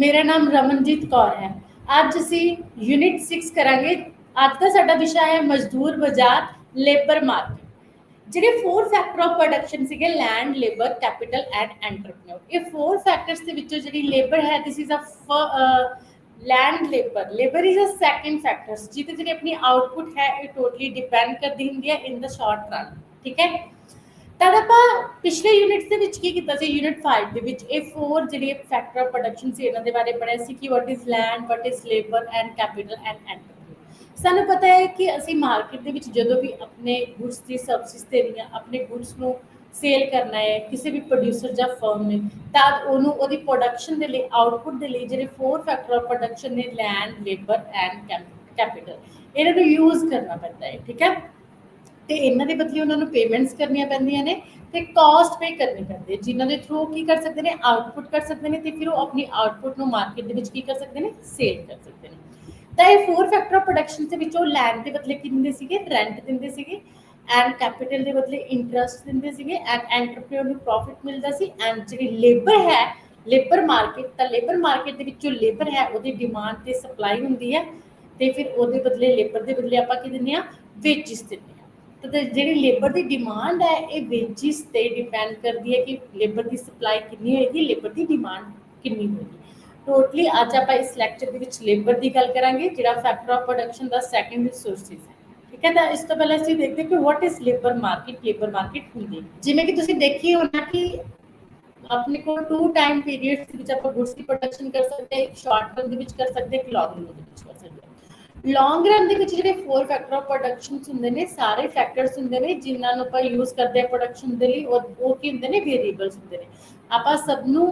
मेरा नाम रमनजीत कौर है। ਅੱਜ ਅਸੀਂ ਯੂਨਿਟ 6 ਕਰਾਂਗੇ। ਅੱਜ ਦਾ ਸਾਡਾ ਵਿਸ਼ਾ ਹੈ ਮਜ਼ਦੂਰ ਬਾਜ਼ਾਰ, ਲੇਬਰ ਮਾਰਕੀਟ। ਜਿਹੜੇ 4 ਫੈਕਟਰ ਆਫ ਪ੍ਰੋਡਕਸ਼ਨ ਸੀਗੇ, land, labour, capital and entrepreneur. ਇਹ 4 ਫੈਕਟਰਸ ਦੇ ਵਿੱਚੋਂ ਜਿਹੜੀ ਲੇਬਰ ਹੈ, this is a land labour. Labour is a second factor ਜਿਹਦੇ ਜਿਹੜੀ ਆਪਣੀ ਆਊਟਪੁੱਟ ਹੈ ਇਹ ਟੋਟਲੀ ਡਿਪੈਂਡ ਕਰਦੀ ਹੁੰਦੀ ਹੈ ਇਨ ਦਾ ਸ਼ਾਰਟ ਰਨ। ਠੀਕ ਹੈ, ਤਦ ਆਪਾਂ ਪਿਛਲੇ ਯੂਨਿਟਸ ਦੇ ਵਿੱਚ ਕੀ ਕੀਤਾ ਸੀ? ਯੂਨਿਟ 5 ਦੇ ਵਿੱਚ ਇਹ 4 ਜਿਹੜੇ ਫੈਕਟਰ ਆਫ ਪ੍ਰੋਡਕਸ਼ਨ ਸੀ ਇਹਨਾਂ ਦੇ ਬਾਰੇ ਪੜ੍ਹਿਆ ਸੀ ਕਿ what is land, what is labour and capital and entrepreneur. ਸਾਨੂੰ ਪਤਾ ਹੈ ਕਿ ਅਸੀਂ ਮਾਰਕੀਟ ਦੇ ਵਿੱਚ ਜਦੋਂ ਵੀ ਆਪਣੇ ਗੁੱਡਸ ਦੀ ਸਰਵਿਸਿਜ਼ ਦੇਣੀ ਆ, ਆਪਣੇ ਗੁੱਡਸ ਨੂੰ ਸੇਲ ਕਰਨਾ ਹੈ ਕਿਸੇ ਵੀ ਪ੍ਰੋਡਿਊਸਰ ਜਾਂ ਫਰਮ ਨੇ, ਤਾਂ ਉਹਨੂੰ ਉਹਦੀ ਪ੍ਰੋਡਕਸ਼ਨ ਦੇ ਲਈ, ਆਊਟਪੁੱਟ ਦੇ ਲਈ ਜਿਹੜੇ 4 ਫੈਕਟਰ ਆਫ ਪ੍ਰੋਡਕਸ਼ਨ ਨੇ, ਲੈਂਡ, ਲੇਬਰ ਐਂਡ ਕੈਪੀਟਲ, ਇਹਨਾਂ ਨੂੰ ਯੂਜ਼ ਕਰਨਾ ਪੈਂਦਾ ਹੈ। ਠੀਕ ਹੈ, ਤੇ ਇਹਨਾਂ ਦੇ ਬਦਲੇ ਉਹਨਾਂ ਨੂੰ ਪੇਮੈਂਟਸ ਕਰਨੀਆਂ ਪੈਂਦੀਆਂ ਨੇ ਤੇ ਕਾਸਟ ਪੇ ਕਰਨੀ ਪੈਂਦੀ ਹੈ, ਜਿਨ੍ਹਾਂ ਦੇ ਥਰੂ ਕੀ ਕਰ ਸਕਦੇ ਨੇ? ਆਊਟਪੁੱਟ ਕਰ ਸਕਦੇ ਨੇ ਤੇ ਫਿਰ ਉਹ ਆਪਣੀ ਆਊਟਪੁੱਟ ਨੂੰ ਮਾਰਕੀਟ ਦੇ ਵਿੱਚ ਕੀ ਕਰ ਸਕਦੇ ਨੇ? ਸੇਲ ਕਰ ਸਕਦੇ ਨੇ। ਤਾਂ ਇਹ 4 ਫੈਕਟਰ ਆਫ ਪ੍ਰੋਡਕਸ਼ਨ ਦੇ ਵਿੱਚੋਂ ਲੈਂਡ ਦੇ ਬਦਲੇ ਕੀ ਦਿੰਦੇ ਸੀਗੇ? ਰੈਂਟ ਦਿੰਦੇ ਸੀਗੇ। ਐਂਡ ਕੈਪੀਟਲ ਦੇ ਬਦਲੇ ਇੰਟਰਸਟ ਦਿੰਦੇ ਸੀਗੇ। ਐਂਡ ਐਂਟਰਪ੍ਰੀਨਿਓਰ ਨੂੰ ਪ੍ਰੋਫਿਟ ਮਿਲਦਾ ਸੀ। ਐਂਡ ਜਿਹੜੀ ਲੇਬਰ ਹੈ, ਲੇਬਰ ਮਾਰਕੀਟ, ਤਾਂ ਲੇਬਰ ਮਾਰਕੀਟ ਦੇ ਵਿੱਚੋਂ ਲੇਬਰ ਹੈ ਉਹਦੀ ਡਿਮਾਂਡ ਤੇ ਸਪਲਾਈ ਹੁੰਦੀ ਹੈ ਤੇ ਫਿਰ ਉਹਦੇ ਬਦਲੇ, ਲੇਬਰ ਦੇ ਬਦਲੇ ਆਪਾਂ ਕੀ ਦਿੰਦੇ ਆ? ਵੇਜਿਸ ਦਿੰਦੇ ਆ। ਤਾਂ ਜਿਹੜੀ ਲੇਬਰ ਦੀ ਡਿਮਾਂਡ ਹੈ ਇਹ ਵੇਜਿਸ ਤੇ ਡਿਪੈਂਡ ਕਰਦੀ ਹੈ ਕਿ ਲੇਬਰ ਦੀ ਸਪਲਾਈ ਕਿੰਨੀ ਹੋਏਗੀ, ਲੇਬਰ ਦੀ ਡਿਮਾਂਡ ਕਿੰਨੀ ਹੋਏਗੀ। ਟੋਟਲੀ ਅੱਜ ਆਪਾਂ ਇਸ ਲੈਕਚਰ ਦੇ ਵਿੱਚ ਲੇਬਰ ਦੀ ਗੱਲ ਕਰਾਂਗੇ, ਜਿਹੜਾ factor of production the second resources ਹੈ। ਠੀਕ ਹੈ, ਤਾਂ ਇਸ ਤੋਂ ਪਹਿਲਾਂ ਅਸੀਂ ਦੇਖਦੇ ਕਿ what is labour market. Labour market ਹੁੰਦੀ ਹੈ, ਜਿਵੇਂ ਕਿ ਤੁਸੀਂ ਦੇਖੀ ਹੋਣਾ ਕਿ ਆਪਣੇ ਕੋਲ 2 ਟਾਈਮ ਪੀਰੀਅਡਸ ਦੇ ਵਿੱਚ ਆਪਾਂ ਗੁੱਡਸ ਦੀ ਪ੍ਰੋਡਕਸ਼ਨ ਕਰ ਸਕਦੇ ਹਾਂ। ਇੱਕ ਸ਼ਾਰਟ ਟਰਮ ਦੇ ਵਿੱਚ ਕਰ ਸਕਦੇ ਹਾਂ, ਇੱਕ ਲੌਂਗ ਰਨ ਦੇ ਵਿੱਚ ਕਰ ਸਕਦੇ ਹਾਂ। ਲੌਂਗ ਰਨ ਦੇ ਵਿੱਚ ਜਿਹੜੇ 4 ਫੈਕਟਰ ਆਫ ਪ੍ਰੋਡਕਸ਼ਨਸ ਹੁੰਦੇ ਨੇ, ਸਾਰੇ ਫੈਕਟਰਸ ਹੁੰਦੇ ਨੇ ਜਿਨ੍ਹਾਂ ਨੂੰ ਆਪਾਂ ਯੂਜ਼ ਕਰਦੇ ਹਾਂ ਪ੍ਰੋਡਕਸ਼ਨ ਦੇ ਲਈ, ਉਹ ਕੀ ਹੁੰਦੇ ਨੇ? ਵੇਰੀਏਬਲਸ ਹੁੰਦੇ ਨੇ। ਆਪਾਂ ਸਭ ਨੂੰ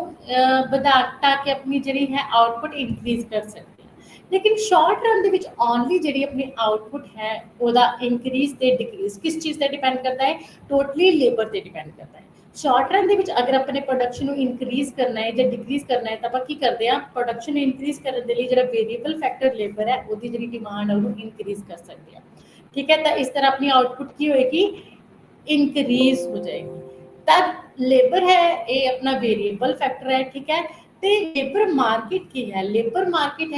ਵਧਾ ਘਟਾ ਕੇ ਆਪਣੀ ਜਿਹੜੀ ਹੈ ਆਊਟਪੁੱਟ ਇਨਕਰੀਜ਼ ਕਰ ਸਕਦੇ ਹਾਂ। ਲੇਕਿਨ ਸ਼ਾਰਟ ਰਨ ਦੇ ਵਿੱਚ ਓਨਲੀ ਜਿਹੜੀ ਆਪਣੀ ਆਊਟਪੁੱਟ ਹੈ ਉਹਦਾ ਇਨਕਰੀਜ਼ ਤੇ ਡਿਕਰੀਜ਼ ਕਿਸ ਚੀਜ਼ ਤੇ ਡਿਪੈਂਡ ਕਰਦਾ ਹੈ? ਟੋਟਲੀ ਲੇਬਰ ਤੇ ਡਿਪੈਂਡ ਕਰਦਾ ਹੈ। ਸ਼ਾਰਟ ਰਨ ਦੇ ਵਿੱਚ ਅਗਰ ਆਪਣੇ ਪ੍ਰੋਡਕਸ਼ਨ ਨੂੰ ਇਨਕਰੀਜ਼ ਕਰਨਾ ਹੈ ਜਾਂ ਡਿਕਰੀਜ਼ ਕਰਨਾ ਹੈ ਤਾਂ ਆਪਾਂ ਕੀ ਕਰਦੇ ਹਾਂ? ਪ੍ਰੋਡਕਸ਼ਨ ਨੂੰ ਇਨਕਰੀਜ਼ ਕਰਨ ਦੇ ਲਈ ਜਿਹੜਾ ਵੇਰੀਏਬਲ ਫੈਕਟਰ ਲੇਬਰ ਹੈ ਉਹਦੀ ਜਿਹੜੀ ਡਿਮਾਂਡ ਹੈ ਉਹਨੂੰ ਇਨਕਰੀਜ਼ ਕਰ ਸਕਦੇ ਹਾਂ। ਠੀਕ ਹੈ, ਤਾਂ ਇਸ ਤਰ੍ਹਾਂ ਆਪਣੀ ਆਊਟਪੁੱਟ ਕੀ ਹੋਏਗੀ? ਇਨਕਰੀਜ਼ ਹੋ ਜਾਏਗੀ। ਤਾਂ ਲੇਬਰ ਹੈ ਇਹ ਆਪਣਾ ਵੇਰੀਏਬਲ ਫੈਕਟਰ ਹੈ। ਠੀਕ ਹੈ, ਤੇ ਲੇਬਰ ਮਾਰਕੀਟ ਕੀ ਹੈ? ਲੇਬਰ ਮਾਰਕੀਟ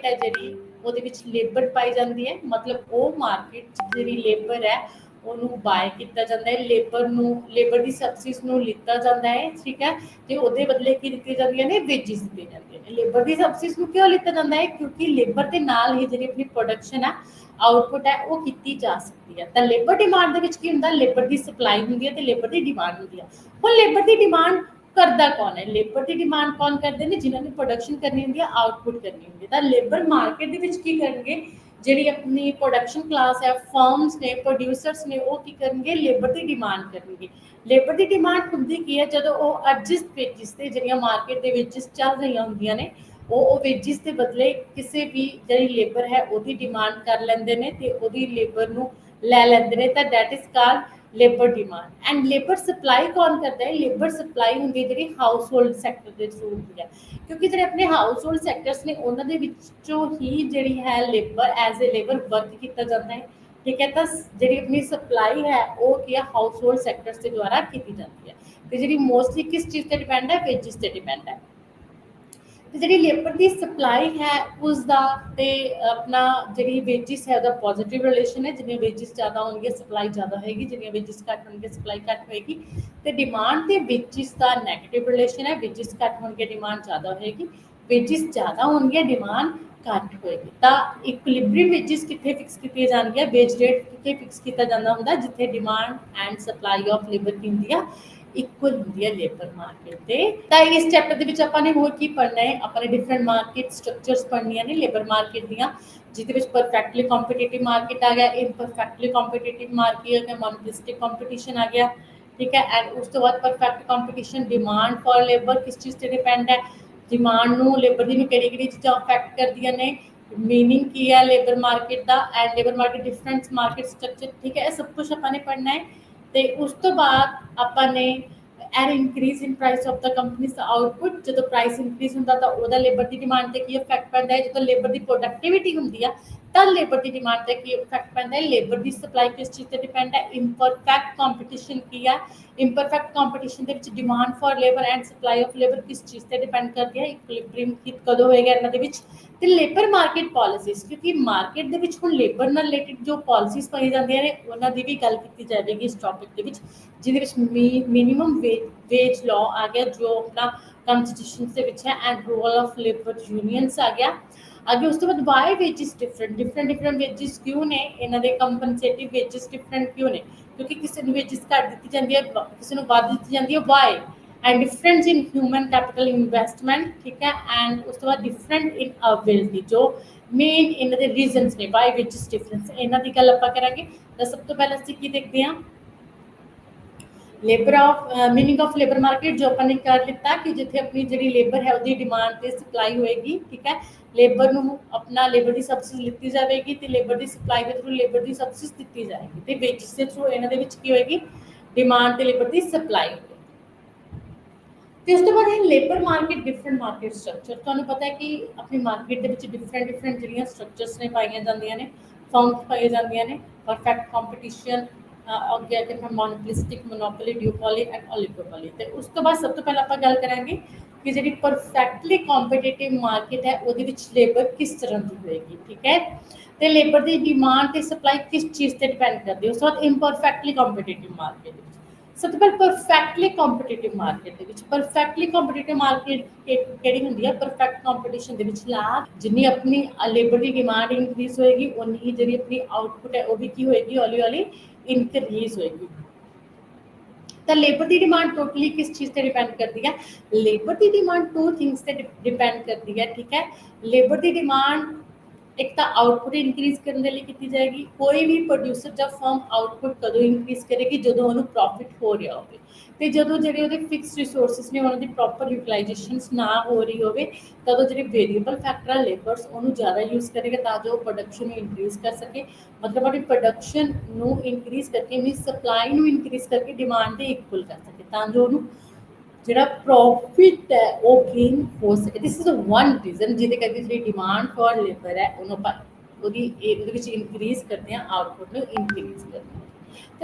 ਹੈ ਜਿਹੜੀ ਉਹਦੇ ਵਿੱਚ ਲੇਬਰ ਪਾਈ ਜਾਂਦੀ ਹੈ, ਮਤਲਬ ਉਹ ਮਾਰਕੀਟ ਜਿਹੜੀ ਲੇਬਰ ਹੈ ਉਹਨੂੰ ਬਾਏ ਕੀਤਾ ਜਾਂਦਾ ਹੈ, ਲੇਬਰ ਦੀ ਸਬਸਿਡੀਜ਼ ਨੂੰ ਲਿੱਤਾ ਜਾਂਦਾ ਹੈ। ਠੀਕ ਹੈ, ਤੇ ਉਹਦੇ ਬਦਲੇ ਕੀ ਦਿੱਤੀਆਂ ਜਾਂਦੀਆਂ ਨੇ? ਵੇਜਿਸ ਦਿੱਤੇ ਜਾਂਦੇ ਨੇ। ਲੇਬਰ ਦੀ ਸਬਸਿਡੀਜ਼ ਨੂੰ ਕਿਉਂ ਲਿੱਤਾ ਜਾਂਦਾ ਹੈ? ਕਿਉਂਕਿ ਲੇਬਰ ਦੇ ਨਾਲ ਹੀ ਜਿਹੜੀ ਆਪਣੀ ਪ੍ਰੋਡਕਸ਼ਨ ਹੈ, ਆਊਟਪੁੱਟ ਹੈ, ਉਹ ਕੀਤੀ ਜਾ ਸਕਦੀ ਹੈ। ਤਾਂ ਲੇਬਰ ਡਿਮਾਂਡ ਦੇ ਵਿੱਚ ਕੀ ਹੁੰਦਾ? ਲੇਬਰ ਦੀ ਸਪਲਾਈ ਹੁੰਦੀ ਹੈ ਤੇ ਲੇਬਰ ਦੀ ਡਿਮਾਂਡ ਹੁੰਦੀ ਹੈ। ਹੁਣ ਲੇਬਰ ਦੀ ਡਿਮਾਂਡ ਕਰਦਾ ਕੌਣ ਹੈ? ਲੇਬਰ ਦੀ ਡਿਮਾਂਡ ਕੌਣ ਕਰਦੇ ਨੇ? ਜਿਨ੍ਹਾਂ ਨੇ ਪ੍ਰੋਡਕਸ਼ਨ ਕਰਨੀ ਹੁੰਦੀ ਹੈ, ਆਊਟਪੁੱਟ ਕਰਨੀ ਹੁੰਦੀ ਹੈ। ਤਾਂ ਲੇਬਰ ਮਾਰਕੀਟ ਦੇ ਵਿੱਚ ਕੀ ਕਰਨਗੇ? ਜਿਹੜੀ ਆਪਣੀ ਪ੍ਰੋਡਕਸ਼ਨ ਕਲਾਸ ਹੈ, ਫਰਮਸ ਨੇ, ਪ੍ਰੋਡਿਊਸਰਸ ਨੇ, ਉਹ ਕੀ ਕਰਨਗੇ? ਲੇਬਰ ਦੀ ਡਿਮਾਂਡ ਕਰਨਗੇ। ਲੇਬਰ ਦੀ ਡਿਮਾਂਡ ਹੁੰਦੀ ਕੀ ਹੈ? ਜਦੋਂ ਉਹ ਅਡਜਸਟ ਵੇਜਿਸ ਤੇ ਜਿਹੜੀਆਂ ਮਾਰਕੀਟ ਦੇ ਵਿੱਚ ਚੱਲ ਰਹੀਆਂ ਹੁੰਦੀਆਂ ਨੇ, ਉਹ ਵੇਜਿਸ ਦੇ ਬਦਲੇ ਕਿਸੇ ਵੀ ਜਿਹੜੀ ਲੇਬਰ ਹੈ ਉਹਦੀ ਡਿਮਾਂਡ ਕਰ ਲੈਂਦੇ ਨੇ ਤੇ ਉਹਦੀ ਲੇਬਰ ਨੂੰ ਲੈ ਲੈਂਦੇ ਨੇ। ਤਾਂ that is called labour demand. And labour supply ਕੌਣ ਕਰਦਾ ਹੈ? ਲੇਬਰ ਸਪਲਾਈ ਹੁੰਦੀ ਹੈ ਜਿਹੜੀ ਹਾਊਸ ਹੋਲਡ ਸੈਕਟਰ ਦੇ ਥਰੂ ਹੁੰਦੀ ਹੈ, ਕਿਉਂਕਿ ਜਿਹੜੇ ਆਪਣੇ ਹਾਊਸ ਹੋਲਡ ਸੈਕਟਰਸ ਨੇ ਉਹਨਾਂ ਦੇ ਵਿੱਚੋਂ ਹੀ ਜਿਹੜੀ ਹੈ labour as a labour work ਕੀਤਾ ਜਾਂਦਾ ਹੈ। ਠੀਕ ਹੈ, ਤਾਂ ਜਿਹੜੀ ਆਪਣੀ ਸਪਲਾਈ ਹੈ ਉਹ ਕੀ ਹੈ? ਹਾਊਸ ਹੋਲਡ ਸੈਕਟਰਸ ਦੇ ਦੁਆਰਾ ਕੀਤੀ ਜਾਂਦੀ ਹੈ। ਤੇ ਜਿਹੜੀ ਮੋਸਟਲੀ ਕਿਸ ਚੀਜ਼ ਤੇ ਡਿਪੈਂਡ ਹੈ? ਵੇਜਿਸ ਤੇ ਡਿਪੈਂਡ ਹੈ। ਤੇ ਜਿਹੜੀ ਲੇਬਰ ਦੀ ਸਪਲਾਈ ਹੈ ਉਸਦਾ ਤੇ ਆਪਣਾ ਜਿਹੜੀ ਵੇਜਿਸ ਹੈ ਉਹਦਾ ਪੋਜ਼ਿਟਿਵ ਰਿਲੇਸ਼ਨ ਹੈ। ਜਿੰਨੀਆਂ ਵੇਜਿਸ ਜ਼ਿਆਦਾ ਹੋਣਗੀਆਂ ਸਪਲਾਈ ਜ਼ਿਆਦਾ ਹੋਏਗੀ, ਜਿੰਨੀਆਂ ਵੇਜਿਸ ਘੱਟ ਹੋਣਗੀਆਂ ਸਪਲਾਈ ਘੱਟ ਹੋਏਗੀ। ਤੇ ਡਿਮਾਂਡ ਤੇ ਵੇਜਿਸ ਦਾ ਨੈਗੇਟਿਵ ਰਿਲੇਸ਼ਨ ਹੈ। ਵੇਜਿਸ ਘੱਟ ਹੋਣਗੇ ਡਿਮਾਂਡ ਜ਼ਿਆਦਾ ਹੋਏਗੀ, ਵੇਜਿਸ ਜ਼ਿਆਦਾ ਹੋਣਗੀਆਂ ਡਿਮਾਂਡ ਘੱਟ ਹੋਏਗੀ। ਤਾਂ ਇਕੁਇਲਿਬਰੀਅਮ ਵੇਜਿਸ ਕਿੱਥੇ ਫਿਕਸ ਕੀਤੀਆਂ ਜਾਂਦੀਆਂ? ਵੇਜ ਰੇਟ ਕਿੱਥੇ ਫਿਕਸ ਕੀਤਾ ਜਾਂਦਾ ਹੁੰਦਾ? ਜਿੱਥੇ demand and supply of labour ਕੀ ਹੁੰਦੀ ਆ? ਇਕੁਅਲ ਹੁੰਦੀ ਹੈ ਲੇਬਰ ਮਾਰਕੀਟ ਤੇ। ਤਾਂ ਇਸ ਚੈਪਟਰ ਦੇ ਵਿੱਚ ਆਪਾਂ ਨੇ ਹੋਰ ਕੀ ਪੜ੍ਹਨਾ ਹੈ? ਆਪਾਂ ਨੇ ਡਿਫਰੈਂਟ ਮਾਰਕੀਟ ਸਟਰਕਚਰਸ ਪੜ੍ਹਨੀਆਂ ਨੇ ਲੇਬਰ ਮਾਰਕੀਟ ਦੀਆਂ, ਜਿਹਦੇ ਵਿੱਚ ਪਰਫੈਕਟਲੀ ਕੰਪੀਟੀਟਿਵ ਮਾਰਕੀਟ ਆ ਗਿਆ, ਇਨਪਰਫੈਕਟਲੀ ਕੰਪੀਟੀਟਿਵ ਮਾਰਕੀਟ ਆ ਗਿਆ, ਮੋਨੋਪੋਲਿਸਟਿਕ ਕੰਪੀਟੀਸ਼ਨ ਆ ਗਿਆ। ਠੀਕ ਹੈ, ਐਂਡ ਉਸ ਤੋਂ ਬਾਅਦ perfect competition. Demand for labour ਕਿਸ ਚੀਜ਼ ਤੇ ਡਿਪੈਂਡ ਹੈ? ਡਿਮਾਂਡ ਨੂੰ ਲੇਬਰ ਦੀ ਕਿਹੜੀ ਕਿਹੜੀ ਚੀਜ਼ਾਂ ਅਫੈਕਟ ਕਰਦੀਆਂ ਨੇ? ਮੀਨਿੰਗ ਕੀ ਹੈ labour market the? And labour market different market structure. ਠੀਕ ਹੈ, ਇਹ ਸਭ ਕੁਝ ਆਪਾਂ ਨੇ ਪੜ੍ਹਨਾ ਹੈ। ਤੇ ਉਸ ਤੋਂ ਬਾਅਦ ਆਪਾਂ ਨੇ an increase in price of the companies output. ਜਦੋਂ ਪ੍ਰਾਈਸ ਇਨਕਰੀਜ਼ ਹੁੰਦਾ ਤਾਂ ਉਹਦਾ ਲੇਬਰ ਦੀ ਡਿਮਾਂਡ ਤੇ ਕੀ ਇਫੈਕਟ ਪੈਂਦਾ ਹੈ? ਜਦੋਂ ਲੇਬਰ ਦੀ ਪ੍ਰੋਡਕਟਿਵਿਟੀ ਹੁੰਦੀ ਆ ਤਾਂ ਲੇਬਰ ਦੀ ਡਿਮਾਂਡ ਤੇ ਕੀ ਇਫੈਕਟ ਪੈਂਦਾ ਹੈ, ਲੇਬਰ ਦੀ ਸਪਲਾਈ ਕਿਸ ਚੀਜ਼ ਤੇ ਡਿਪੈਂਡ ਹੈ, ਇੰਪਰਫੈਕਟ ਕੰਪੀਟੀਸ਼ਨ ਕੀ ਹੈ, ਇੰਪਰਫੈਕਟ ਕੰਪੀਟੀਸ਼ਨ ਦੇ ਵਿੱਚ demand for labour and supply of labour ਕਿਸ ਚੀਜ਼ ਤੇ ਡਿਪੈਂਡ ਕਰਦੀ ਹੈ, ਇਕੁਇਲਿਬ੍ਰੀਅਮ ਕਦੋਂ ਹੋਏਗਾ ਇਹਨਾਂ ਦੇ ਵਿੱਚ। ਤੇ ਲੇਬਰ ਮਾਰਕੀਟ ਪਾਲਿਸੀਜ਼, ਕਿਉਂਕਿ ਮਾਰਕੀਟ ਦੇ ਵਿੱਚ ਹੁਣ ਲੇਬਰ ਨਾਲ ਰਿਲੇਟਿਡ ਜੋ ਪਾਲਿਸੀਜ਼ ਪਾਈ ਜਾਂਦੀਆਂ ਨੇ ਉਹਨਾਂ ਦੀ ਵੀ ਗੱਲ ਕੀਤੀ ਜਾਵੇਗੀ ਇਸ ਟੌਪਿਕ ਦੇ ਵਿੱਚ, ਜਿਹਦੇ ਵਿੱਚ ਮਿਨੀਮਮ ਵੇਜ ਲਾਅ ਆ ਗਿਆ ਜੋ ਆਪਣਾ ਕਨਸਟੀਟਿਊਸ਼ਨ ਦੇ ਵਿੱਚ ਹੈ, and role of labour unions ਆ ਗਿਆ। ਅੱਗੇ ਉਸ ਤੋਂ ਬਾਅਦ ਵਾਈ ਵੇਜਿਸ ਡਿਫਰੈਂਟ ਵੇਜਿਸ ਕਿਉਂ ਨੇ, ਇਹਨਾਂ ਦੇ ਕੰਪਨਸੇਟਿਵ ਵੇਜਿਸ ਡਿਫਰੈਂਟ ਕਿਉਂ ਨੇ, ਕਿਉਂਕਿ ਕਿਸੇ ਨੂੰ ਵੇਜਿਸ ਘੱਟ ਦਿੱਤੀ ਜਾਂਦੀ ਹੈ, ਕਿਸੇ ਨੂੰ ਵੱਧ ਦਿੱਤੀ ਜਾਂਦੀ ਹੈ, why and difference in human capital investment, ਠੀਕ ਹੈ, ਐਂਡ ਉਸ ਤੋਂ ਬਾਅਦ ਡਿਫਰੈਂਟ ਇਨ ਅਵੇਲੇਬਿਲਿਟੀ, ਜੋ ਮੇਨ ਇਹਨਾਂ ਦੇ ਰੀਜ਼ਨਸ ਨੇ ਵਾਈ ਵੇਜਿਸ ਡਿਫਰੈਂਸ, ਇਹਨਾਂ ਦੀ ਗੱਲ ਆਪਾਂ ਕਰਾਂਗੇ। ਤਾਂ ਸਭ ਤੋਂ ਪਹਿਲਾਂ ਅਸੀਂ ਕੀ ਦੇਖਦੇ ਹਾਂ, labour of meaning of labour market जो अपन ने कर लिता कि जिथे अपनी जी लेबर है उसकी डिमांड से सप्लाई होएगी, ठीक है, लेबर ਨੂੰ अपना लेबर की सबसिडी लिती जाएगी तो लेबर की सप्लाई के थ्रू लेबर की सबसिडी दी जाएगी तो वेजेस के थ्रू इन्हां दे विच की होएगी, डिमांड ते लेबर की सप्लाई होएगी। तो उस तो बाद labour market different market structure, तुहानूं पता है कि अपनी मार्केट दे विच डिफरेंट जिहड़ियां स्ट्रक्चर्स ने पाईयां जांदियां ने, फर्म्स पाई जांदियां ने, परफेक्ट कंपीटीशन ਅੱਗੇ ਆ ਕੇ ਫਿਰ ਮੋਨੋਪੋਲਿਸਟਿਕ, ਮੋਨੋਪੋਲੀ, ਡਿਊਪੋਲੀ ਐਂਡ ਓਲੀਗੋਪੋਲੀ। ਤੇ ਉਸ ਤੋਂ ਬਾਅਦ ਸਭ ਤੋਂ ਪਹਿਲਾਂ ਆਪਾਂ ਗੱਲ ਕਰਾਂਗੇ ਕਿ ਜਿਹੜੀ ਪਰਫੈਕਟਲੀ ਕੰਪੀਟੀਟਿਵ ਮਾਰਕੀਟ ਹੈ ਉਹਦੇ ਵਿੱਚ ਲੇਬਰ ਕਿਸ ਤਰ੍ਹਾਂ ਦੀ ਹੋਏਗੀ, ਠੀਕ ਹੈ, ਤੇ ਲੇਬਰ ਦੀ ਡਿਮਾਂਡ ਤੇ ਸਪਲਾਈ ਕਿਸ ਚੀਜ਼ ਤੇ ਡਿਪੈਂਡ ਕਰਦੀ ਹੈ। ਉਸ ਤੋਂ ਬਾਅਦ ਇੰਪਰਫੈਕਟਲੀ ਕੰਪੀਟੀਟਿਵ ਮਾਰਕੀਟ ਵਿੱਚ ਸਭ ਤੋਂ ਪਹਿਲਾਂ ਪਰਫੈਕਟਲੀ ਕੰਪੀਟੀਟਿਵ ਮਾਰਕੀਟ ਦੇ ਵਿੱਚ, ਪਰਫੈਕਟਲੀ ਕੰਪੀਟੀਟਿਵ ਮਾਰਕੀਟ ਕਿਹੜੀ ਹੁੰਦੀ ਹੈ, ਪਰਫੈਕਟ ਕੰਪੀਟੀਸ਼ਨ ਦੇ ਵਿੱਚ ਜਿੰਨੀ ਆਪਣੀ ਲੇਬਰ ਦੀ ਡਿਮਾਂਡ ਇਨਕਰੀਜ਼ ਹੋਏਗੀ ਉਨੀ ਹੀ ਜਿਹੜੀ ਆਪਣੀ ਆਊਟਪੁੱਟ ਹੈ ਉਹ ਵੀ ਕੀ ਹੋਏਗੀ, ਹੌਲੀ ਹੌਲੀ इंक्रीज होएगी। तो लेबर की डिमांड टोटली किस चीज़ से डिपेंड करती है, लेबर की डिमांड टू थिंग्स से डिपेंड करती है, ठीक है। लेबर की डिमांड एक तो आउटपुट इनक्रीज करने के लिए की जाएगी, कोई भी प्रोड्यूसर जब फर्म आउटपुट कदों इनक्रीज करेगी जो उन्होंने प्रॉफिट हो रहा हो, तो जो जो फिक्स रिसोर्सिस ने उन्होंने प्रॉपर यूटिलाइजेशन ना हो रही हो, तदों जो वेरीएबल फैक्टर लेबर्स उन्होंने ज़्यादा यूज़ करेगा ताकि वो प्रोडक्शन इनक्रीज कर सके, मतलब अपनी प्रोडक्शन इनक्रीज करके मीन सप्लाई इनक्रीज करके डिमांड के इक्वल कर सके ताकि उन्होंने ਜਿਹੜਾ ਪ੍ਰੋਫਿਟ ਹੈ ਉਹ ਗੇਨ ਹੋ ਸਕੇ। ਦਿਸ ਇਜ਼ ਵਨ ਰੀਜ਼ਨ ਜਿਹਦੇ ਕਰਕੇ ਜਿਹੜੀ ਡਿਮਾਂਡ ਫॉर ਲੇਬਰ ਹੈ ਉਹਨੂੰ ਆਪਾਂ ਉਹਦੇ ਵਿੱਚ ਇਨਕਰੀਜ਼ ਕਰਦੇ ਹਾਂ, ਆਊਟਪੁੱਟ ਨੂੰ ਇਨਕਰੀਜ਼ ਕਰਦੇ ਹਾਂ।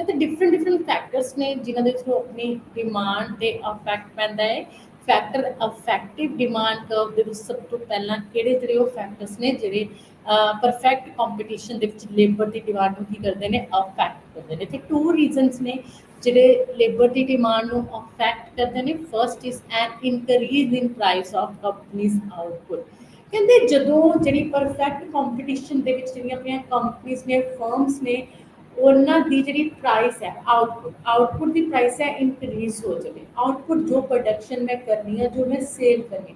ਤੇ ਡਿਫਰੈਂਟ ਫੈਕਟਰਸ ਨੇ ਜਿਨ੍ਹਾਂ ਦੇ ਥਰੂ ਆਪਣੀ ਡਿਮਾਂਡ ਤੇ ਇਫੈਕਟ ਪੈਂਦਾ ਹੈ। ਫੈਕਟਰ ਇਫੈਕਟਿਵ ਡਿਮਾਂਡ ਕਰਵ ਦੇ ਵਿੱਚ ਸਭ ਤੋਂ ਪਹਿਲਾਂ ਕਿਹੜੇ ਜਿਹੜੇ ਉਹ ਫੈਕਟਰਸ ਨੇ ਜਿਹੜੇ ਪਰਫੈਕਟ ਕੰਪੀਟੀਸ਼ਨ ਦੇ ਵਿੱਚ ਲੇਬਰ ਦੀ ਡਿਮਾਂਡ ਨੂੰ ਕੀ ਕਰਦੇ ਨੇ, ਅਫੈਕਟ ਕਰਦੇ ਨੇ। ਤੇ ਟੂ ਰੀਜ਼ਨਸ ਨੇ ਜਿਹੜੇ ਲੇਬਰ ਦੀ ਡਿਮਾਂਡ ਨੂੰ ਅਫੈਕਟ ਕਰਦੇ ਨੇ। First is an increase in price of companies output. ਕਹਿੰਦੇ ਜਦੋਂ ਜਿਹੜੀ ਪਰਫੈਕਟ ਕੰਪੀਟੀਸ਼ਨ ਦੇ ਵਿੱਚ ਜਿਹੜੀਆਂ ਆਪਣੀਆਂ ਕੰਪਨੀਜ਼ ਨੇ, ਫਰਮਸ ਨੇ, ਉਹਨਾਂ ਦੀ ਜਿਹੜੀ ਪ੍ਰਾਈਸ ਹੈ ਆਊਟਪੁੱਟ ਦੀ ਪ੍ਰਾਈਸ ਹੈ ਇਨਕਰੀਜ਼ ਹੋ ਜਾਵੇ। ਆਊਟਪੁੱਟ ਜੋ ਪ੍ਰੋਡਕਸ਼ਨ ਮੈਂ ਕਰਨੀ ਹੈ, ਜੋ ਮੈਂ ਸੇਲ ਕਰਨੀ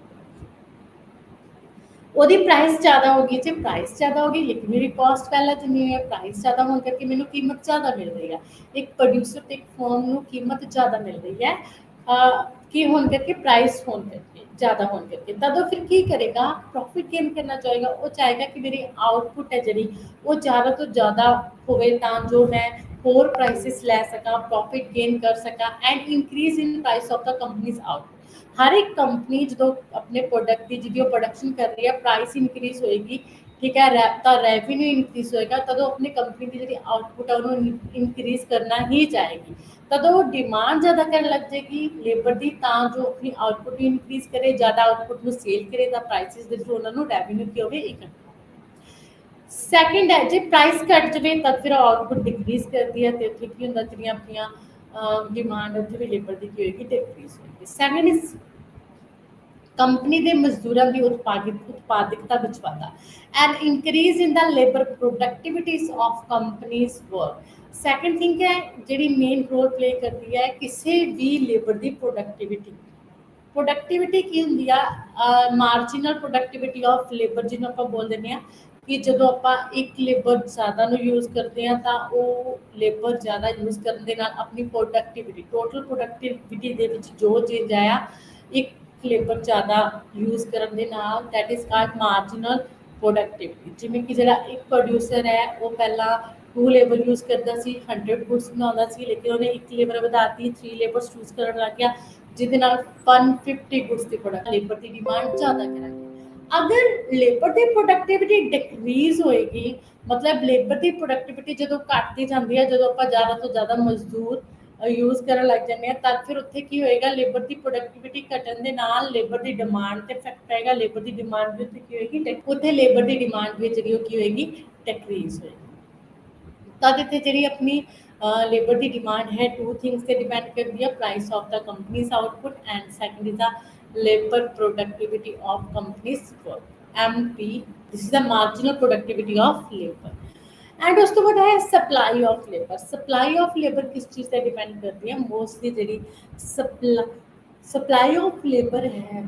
ਉਹਦੀ ਪ੍ਰਾइस ज़्यादा होगी, जो प्राइस ज़्यादा होगी लेकिन मेरी कॉस्ट पहले जितनी है, प्राइस ज़्यादा होने करके मैंने कीमत ज़्यादा मिल रही है। एक प्रोड्यूसर तो एक फर्म को कीमत ज़्यादा मिल रही है कि होने करके प्राइस होने करके ज़्यादा होने करके तब फिर की करेगा, प्रॉफिट गेन करना चाहेगा। वो चाहेगा कि मेरी आउटपुट है जी वो ज़्यादा तो ज़्यादा होवे जो मैं होर प्राइसिस लै सका, प्रॉफिट गेन कर सका and increase in price of the companies output. हर एक कंपनी जो अपने प्रोडक्ट की जी प्रोडक्शन कर रही है, प्राइस इनक्रीज होएगी, ठीक है, तो रेवेन्यू इनक्रीज होएगा, तदों अपनी कंपनी की जी आउटपुट है उन्होंने इनक्रीज करना ही चाहेगी। तदों वो डिमांड ज़्यादा करने लग जाएगी लेबर की, जो अपनी आउटपुट इनक्रीज करे, ज़्यादा आउटपुट को सेल करे, तो प्राइसिस के थ्रू उन्होंने रेवेन्यू की होवे इकट्ठा। सैकेंड है जो प्राइस घट जाए तब फिर आउटपुट डिक्रीज करती है, तो इतने की होंगे जी अपन डिमांड उत्थे भी लेबर की होएगी डिक्रीज होएगी। सैकेंड इज कंपनी के मजदूरों की उत्पादकता में वाधा and increase in the labour productivities of companies work. Second thing है जी मेन रोल प्ले करती है किसी भी लेबर की प्रोडक्टिविटी की होंगी मार्जिनल प्रोडक्टिविटी ऑफ लेबर जिन्होंने आप बोल दें कि जो आप एक लेबर ज़्यादा यूज़ करते हैं तो वो लेबर ज़्यादा यूज़ करने के नाल अपनी प्रोडक्टिविटी टोटल प्रोडक्टिविटी के जो चीज़ आया एक लेबर ज़्यादा यूज़ करने के नाल that is called marginal productivity. जिमें कि जो एक प्रोड्यूसर है वो पहला 2 लेबर यूज़ करता सी 100 गुड्स बनाता सी, लेकिन उन्हें एक लेबर बढ़ाती 3 लेबर्स यूज़ करने लग गया जिसके नाल 150 गुड्स की प्रोडक्ट लेबर की डिमांड ज़्यादा कराई। अगर लेबर की प्रोडक्टिविटी डिक्रीज होएगी, मतलब लेबर की प्रोडक्टिविटी जो घटती जाती है, जो आप ज़्यादा तो ज़्यादा मजदूर यूज़ कर लग जाते हैं, तब फिर उत्थे की होएगा, लेबर की प्रोडक्टिविटी घटन के नाल लेबर की डिमांड ते इफेक्ट पेगा, लेबर की डिमांड भी उत्थे की होएगी, उत्थे लेबर की डिमांड भी जी की होएगी डिक्रीज होएगी। तद इत्थे जिहड़ी अपनी लेबर की डिमांड है, टू थिंग्स ते डिपेंड करती है, price of the companies output and second is the labour productivity of companies work, MP, this is the marginal productivity of labour. And उस तो बाद है supply of labour. Supply of labour किस चीज़ से डिपेंड करती है, मोस्टली जी सप्लाई ऑफ लेबर है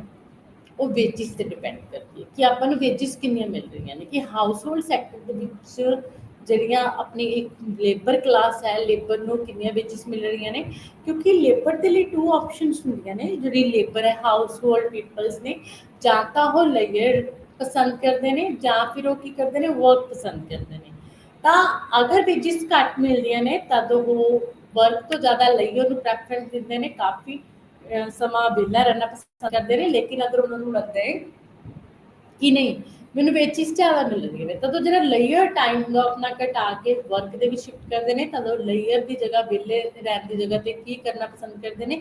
वो वेजिस ਤੇ ਡਿਪੈਂਡ ਕਰਦੀ ਹੈ ਕਿ ਆਪਾਂ ਨੂੰ ਵੇਜਿਸ ਕਿੰਨੀਆਂ ਮਿਲ ਰਹੀਆਂ ਨੇ, ਕਿ ਹਾਊਸਹੋਲਡ ਸੈਕਟਰ ਦੇ ਵਿੱਚ ਜਿਹੜੀਆਂ ਆਪਣੀ ਇੱਕ ਲੇਬਰ ਕਲਾਸ ਹੈ, ਲੇਬਰ ਨੂੰ ਕਿੰਨੀਆਂ ਵੇਜਿਸ ਮਿਲ ਰਹੀਆਂ ਨੇ, ਕਿਉਂਕਿ ਲੇਬਰ ਦੇ ਲਈ ਟੂ ਆਪਸ਼ਨਸ ਹੁੰਦੀਆਂ ਨੇ। ਜਿਹੜੀ ਲੇਬਰ ਹੈ ਹਾਊਸਹੋਲਡ ਪੀਪਲਸ ਨੇ, ਜਾਂ ਤਾਂ ਉਹ ਲੇਅਰ ਪਸੰਦ ਕਰਦੇ ਨੇ ਜਾਂ ਫਿਰ ਉਹ ਕੀ ਕਰਦੇ ਨੇ, ਵਰਕ ਪਸੰਦ ਕਰਦੇ ਨੇ। ਤਾਂ ਅਗਰ ਵੇਜਿਸ ਘੱਟ ਮਿਲਦੀਆਂ ਨੇ ਤਦ ਉਹ ਵਰਕ ਤੋਂ ਜ਼ਿਆਦਾ ਲੇਅਰ ਨੂੰ ਪ੍ਰੈਫਰੈਂਸ ਦਿੰਦੇ ਨੇ, ਕਾਫੀ ਸਮਾਂ ਵਿਹਲਾ ਰਹਿਣਾ ਪਸੰਦ ਕਰਦੇ ਨੇ। ਲੇਕਿਨ ਅਗਰ ਉਹਨਾਂ ਨੂੰ ਲੱਗਦਾ ਹੈ ਕਿ ਨਹੀਂ ਮੈਨੂੰ ਵੇਚਿਸ ਜ਼ਿਆਦਾ ਮਿਲ ਰਹੀ ਹੈ, ਤਾਂ ਜਿਹੜਾ ਲੇਅਰ ਟਾਈਮ ਦਾ ਆਪਣਾ ਘਟਾ ਕੇ ਵਰਕ ਦੇ ਵਿੱਚ ਸ਼ਿਫਟ ਕਰਦੇ ਨੇ, ਤਾਂ ਉਹ ਲੇਅਰ ਦੀ ਜਗ੍ਹਾ ਵਿਹਲੇ ਰਹਿਣ ਦੀ ਜਗ੍ਹਾ ਤੇ ਕੀ ਕਰਨਾ ਪਸੰਦ ਕਰਦੇ ਨੇ,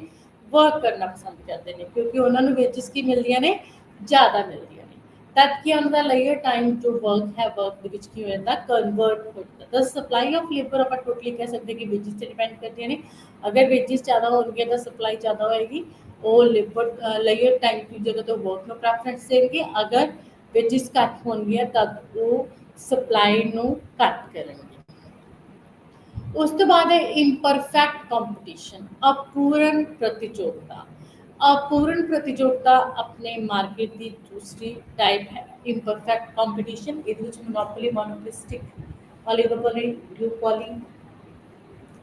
ਵਰਕ ਕਰਨਾ ਪਸੰਦ ਕਰਦੇ ਨੇ, ਕਿਉਂਕਿ ਉਹਨਾਂ ਨੂੰ ਵੇਚਿਸ ਕੀ ਮਿਲਦੀਆਂ ਨੇ, ਜ਼ਿਆਦਾ ਮਿਲਦੀਆਂ ਨੇ। ਤਦ ਕੀ ਉਹਨਾਂ ਦਾ ਲੇਅਰ ਟਾਈਮ ਜੋ ਵਰਕ ਹੈ, ਵਰਕ ਦੇ ਵਿੱਚ ਕੀ ਹੋ ਜਾਂਦਾ, ਕਨਵਰਟ ਹੋ ਜਾਂਦਾ। ਤਾਂ ਸਪਲਾਈ ਆਫ ਲੇਬਰ ਆਪਾਂ ਟੋਟਲੀ ਕਹਿ ਸਕਦੇ ਕਿ ਵੇਜਿਸ ਤੇ ਡਿਪੈਂਡ ਕਰਦੀਆਂ ਨੇ। ਅਗਰ ਵੇਜਿਸ ਜ਼ਿਆਦਾ ਹੋਣਗੀਆਂ ਤਾਂ ਸਪਲਾਈ ਜ਼ਿਆਦਾ ਹੋਏਗੀ, ਉਹ ਲੇਬਰ ਲੇਅਰ ਟਾਈਮ ਦੀ ਜਗ੍ਹਾ ਤੋਂ ਵਰਕ ਨੂੰ ਪ੍ਰੈਫਰੈਂਸ ਦੇਣਗੇ। ਅਗਰ ਵੇਜਿਸ ਘੱਟ ਹੋਣਗੀਆਂ ਤਦ ਉਹ ਸਪਲਾਈ ਨੂੰ ਘੱਟ ਕਰਨਗੇ। ਉਸ ਤੋਂ ਬਾਅਦ ਹੈ ਇੰਪਰਫੈਕਟ ਕੰਪੀਟੀਸ਼ਨ, ਅਪੂਰਨ ਪ੍ਰਤੀਯੋਗਤਾ। अपूर्ण प्रतियोगिता अपने मार्केट की दूसरी टाइप है इंपरफेक्ट कंपीटीशन। ये मोनोपोली, मोनोपोलिस्टिक, ओलिगोपोली, ड्यूपोली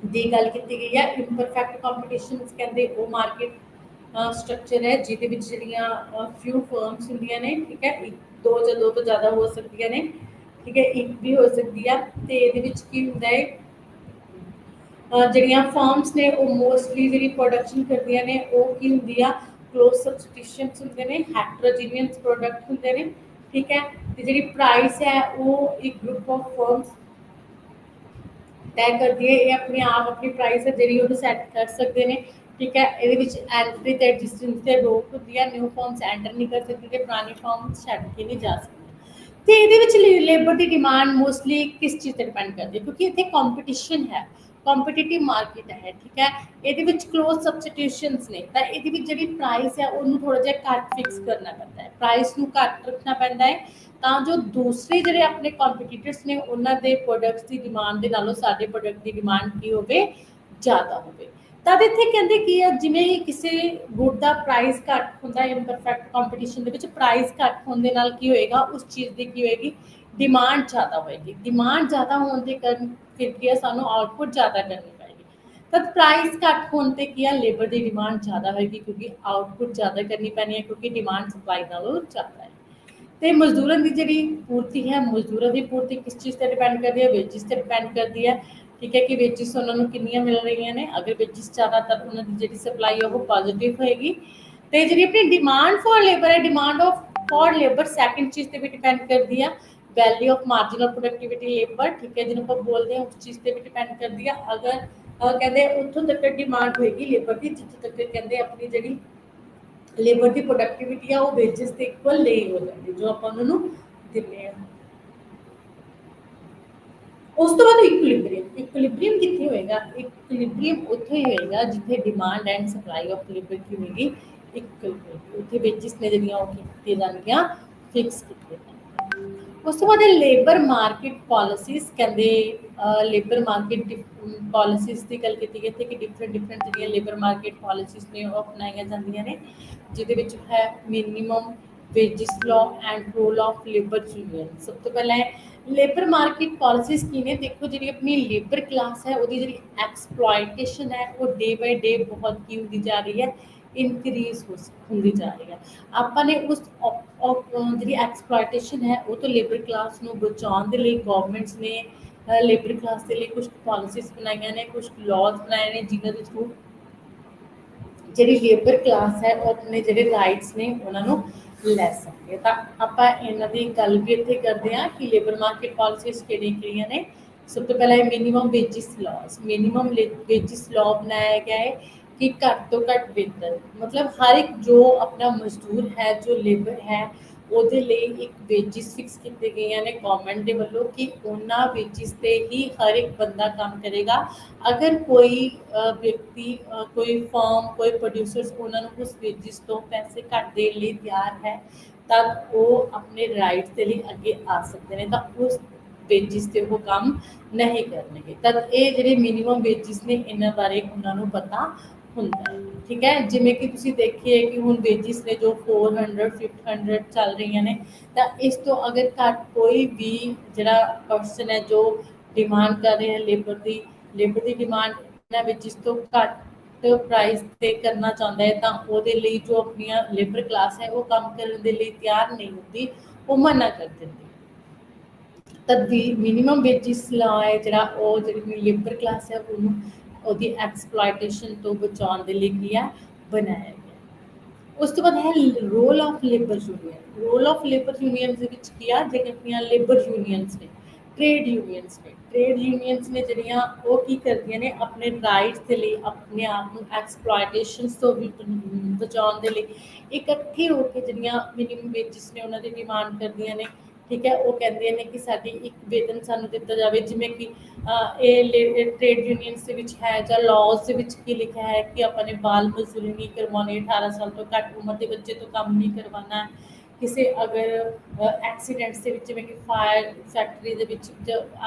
की गल की गई है। इंपरफेक्ट कंपीटीशन कहते वो मार्केट स्ट्रक्चर है जिहदे विच जिहड़ियां फ्यू फर्म्स हुंदियां ने, ठीक है, दो या दो तो ज़्यादा हो सकदियां ने, ठीक है, एक भी हो सकती है। तो ये की हुंदा है ਜਿਹੜੀਆਂ ਫਰਮਸ ਨੇ ਉਹ ਮੋਸਟਲੀ ਜਿਹੜੀ ਪ੍ਰੋਡਕਸ਼ਨ ਕਰਦੀਆਂ ਨੇ ਉਹ ਕੀ ਹੁੰਦੀ ਆ, ਕਲੋਜ਼ ਸਬਸਟੀਟਿਊਸ਼ਨਸ ਹੁੰਦੇ ਨੇ, ਹੈਟਰੋਜੀਨੀਅਸ ਪ੍ਰੋਡਕਟ ਹੁੰਦੇ ਨੇ, ਠੀਕ ਹੈ। ਤੇ ਜਿਹੜੀ ਪ੍ਰਾਈਸ ਹੈ ਉਹ ਇੱਕ ਗਰੁੱਪ ਆਫ ਫਰਮਸ ਤੈਅ ਕਰਦੀ ਹੈ। ਇਹ ਆਪਣੇ ਆਪ ਆਪਣੀ ਪ੍ਰਾਈਸ ਹੈ ਜਿਹੜੀ ਉਹਨੂੰ ਸੈੱਟ ਕਰ ਸਕਦੇ ਨੇ, ਠੀਕ ਹੈ। ਇਹਦੇ ਵਿੱਚ ਐਂਟਰੀ ਤੇ ਡਿਸਟੈਂਸ ਤੇ ਰੋਕ ਹੁੰਦੀ ਹੈ, ਨਿਊ ਫਰਮਸ ਐਂਟਰ ਨਹੀਂ ਕਰ ਸਕਦੀ ਤੇ ਪੁਰਾਣੀ ਫਰਮਸ ਛੱਡ ਕੇ ਨਹੀਂ ਜਾ ਸਕਦੀ। ਤੇ ਇਹਦੇ ਵਿੱਚ ਲੇਬਰ ਦੀ ਡਿਮਾਂਡ ਮੋਸਟਲੀ ਕਿਸ ਚੀਜ਼ ਤੇ ਡਿਪੈਂਡ ਕਰਦੀ ਹੈ, ਕਿਉਂਕਿ ਇੱਥੇ ਕੰਪੀਟੀਸ਼ਨ ਹੈ, ਕੰਪੀਟੀਟਿਵ ਮਾਰਕੀਟ ਹੈ, ਠੀਕ ਹੈ। ਇਹਦੇ ਵਿੱਚ ਕਲੋਜ਼ ਸਬਸਟੀਟਿਊਸ਼ਨਸ ਨੇ, ਤਾਂ ਇਹਦੇ ਵਿੱਚ ਜਿਹੜੀ ਪ੍ਰਾਈਸ ਹੈ ਉਹਨੂੰ ਥੋੜਾ ਜਿਹਾ ਘੱਟ ਫਿਕਸ ਕਰਨਾ ਪੈਂਦਾ ਹੈ, ਪ੍ਰਾਈਸ ਨੂੰ ਘੱਟ ਰੱਖਣਾ ਪੈਂਦਾ ਹੈ ਤਾਂ ਜੋ ਦੂਸਰੇ ਜਿਹੜੇ ਆਪਣੇ ਕੰਪੀਟੀਟਰਸ ਨੇ ਉਹਨਾਂ ਦੇ ਪ੍ਰੋਡਕਟਸ ਦੀ ਡਿਮਾਂਡ ਦੇ ਨਾਲੋਂ ਸਾਡੇ ਪ੍ਰੋਡਕਟ ਦੀ ਡਿਮਾਂਡ ਕੀ ਹੋਵੇ, ਜ਼ਿਆਦਾ ਹੋਵੇ। ਤਦ ਇੱਥੇ ਕਹਿੰਦੇ ਕੀ ਆ, ਜਿਵੇਂ ਕਿਸੇ ਗੁੱਡ ਦਾ ਪ੍ਰਾਈਸ ਘੱਟ ਹੁੰਦਾ ਹੈ ਇੰਪਰਫੈਕਟ ਕੰਪੀਟੀਸ਼ਨ ਦੇ ਵਿੱਚ, ਪ੍ਰਾਈਸ ਘੱਟ ਹੋਣ ਦੇ ਨਾਲ ਕੀ ਹੋਏਗਾ, ਉਸ ਚੀਜ਼ ਦੀ ਕੀ ਹੋਏਗੀ, ਡਿਮਾਂਡ ਜ਼ਿਆਦਾ ਹੋਏਗੀ। ਡਿਮਾਂਡ ਜ਼ਿਆਦਾ ਹੋਣ ਦੇ ਕਾਰਨ ਫਿਰ ਕੀ ਆ, ਸਾਨੂੰ ਆਊਟਪੁੱਟ ਜ਼ਿਆਦਾ ਕਰਨੀ ਪਏਗੀ। ਤਦ ਪ੍ਰਾਈਸ ਘੱਟ ਹੋਣ ਤੇ ਕੀ ਆ, ਲੇਬਰ ਦੀ ਡਿਮਾਂਡ ਜ਼ਿਆਦਾ ਹੋਏਗੀ ਕਿਉਂਕਿ ਆਊਟਪੁੱਟ ਜ਼ਿਆਦਾ ਕਰਨੀ ਪੈਣੀ ਹੈ, ਕਿਉਂਕਿ ਡਿਮਾਂਡ ਸਪਲਾਈ ਨਾਲੋਂ ਜ਼ਿਆਦਾ ਹੈ। ਤੇ ਮਜ਼ਦੂਰਾਂ ਦੀ ਜਿਹੜੀ ਪੂਰਤੀ ਹੈ, ਮਜ਼ਦੂਰਾਂ ਦੀ ਪੂਰਤੀ ਕਿਸ ਚੀਜ਼ ਤੇ ਡਿਪੈਂਡ ਕਰਦੀ ਹੈ, ਵੇਜਿਸ ਤੇ ਡਿਪੈਂਡ ਕਰਦੀ ਹੈ, ਠੀਕ ਹੈ, ਕਿ ਵੇਜਿਸ ਉਹਨਾਂ ਨੂੰ ਕਿੰਨੀਆਂ ਮਿਲ ਰਹੀਆਂ ਨੇ। ਅਗਰ ਵੇਜਿਸ ਜ਼ਿਆਦਾ ਤਾਂ ਉਹਨਾਂ ਦੀ ਜਿਹੜੀ ਸਪਲਾਈ ਹੈ ਉਹ ਪੋਜ਼ਿਟਿਵ ਹੋਏਗੀ। ਤੇ ਜਿਹੜੀ ਆਪਣੀ ਡਿਮਾਂਡ ਫॉर ਲੇਬਰ ਹੈ, demand of for labour second ਚੀਜ਼ ਤੇ ਵੀ ਡਿਪੈਂਡ ਕਰਦੀ ਆ, value of marginal productivity labour, ਠੀਕ ਹੈ, ਜਿਹਨੂੰ ਆਪਾਂ ਬੋਲਦੇ ਹਾਂ, ਉਸ ਚੀਜ਼ ਤੇ ਵੀ ਡਿਪੈਂਡ ਕਰਦੀ ਆ। ਅਗਰ ਕਹਿੰਦੇ ਉੱਥੋਂ ਤੱਕ ਡਿਮਾਂਡ ਹੋਏਗੀ ਲੇਬਰ ਦੀ ਜਿੱਥੋਂ ਤੱਕ ਕਹਿੰਦੇ ਆਪਣੀ ਜਿਹੜੀ ਲੇਬਰ ਦੀ ਪ੍ਰੋਡਕਟਿਵਿਟੀ ਆ ਉਹ ਵੇਜਿਸ ਦੇ ਇਕੁਅਲ ਨਹੀਂ ਹੋ ਜਾਂਦੀ ਜੋ ਆਪਾਂ ਉਹਨਾਂ ਨੂੰ ਦਿੰਦੇ ਆ। ਉਸ ਤੋਂ ਬਾਅਦ ਇਕੁਇਲਿਬਰੀਅਮ। ਇਕੁਇਲਿਬਰੀਅਮ ਕਿੱਥੇ ਹੋਏਗਾ, ਇਕੁਇਲਿਬਰੀਅਮ ਉੱਥੇ ਹੀ ਹੋਏਗਾ ਜਿੱਥੇ demand and supply of labour ਕੀ ਹੋਏਗੀ, ਇਕੁਇਲਿਬਰੀਅਮ। ਉੱਥੇ ਵੇਜਿਸ ਨੇ ਜਿਹੜੀਆਂ ਉਹ ਕੀਤੀਆਂ ਜਾਣਗੀਆਂ, ਫਿਕਸ ਕੀਤੀਆਂ ਜਾਣਗੀਆਂ। ਉਸ ਤੋਂ ਬਾਅਦ ਲੇਬਰ ਮਾਰਕੀਟ ਪਾਲਿਸੀਜ਼ ਕਹਿੰਦੇ, ਲੇਬਰ ਮਾਰਕੀਟ ਪਾਲਿਸੀਜ਼ ਦੀ ਗੱਲ ਕੀਤੀ ਗਈ ਇੱਥੇ ਕਿ ਡਿਫਰੈਂਟ ਜਿਹੜੀਆਂ ਲੇਬਰ ਮਾਰਕੀਟ ਪਾਲਿਸੀਜ਼ ਨੇ ਉਹ ਅਪਣਾਈਆਂ ਜਾਂਦੀਆਂ ਨੇ, ਜਿਹਦੇ ਵਿੱਚ ਹੈ minimum wages law and role of labour union. ਸਭ ਤੋਂ ਪਹਿਲਾਂ ਲੇਬਰ ਮਾਰਕੀਟ ਪਾਲਿਸੀਜ਼ ਕੀ ਨੇ, ਦੇਖੋ ਜਿਹੜੀ ਆਪਣੀ ਲੇਬਰ ਕਲਾਸ ਹੈ ਉਹਦੀ ਜਿਹੜੀ ਐਕਸਪਲੋਇਟੇਸ਼ਨ ਹੈ ਉਹ ਡੇ ਬਾਈ ਡੇ ਬਹੁਤ ਕੀ ਹੁੰਦੀ ਜਾ ਰਹੀ ਹੈ, ਇਨਕਰੀਜ਼ ਹੁੰਦੀ ਜਾ ਰਹੀ ਹੈ। ਆਪਾਂ ਨੇ ਉਸ ਜਿਹੜੀ ਐਕਸਪਲੋਇਟੇਸ਼ਨ ਹੈ ਉਹ ਤੋਂ ਲੇਬਰ ਕਲਾਸ ਨੂੰ ਬਚਾਉਣ ਦੇ ਲਈ ਗਵਰਨਮੈਂਟਸ ਨੇ ਲੇਬਰ ਕਲਾਸ ਦੇ ਲਈ ਕੁਝ ਪਾਲਿਸੀਜ਼ ਬਣਾਈਆਂ ਨੇ, ਕੁਝ ਲਾਅਜ਼ ਬਣਾਏ ਨੇ, ਜਿਨ੍ਹਾਂ ਦੇ ਥਰੂ ਜਿਹੜੀ ਲੇਬਰ ਕਲਾਸ ਹੈ ਉਹ ਆਪਣੇ ਜਿਹੜੇ ਰਾਈਟਸ ਨੇ ਉਹਨਾਂ ਨੂੰ ਲੈ ਸਕਦੇ ਤਾਂ ਆਪਾਂ ਇਹਨਾਂ ਦੀ ਗੱਲ ਵੀ ਇੱਥੇ ਕਰਦੇ ਹਾਂ ਕਿ ਲੇਬਰ ਮਾਰਕੀਟ ਪਾਲਿਸੀਜ਼ ਕਿਹੜੀਆਂ ਨੇ। ਸਭ ਤੋਂ ਪਹਿਲਾਂ ਹੈ minimum wages ਲਾਜ਼। Minimum wages law ਬਣਾਇਆ ਗਿਆ ਹੈ ਕਿ ਘੱਟ ਤੋਂ ਘੱਟ ਵੇਤਨ, ਮਤਲਬ ਹਰ ਇੱਕ ਜੋ ਆਪਣਾ ਮਜ਼ਦੂਰ ਹੈ, ਜੋ ਲੇਬਰ ਹੈ, ਉਹਦੇ ਲਈ ਇੱਕ ਵੇਜਿਸ ਫਿਕਸ ਕੀਤੇ ਗਈਆਂ ਨੇ ਗਵਰਨਮੈਂਟ ਦੇ ਵੱਲੋਂ ਕਿ ਉਹਨਾਂ ਵੇਜਿਸ 'ਤੇ ਹੀ ਹਰ ਇੱਕ ਬੰਦਾ ਕੰਮ ਕਰੇਗਾ। ਅਗਰ ਕੋਈ ਵਿਅਕਤੀ, ਕੋਈ ਫਰਮ, ਕੋਈ ਪ੍ਰੋਡਿਊਸਰਸ ਉਹਨਾਂ ਨੂੰ ਉਸ ਵੇਜਿਸ ਤੋਂ ਪੈਸੇ ਘੱਟ ਦੇਣ ਲਈ ਤਿਆਰ ਹੈ ਤਾਂ ਉਹ ਆਪਣੇ ਰਾਈਟਸ ਦੇ ਲਈ ਅੱਗੇ ਆ ਸਕਦੇ ਨੇ, ਤਾਂ ਉਸ ਵੇਜਿਸ 'ਤੇ ਉਹ ਕੰਮ ਨਹੀਂ ਕਰਨਗੇ। ਤਦ ਇਹ ਜਿਹੜੇ ਮਿਨੀਮਮ ਵੇਜਿਸ ਨੇ ਇਹਨਾਂ ਬਾਰੇ ਉਹਨਾਂ ਨੂੰ ਪਤਾ ਹੁੰਦਾ ਹੈ। ਠੀਕ ਹੈ, ਜਿਵੇਂ ਕਿ ਤੁਸੀਂ ਦੇਖੀਏ ਕਿ ਹੁਣ ਵੇਜਿਸ ਨੇ ਜੋ 400 500 ਚੱਲ ਰਹੀਆਂ ਨੇ, ਤਾਂ ਇਸ ਤੋਂ ਅਗਰ ਘੱਟ ਕੋਈ ਵੀ ਜਿਹੜਾ ਪਰਸਨ ਹੈ ਜੋ ਡਿਮਾਂਡ ਕਰ ਰਿਹਾ ਲੇਬਰ ਦੀ ਡਿਮਾਂਡ ਇਹਨਾਂ ਵਿੱਚ ਇਸ ਤੋਂ ਘੱਟ ਪ੍ਰਾਈਸ 'ਤੇ ਕਰਨਾ ਚਾਹੁੰਦਾ ਹੈ ਤਾਂ ਉਹਦੇ ਲਈ ਜੋ ਆਪਣੀਆਂ ਲੇਬਰ ਕਲਾਸ ਹੈ ਉਹ ਕੰਮ ਕਰਨ ਦੇ ਲਈ ਤਿਆਰ ਨਹੀਂ ਹੁੰਦੀ, ਉਹ ਮਨਾ ਕਰ ਦਿੰਦੀ। ਤਦ ਵੀ ਮਿਨੀਮਮ ਵੇਜਿਸ ਲਾਅ ਹੈ ਜਿਹੜਾ, ਉਹ ਜਿਹੜੀ ਲੇਬਰ ਕਲਾਸ ਹੈ ਉਹਨੂੰ ਉਹਦੀ ਐਕਸਪਲੋਇਟੇਸ਼ਨ ਤੋਂ ਬਚਾਉਣ ਦੇ ਲਈ ਕੀ ਹੈ ਬਣਾਇਆ ਗਿਆ। ਉਸ ਤੋਂ ਬਾਅਦ ਹੈ role of labour union. Role of labour unions ਦੇ ਵਿੱਚ ਕੀ ਆ, ਜਿਹੜੀਆਂ ਆਪਣੀਆਂ ਲੇਬਰ ਯੂਨੀਅਨਸ ਨੇ, ਟ੍ਰੇਡ ਯੂਨੀਅਨਸ ਨੇ ਜਿਹੜੀਆਂ, ਉਹ ਕੀ ਕਰਦੀਆਂ ਨੇ ਆਪਣੇ ਰਾਈਟਸ ਦੇ ਲਈ, ਆਪਣੇ ਆਪ ਨੂੰ ਐਕਸਪਲੋਇਟੇਸ਼ਨਸ ਤੋਂ ਵੀ ਬਚਾਉਣ ਦੇ ਲਈ ਇਕੱਠੇ ਹੋ ਕੇ ਜਿਹੜੀਆਂ ਮਿਨੀਮਮ ਵੇਜਿਸ ਨੇ ਉਹਨਾਂ ਦੀ ਡਿਮਾਂਡ ਕਰਦੀਆਂ ਨੇ। ਠੀਕ ਹੈ, ਉਹ ਕਹਿੰਦੇ ਨੇ ਕਿ ਸਾਡੀ ਇੱਕ ਵੇਤਨ ਸਾਨੂੰ ਦਿੱਤਾ ਜਾਵੇ, ਜਿਵੇਂ ਕਿ ਇਹ ਟ੍ਰੇਡ ਯੂਨੀਅਨਸ ਦੇ ਵਿੱਚ ਹੈ ਜਾਂ ਲਾਅਜ਼ ਦੇ ਵਿੱਚ ਕੀ ਲਿਖਿਆ ਹੈ ਕਿ ਆਪਾਂ ਨੇ ਬਾਲ ਮਜ਼ਦੂਰੀ ਨਹੀਂ ਕਰਵਾਉਣੀ, 18 ਸਾਲ ਤੋਂ ਘੱਟ ਉਮਰ ਦੇ ਬੱਚੇ ਤੋਂ ਕੰਮ ਨਹੀਂ ਕਰਵਾਉਣਾ। ਕਿਸੇ ਅਗਰ ਐਕਸੀਡੈਂਟਸ ਦੇ ਵਿੱਚ, ਜਿਵੇਂ ਕਿ ਫਾਇਰ ਫੈਕਟਰੀ ਦੇ ਵਿੱਚ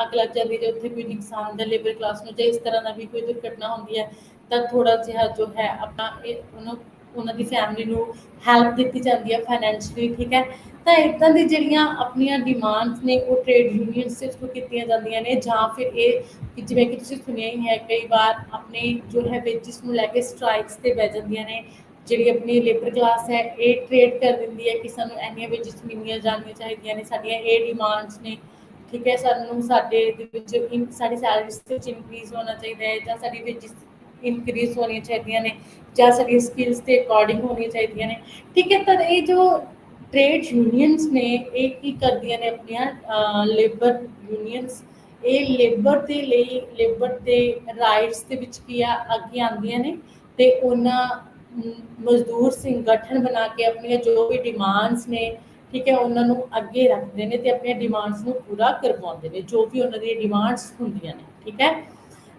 ਅੱਗ ਲੱਗ ਜਾਂਦੀ ਹੈ, ਉੱਥੇ ਕੋਈ ਨੁਕਸਾਨ ਹੁੰਦਾ ਲੇਬਰ ਕਲਾਸ ਨੂੰ, ਜਾਂ ਇਸ ਤਰ੍ਹਾਂ ਦਾ ਵੀ ਕੋਈ ਦੁਰਘਟਨਾ ਹੁੰਦੀ ਹੈ ਤਾਂ ਥੋੜ੍ਹਾ ਜਿਹਾ ਜੋ ਹੈ ਆਪਣਾ ਉਹਨਾਂ ਦੀ ਫੈਮਿਲੀ ਨੂੰ ਹੈਲਪ ਦਿੱਤੀ ਜਾਂਦੀ ਹੈ ਫਾਈਨੈਂਸ਼ਲੀ। ਠੀਕ ਹੈ, ਤਾਂ ਇੱਦਾਂ ਦੀ ਜਿਹੜੀਆਂ ਆਪਣੀਆਂ ਡਿਮਾਂਡਸ ਨੇ ਉਹ ਟ੍ਰੇਡ ਯੂਨੀਅਨਸ ਦੇ ਥਰੂ ਕੀਤੀਆਂ ਜਾਂਦੀਆਂ ਨੇ। ਜਾਂ ਫਿਰ ਇਹ ਕਿ ਜਿਵੇਂ ਕਿ ਤੁਸੀਂ ਸੁਣਿਆ ਹੀ ਹੈ ਕਈ ਵਾਰ ਆਪਣੇ ਜੋ ਹੈ ਵੇਜਿਸ ਨੂੰ ਲੈ ਕੇ ਸਟ੍ਰਾਈਕਸ 'ਤੇ ਬਹਿ ਜਾਂਦੀਆਂ ਨੇ। ਜਿਹੜੀ ਆਪਣੀ ਲੇਬਰ ਕਲਾਸ ਹੈ ਇਹ ਟ੍ਰੇਡ ਕਰ ਦਿੰਦੀ ਹੈ ਕਿ ਸਾਨੂੰ ਇੰਨੀਆਂ ਵੇਜਿਸ ਮਿਲਣੀਆਂ ਜਾਣੀਆਂ ਚਾਹੀਦੀਆਂ ਨੇ, ਸਾਡੀਆਂ ਇਹ ਡਿਮਾਂਡਸ ਨੇ। ਠੀਕ ਹੈ, ਸਾਨੂੰ ਸਾਡੇ ਦੇ ਵਿੱਚ ਸਾਡੀ ਸੈਲਰੀਜ਼ ਦੇ ਵਿੱਚ ਇਨਕਰੀਜ਼ ਹੋਣਾ ਚਾਹੀਦਾ ਹੈ, ਜਾਂ ਸਾਡੀ ਵੇਜਿਸ ਇਨਕਰੀਜ਼ ਹੋਣੀਆਂ ਚਾਹੀਦੀਆਂ ਨੇ, ਜਾਂ ਸਾਡੀਆਂ ਸਕਿੱਲਸ ਦੇ ਅਕੋਰਡਿੰਗ ਹੋਣੀਆਂ ਚਾਹੀਦੀਆਂ ਨੇ। ਠੀਕ ਹੈ, ਤਾਂ ਇਹ ਜੋ ਟ੍ਰੇਡ ਯੂਨੀਅਨਸ ਨੇ ਇਹ ਕੀ ਕਰਦੀਆਂ ਨੇ, ਆਪਣੀਆਂ ਲੇਬਰ ਯੂਨੀਅਨਸ ਇਹ ਲੇਬਰ ਦੇ ਲਈ, ਲੇਬਰ ਦੇ ਰਾਈਟਸ ਦੇ ਵਿੱਚ ਕੀ ਆ ਅੱਗੇ ਆਉਂਦੀਆਂ ਨੇ ਤੇ ਉਹਨਾਂ ਮਜ਼ਦੂਰ ਸੰਗਠਨ ਬਣਾ ਕੇ ਆਪਣੀਆਂ ਜੋ ਵੀ ਡਿਮਾਂਡਸ ਨੇ, ਠੀਕ ਹੈ, ਉਹਨਾਂ ਨੂੰ ਅੱਗੇ ਰੱਖਦੇ ਨੇ ਤੇ ਆਪਣੀਆਂ ਡਿਮਾਂਡਸ ਨੂੰ ਪੂਰਾ ਕਰਵਾਉਂਦੇ ਨੇ, ਜੋ ਵੀ ਉਹਨਾਂ ਦੀਆਂ ਡਿਮਾਂਡਸ ਹੁੰਦੀਆਂ ਨੇ। ਠੀਕ ਹੈ,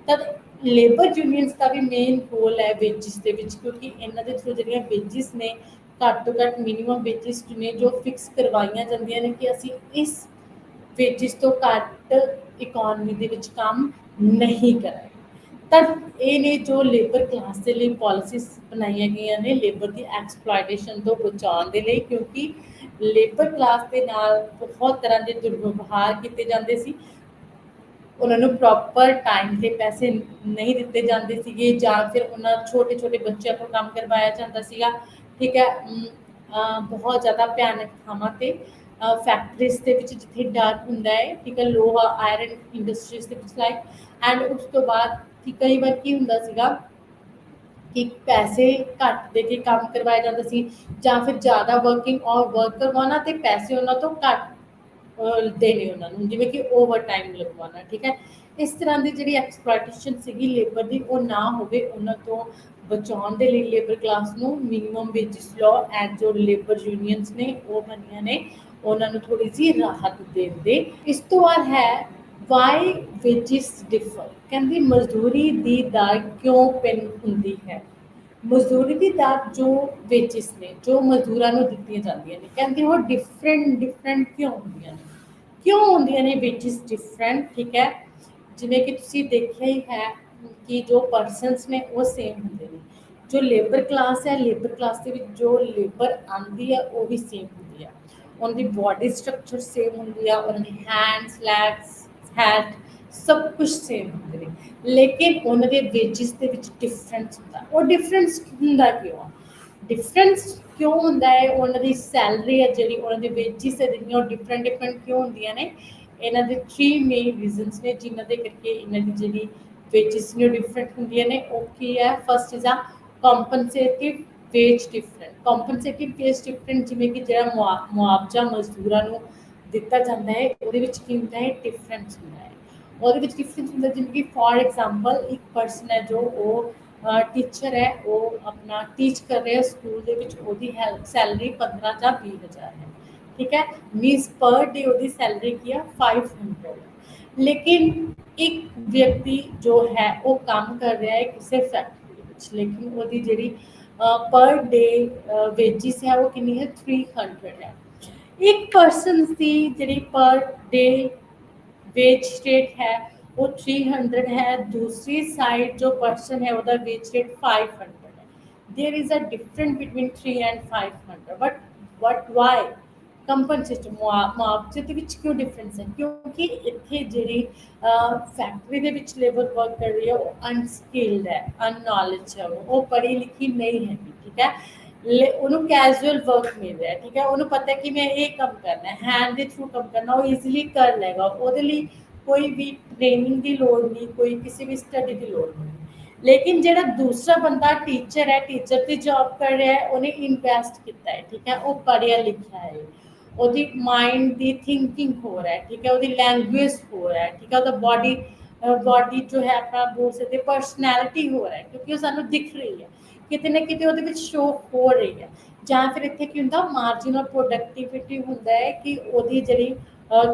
ਤਾਂ ਲੇਬਰ ਯੂਨੀਅਨਸ ਦਾ ਵੀ ਮੇਨ ਰੋਲ ਹੈ ਵੇਜਿਸ ਦੇ ਵਿੱਚ, ਕਿਉਂਕਿ ਇਹਨਾਂ ਦੇ ਥਰੂ ਜਿਹੜੀਆਂ ਵੇਜਿਸ ਨੇ ਘੱਟ ਤੋਂ ਘੱਟ ਮਿਨੀਮਮ ਵੇਜਿਸ ਨੇ ਜੋ ਫਿਕਸ ਕਰਵਾਈਆਂ ਜਾਂਦੀਆਂ ਨੇ ਕਿ ਅਸੀਂ ਇਸ ਵੇਜਿਸ ਤੋਂ ਘੱਟ ਇਕੋਨਮੀ ਦੇ ਵਿੱਚ ਕੰਮ ਨਹੀਂ ਕਰਾਂਗੇ। ਤਾਂ ਇਹ ਨੇ ਜੋ ਲੇਬਰ ਕਲਾਸ ਦੇ ਲਈ ਪਾਲਿਸੀਜ਼ ਬਣਾਈਆਂ ਗਈਆਂ ਨੇ ਲੇਬਰ ਦੀ ਐਕਸਪਲੋਇਟੇਸ਼ਨ ਤੋਂ ਬਚਾਉਣ ਦੇ ਲਈ, ਕਿਉਂਕਿ ਲੇਬਰ ਕਲਾਸ ਦੇ ਨਾਲ ਬਹੁਤ ਤਰ੍ਹਾਂ ਦੇ ਦੁਰਵਿਵਹਾਰ ਕੀਤੇ ਜਾਂਦੇ ਸੀ। ਉਹਨਾਂ ਨੂੰ ਪ੍ਰੋਪਰ ਟਾਈਮ 'ਤੇ ਪੈਸੇ ਨਹੀਂ ਦਿੱਤੇ ਜਾਂਦੇ ਸੀਗੇ, ਜਾਂ ਫਿਰ ਉਹਨਾਂ ਛੋਟੇ ਬੱਚਿਆਂ ਤੋਂ ਕੰਮ ਕਰਵਾਇਆ ਜਾਂਦਾ ਸੀਗਾ। ਠੀਕ ਹੈ, ਬਹੁਤ ਜ਼ਿਆਦਾ ਭਿਆਨਕ ਥਾਵਾਂ 'ਤੇ ਫੈਕਟਰੀਜ਼ ਦੇ ਵਿੱਚ ਜਿੱਥੇ ਡਰ ਹੁੰਦਾ ਹੈ। ਠੀਕ ਹੈ, ਲੋਹਾ ਆਇਰਨ ਇੰਡਸਟਰੀਜ਼ ਦੇ ਵਿੱਚ ਲਾਈਕ, ਐਂਡ ਉਸ ਤੋਂ ਬਾਅਦ ਕਿ ਕਈ ਵਾਰ ਕੀ ਹੁੰਦਾ ਸੀਗਾ ਕਿ ਪੈਸੇ ਘੱਟ ਦੇ ਕੇ ਕੰਮ ਕਰਵਾਇਆ ਜਾਂਦਾ ਸੀ, ਜਾਂ ਫਿਰ ਜ਼ਿਆਦਾ ਵਰਕ ਕਰਵਾਉਣਾ ਤੇ ਪੈਸੇ ਉਹਨਾਂ ਤੋਂ ਘੱਟ ਦੇਣੇ ਉਹਨਾਂ ਨੂੰ, ਜਿਵੇਂ ਕਿ ਓਵਰ ਟਾਈਮ ਲਗਵਾਉਣਾ। ਠੀਕ ਹੈ, ਇਸ ਤਰ੍ਹਾਂ ਦੀ ਜਿਹੜੀ ਐਕਸਪਲੋਇਟੇਸ਼ਨ ਸੀਗੀ ਲੇਬਰ ਦੀ ਉਹ ਨਾ ਹੋਵੇ, ਉਹਨਾਂ ਤੋਂ ਬਚਾਉਣ ਦੇ ਲਈ ਲੇਬਰ ਕਲਾਸ ਨੂੰ ਮਿਨੀਮਮ ਵੇਜਿਸ ਲਾਅ ਐਂਡ ਜੋ ਲੇਬਰ ਯੂਨੀਅਨਸ ਨੇ ਉਹ ਬਣੀਆਂ ਨੇ, ਉਹਨਾਂ ਨੂੰ ਥੋੜ੍ਹੀ ਜਿਹੀ ਰਾਹਤ ਦੇਣ ਦੇ। ਇਸ ਤੋਂ ਬਾਅਦ ਹੈ ਵਾਈ ਵੇਜਿਸ ਡਿਫਰ। ਕਹਿੰਦੀ ਮਜ਼ਦੂਰੀ ਦੀ ਦਰ ਕਿਉਂ ਭਿੰਨ ਹੁੰਦੀ ਹੈ। ਮਜ਼ਦੂਰੀ ਦੀ ਦਰ ਜੋ ਵੇਜਿਸ ਨੇ, ਜੋ ਮਜ਼ਦੂਰਾਂ ਨੂੰ ਦਿੱਤੀਆਂ ਜਾਂਦੀਆਂ ਨੇ, ਕਹਿੰਦੀ ਉਹ ਡਿਫਰੈਂਟ ਕਿਉਂ ਹੁੰਦੀਆਂ ਨੇ ਵੇਜਿਸ ਡਿਫਰੈਂਟ। ਠੀਕ ਹੈ, ਜਿਵੇਂ ਕਿ ਤੁਸੀਂ ਦੇਖਿਆ ਹੀ ਹੈ ਕਿ ਜੋ ਪਰਸਨਸ ਨੇ ਉਹ ਸੇਮ ਹੁੰਦੇ ਨੇ। ਜੋ ਲੇਬਰ ਕਲਾਸ ਹੈ, ਲੇਬਰ ਕਲਾਸ ਦੇ ਵਿੱਚ ਜੋ ਲੇਬਰ ਆਉਂਦੀ ਹੈ ਉਹ ਵੀ ਸੇਮ ਹੁੰਦੀ ਹੈ, ਉਹਨਾਂ ਦੀ ਬੋਡੀ ਸਟਰਕਚਰ ਸੇਮ ਹੁੰਦੀ ਆ, ਉਹਨਾਂ ਦੀ ਹੈਂਡਸ, ਲੈਗਸ, ਹੈਡ ਸਭ ਕੁਝ ਸੇਮ ਹੁੰਦੇ ਨੇ, ਲੇਕਿਨ ਉਹਨਾਂ ਦੇ ਵੇਜਿਸ ਦੇ ਵਿੱਚ ਡਿਫਰੈਂਸ ਹੁੰਦਾ। ਉਹ ਡਿਫਰੈਂਸ ਹੁੰਦਾ ਕਿਉਂ ਹੁੰਦਾ ਹੈ? ਉਹਨਾਂ ਦੀ ਸੈਲਰੀ ਹੈ ਜਿਹੜੀ, ਉਹਨਾਂ ਦੇ ਵੇਜਿਸ ਹੈ ਜਿਹੜੀਆਂ ਉਹ ਡਿਫਰੈਂਟ ਕਿਉਂ ਹੁੰਦੀਆਂ ਨੇ? ਇਹਨਾਂ ਦੇ 3 ਮੇਨ ਰੀਜ਼ਨਸ ਨੇ ਜਿਨ੍ਹਾਂ ਦੇ ਕਰਕੇ ਇਹਨਾਂ ਦੀ ਜਿਹੜੀ ਵੇਜਿਸ ਨੇ ਡਿਫਰੈਂਟ ਹੁੰਦੀਆਂ ਨੇ। ਉਹ ਕੀ ਹੈ? First is a compensative wage different, compensative wage different, ਜਿਵੇਂ ਕਿ ਜਿਹੜਾ ਮੁਆਵਜ਼ਾ ਮਜ਼ਦੂਰਾਂ ਨੂੰ ਦਿੱਤਾ ਜਾਂਦਾ ਹੈ ਉਹਦੇ ਵਿੱਚ ਕੀ ਹੁੰਦਾ ਹੈ, ਡਿਫਰੈਂਸ ਹੁੰਦਾ ਹੈ। ਉਹਦੇ ਵਿੱਚ ਡਿਫਰੈਂਸ ਹੁੰਦਾ ਜਿਵੇਂ ਕਿ ਫॉर एग्जांपल ਇੱਕ ਪਰਸਨ ਹੈ ਜੋ ਉਹ ਟੀਚਰ ਹੈ, ਉਹ ਆਪਣਾ ਟੀਚ ਕਰ ਰਿਹਾ ਸਕੂਲ ਦੇ ਵਿੱਚ, ਉਹਦੀ ਹੈਲਪ ਸੈਲਰੀ 15 ਜਾਂ 20,000 ਹੈ, ठीक है, मीन्स पर डे ਉਹਦੀ ਸੈਲਰੀ ਕੀ ਆ 500। ਲੇਕਿਨ ਇੱਕ ਵਿਅਕਤੀ ਜੋ ਹੈ ਉਹ ਕੰਮ ਕਰ ਰਿਹਾ ਹੈ ਕਿਸੇ ਫੈਕਟਰੀ ਦੇ ਵਿੱਚ, ਲੇਕਿਨ ਉਹਦੀ ਜਿਹੜੀ ਪਰ ਡੇ ਵੇਜਿਸ ਹੈ ਉਹ ਕਿੰਨੀ ਹੈ 300 ਹੈ। ਇੱਕ ਪਰਸਨ ਦੀ ਜਿਹੜੀ ਪਰ ਡੇ ਵੇਜ ਰੇਟ ਹੈ वो 300 है, दूसरी साइड जो पर्सन है ਉਹਦਾ ਵੇਜ ਰੇਟ 500 ਹੈ। There is a difference between 3 and 500, but why compensation ਮੁਆਵਜ਼ੇ ਦੇ ਵਿੱਚ ਕਿਉਂ ਡਿਫਰੈਂਸ ਹੈ, ਕਿਉਂਕਿ ਇੱਥੇ ਜਿਹੜੀ ਫੈਕਟਰੀ ਦੇ ਵਿੱਚ ਲੇਬਰ ਵਰਕ ਕਰ ਰਹੀ ਹੈ ਉਹ ਅਨਸਕਿਲਡ ਹੈ, ਅਨਨੌਲੇਜ ਹੈ, ਉਹ ਪੜ੍ਹੀ ਲਿਖੀ ਨਹੀਂ ਹੈਗੀ, ਠੀਕ ਹੈ, ਉਹਨੂੰ ਕੈਜੂਅਲ ਵਰਕ ਮਿਲ ਰਿਹਾ, ਠੀਕ ਹੈ, ਉਹਨੂੰ ਪਤਾ ਕਿ ਮੈਂ ਇਹ ਕੰਮ ਕਰਨਾ ਹੈ, ਹੈਂਡ ਦੇ ਥਰੂ ਕੰਮ ਕਰਨਾ, ਉਹ ਈਜ਼ੀਲੀ ਕਰ ਲਏਗਾ, ਉਹਦੇ ਲਈ ਕੋਈ ਵੀ ਟ੍ਰੇਨਿੰਗ ਦੀ ਲੋੜ ਨਹੀਂ, ਕੋਈ ਕਿਸੇ ਵੀ ਸਟੱਡੀ ਦੀ ਲੋੜ ਨਹੀਂ। ਲੇਕਿਨ ਜਿਹੜਾ ਦੂਸਰਾ ਬੰਦਾ ਟੀਚਰ ਹੈ, ਟੀਚਰ ਦੀ ਜੌਬ ਕਰ ਰਿਹਾ ਹੈ, ਉਹਨੇ ਇਨਵੈਸਟ ਕੀਤਾ ਹੈ, ਠੀਕ ਹੈ, ਉਹ ਪੜ੍ਹਿਆ ਲਿਖਿਆ ਹੈ, ਉਹਦੀ ਮਾइंड ਦੀ थिंकिंग हो रहा है, ठीक है, ਉਹਦੀ लैंग्वेज हो रहा है, ठीक है, ਉਹਦਾ ਬॉडी जो है अपना बोल सकते पर्सनैलिटी हो रहा है, क्योंकि ਉਹ ਸਾਨੂੰ ਦਿਖ ਰਹੀ ਹੈ, ਕਿਤੇ ਨਾ ਕਿਤੇ ਉਹਦੇ ਵਿੱਚ ਸ਼ੋ ਹੋ ਰਹੀ ਹੈ। ਜਾਂ ਫਿਰ ਇੱਥੇ ਕੀ ਹੁੰਦਾ ਮਾਰਜਿਨਲ ਪ੍ਰੋਡਕਟਿਵਿਟੀ ਹੁੰਦਾ ਹੈ ਕਿ ਉਹਦੀ ਜਿਹੜੀ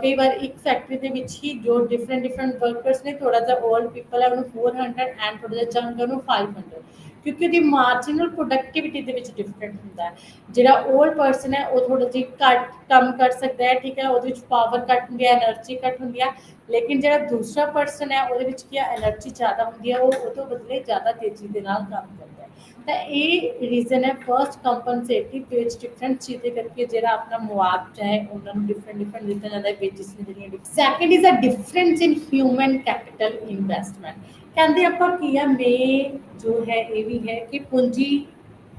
ਕਈ ਵਾਰ ਇੱਕ ਫੈਕਟਰੀ ਦੇ ਵਿੱਚ ਹੀ ਜੋ ਡਿਫਰੈਂਟ ਵਰਕਰਸ ਨੇ, ਥੋੜਾ ਜਿਹਾ 올ਡ ਪੀਪਲ ਹੈ ਉਹਨੂੰ 400 ਐਂਡ ਥੋੜਾ ਜਿਹਾ ਯੰਗ ਉਹਨੂੰ 500, ਕਿਉਂਕਿ ਉਹਦੀ ਮਾਰਜਿਨਲ ਪ੍ਰੋਡਕਟਿਵਿਟੀ ਦੇ ਵਿੱਚ ਡਿਫਰੈਂਟ ਹੁੰਦਾ ਹੈ। ਜਿਹੜਾ 올ਡ ਪਰਸਨ ਹੈ ਉਹ ਥੋੜਾ ਜਿਹਾ ਘੱਟ ਕੰਮ ਕਰ ਸਕਦਾ ਹੈ, ਠੀਕ ਹੈ, ਉਹਦੇ ਵਿੱਚ ਪਾਵਰ ਘੱਟ ਹੁੰਦੀ ਹੈ, એનર્ਜੀ ਘੱਟ ਹੁੰਦੀ ਹੈ। ਲੇਕਿਨ ਜਿਹੜਾ ਦੂਸਰਾ ਪਰਸਨ ਹੈ ਉਹਦੇ ਵਿੱਚ ਕੀ ਹੈ, એનર્ਜੀ ਜ਼ਿਆਦਾ ਹੁੰਦੀ ਹੈ, ਉਹ ਤੋਂ ਬਦਲੇ ਜ਼ਿਆਦਾ ਤੇਜ਼ੀ ਦੇ ਨਾਲ ਕੰਮ ਕਰਦਾ ਹੈ। ਤਾਂ ਇਹ ਰੀਜ਼ਨ ਹੈ ਫਰਸਟ ਕੰਪਨਸੇਟਿਵ ਵੇਜ ਡਿਫਰੈਂਸ, ਜਿਹਦੇ ਕਰਕੇ ਜਿਹੜਾ ਆਪਣਾ ਮੁਆਵਜ਼ਾ ਹੈ ਉਹਨਾਂ ਨੂੰ ਡਿਫਰੈਂਟ ਦਿੱਤਾ ਜਾਂਦਾ ਹੈ ਵੇਜਿਸ ਨੇ ਜਿਹੜੀਆਂ। Second is a difference in human capital investment. ਕਹਿੰਦੇ ਆਪਾਂ ਕੀ ਆ ਮੇਨ ਜੋ ਹੈ ਇਹ ਵੀ ਹੈ ਕਿ ਪੂੰਜੀ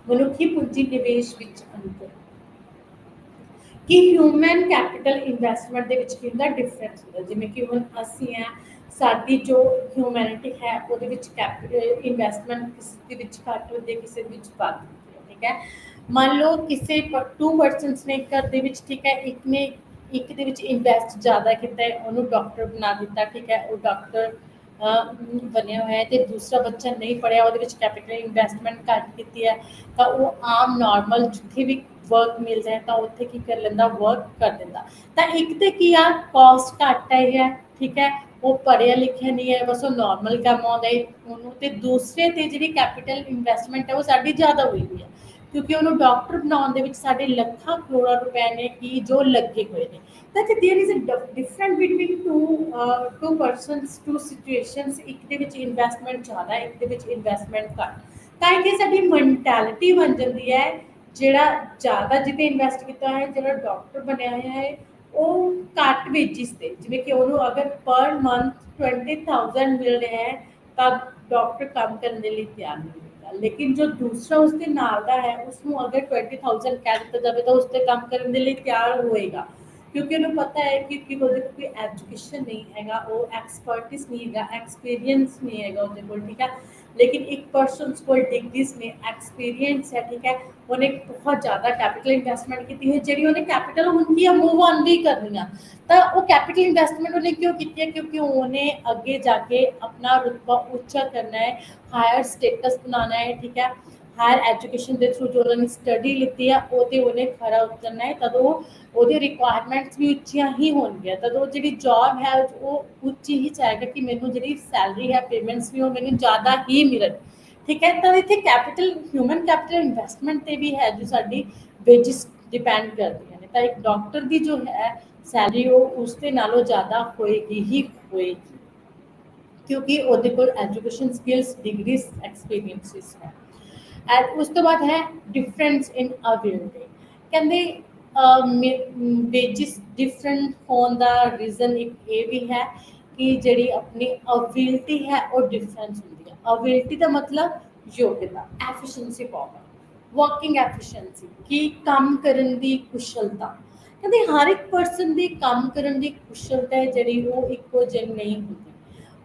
ਮਨੁੱਖੀ ਪੂੰਜੀ ਨਿਵੇਸ਼ ਵਿੱਚ ਅੰਤਰ, ਕਿ ਹਿਊਮਨ ਕੈਪੀਟਲ ਇਨਵੈਸਟਮੈਂਟ ਦੇ ਵਿੱਚ ਕੀ ਹੁੰਦਾ ਡਿਫਰੈਂਸ ਹੁੰਦਾ। ਜਿਵੇਂ ਕਿ ਹੁਣ ਅਸੀਂ ਆ, ਸਾਡੀ ਜੋ ਹਿਊਮੈਨਿਟੀ ਹੈ ਉਹਦੇ ਵਿੱਚ ਕੈਪੀਟਲ ਇਨਵੈਸਟਮੈਂਟ ਕਿਸੇ ਦੇ ਵਿੱਚ ਘੱਟ ਹੁੰਦੀ ਹੈ, ਕਿਸੇ ਦੇ ਵਿੱਚ ਵੱਧ ਹੁੰਦੀ ਹੈ, ਠੀਕ ਹੈ। ਮੰਨ ਲਓ ਕਿਸੇ 2 ਪਰਸਨਸ ਨੇ ਘਰ ਦੇ ਵਿੱਚ, ਠੀਕ ਹੈ, ਇੱਕ ਦੇ ਵਿੱਚ ਇਨਵੈਸਟ ਜ਼ਿਆਦਾ ਕੀਤਾ ਹੈ, ਉਹਨੂੰ ਡਾਕਟਰ ਬਣਾ ਦਿੱਤਾ, ਠੀਕ ਹੈ, ਉਹ ਡਾਕਟਰ ਬਣਿਆ ਹੋਇਆ ਹੈ, ਤੇ ਦੂਸਰਾ ਬੱਚਾ ਨਹੀਂ ਪੜ੍ਹਿਆ, ਉਹਦੇ ਵਿੱਚ ਕੈਪੀਟਲ ਇਨਵੈਸਟਮੈਂਟ ਘੱਟ ਕੀਤੀ ਹੈ, ਤਾਂ ਉਹ ਆਮ ਨੋਰਮਲ ਜਿੱਥੇ ਵੀ ਵਰਕ ਮਿਲ ਜਾਏ ਤਾਂ ਉੱਥੇ ਕੀ ਕਰ ਲੈਂਦਾ, ਵਰਕ ਕਰ ਦਿੰਦਾ। ਤਾਂ ਇੱਕ ਤੇ ਕੀ ਆ ਕਾਸਟ ਘੱਟ ਹੈ, ਠੀਕ ਹੈ, ਉਹ ਪੜ੍ਹਿਆ ਲਿਖਿਆ ਨਹੀਂ ਹੈ, ਬਸ ਉਹ ਨੋਰਮਲ ਕੰਮ ਆਉਂਦਾ ਹੈ ਉਹਨੂੰ, ਤੇ ਦੂਸਰੇ ਤੇ ਜਿਹੜੀ ਕੈਪੀਟਲ ਇਨਵੈਸਟਮੈਂਟ ਹੈ ਉਹ ਸਾਡੀ ਜ਼ਿਆਦਾ ਹੋਈ ਹੋਈ ਹੈ, ਕਿਉਂਕਿ ਉਹਨੂੰ ਡਾਕਟਰ ਬਣਾਉਣ ਦੇ ਵਿੱਚ ਸਾਡੇ ਲੱਖਾਂ ਕਰੋੜਾਂ ਰੁਪਏ ਨੇ ਕੀ ਜੋ ਲੱਗੇ ਹੋਏ ਨੇ। ਤਾਂ there is a different between two persons, two situations, ਇੱਕ ਦੇ ਵਿੱਚ ਇਨਵੈਸਟਮੈਂਟ ਜ਼ਿਆਦਾ, ਇੱਕ ਦੇ ਵਿੱਚ ਇਨਵੈਸਟਮੈਂਟ ਘੱਟ। ਤਾਂ ਇਹ ਸਾਡੀ ਮੈਂਟੈਲਿਟੀ ਬਣ ਜਾਂਦੀ ਹੈ, ਜਿਹੜਾ ਜ਼ਿਆਦਾ ਜਿਹਦੇ ਇਨਵੈਸਟ ਕੀਤਾ ਹੈ, ਜਿਹੜਾ ਡਾਕਟਰ ਬਣਿਆ ਹੋਇਆ ਹੈ ਉਹ ਘੱਟ ਵੇਜਿਸ ਤੇ, ਜਿਵੇਂ ਕਿ ਉਹਨੂੰ ਅਗਰ ਪਰ ਮੰਥ 20,000 ਮਿਲ ਰਿਹਾ ਹੈ ਤਾਂ ਡਾਕਟਰ ਕੰਮ ਕਰਨ ਦੇ ਲਈ ਤਿਆਰ ਨਹੀਂ ਹੋਏਗਾ। ਲੇਕਿਨ ਜੋ ਦੂਸਰਾ ਉਸਦੇ ਨਾਲ ਦਾ ਹੈ ਉਸਨੂੰ ਅਗਰ 20,000 ਕਹਿ ਦਿੱਤਾ ਜਾਵੇ ਤਾਂ ਉਸ ਤੇ ਕੰਮ ਕਰਨ ਦੇ ਲਈ ਤਿਆਰ ਹੋਏਗਾ, ਕਿਉਂਕਿ ਉਹਨੂੰ ਪਤਾ ਹੈ ਕਿ ਉਹਦੇ ਕੋਲ ਕੋਈ ਐਜੂਕੇਸ਼ਨ ਨਹੀਂ ਹੈਗਾ, ਉਹ ਐਕਸਪਰਟਿਸ ਨਹੀਂ ਹੈਗਾ, ਐਕਸਪੀਰੀਅੰਸ ਨਹੀਂ ਹੈਗਾ ਉਹਦੇ ਕੋਲ, ਠੀਕ ਹੈ। लेकिन एक पर्सन कोल डिग्रीज में एक्सपीरियंस है, ठीक है, उन्हें बहुत ज़्यादा कैपिटल इन्वेस्टमेंट की है, जी उन्हें कैपिटल उनकी मूव ऑन भी करनी, तो वो कैपिटल इन्वेस्टमेंट उन्हें क्यों की है, क्योंकि उन्हें अगे जाके अपना रुतबा ऊंचा करना है, हायर स्टेटस बनाना है, ठीक है, हायर एजुकेशन के थ्रू जो उन्होंने स्टडी लीती है वो उन्हें खरा उतरना है, तदों वो रिक्वायरमेंट्स भी उच्चियां ही होंगे, तदों जी जॉब है वो उच्ची ही चाहेगा कि मैनू जी सैलरी है, पेमेंट्स भी वो मैंने ज़्यादा ही मिलन, ठीक है। तो इतने कैपिटल ह्यूमन कैपिटल इन्वेस्टमेंट पर भी है जो साड़ी वेजिस डिपेंड करती हैं। तो एक डॉक्टर की जो है सैलरी वो उसके नालों ज़्यादा होएगी ही होएगी, क्योंकि ਉਹਦੇ ਕੋਲ एजुकेशन स्किल्स डिग्रीज एक्सपीरियंसिस है। एंड उस तो बाद है डिफरेंस इन अवेलेबिलिटी, कहते वेजिस डिफरेंट होने का रीजन एक ये भी है कि जी अपनी अवेलेबिलिटी है वो डिफरेंस होती है। अवेलेबिलिटी का मतलब योग्यता, एफिशिएंसी, पावर, वर्किंग एफिशिएंसी कि काम करने की कुशलता, कहते हर एक परसन की काम करने की कुशलता है जी वो इको जिही नहीं होती।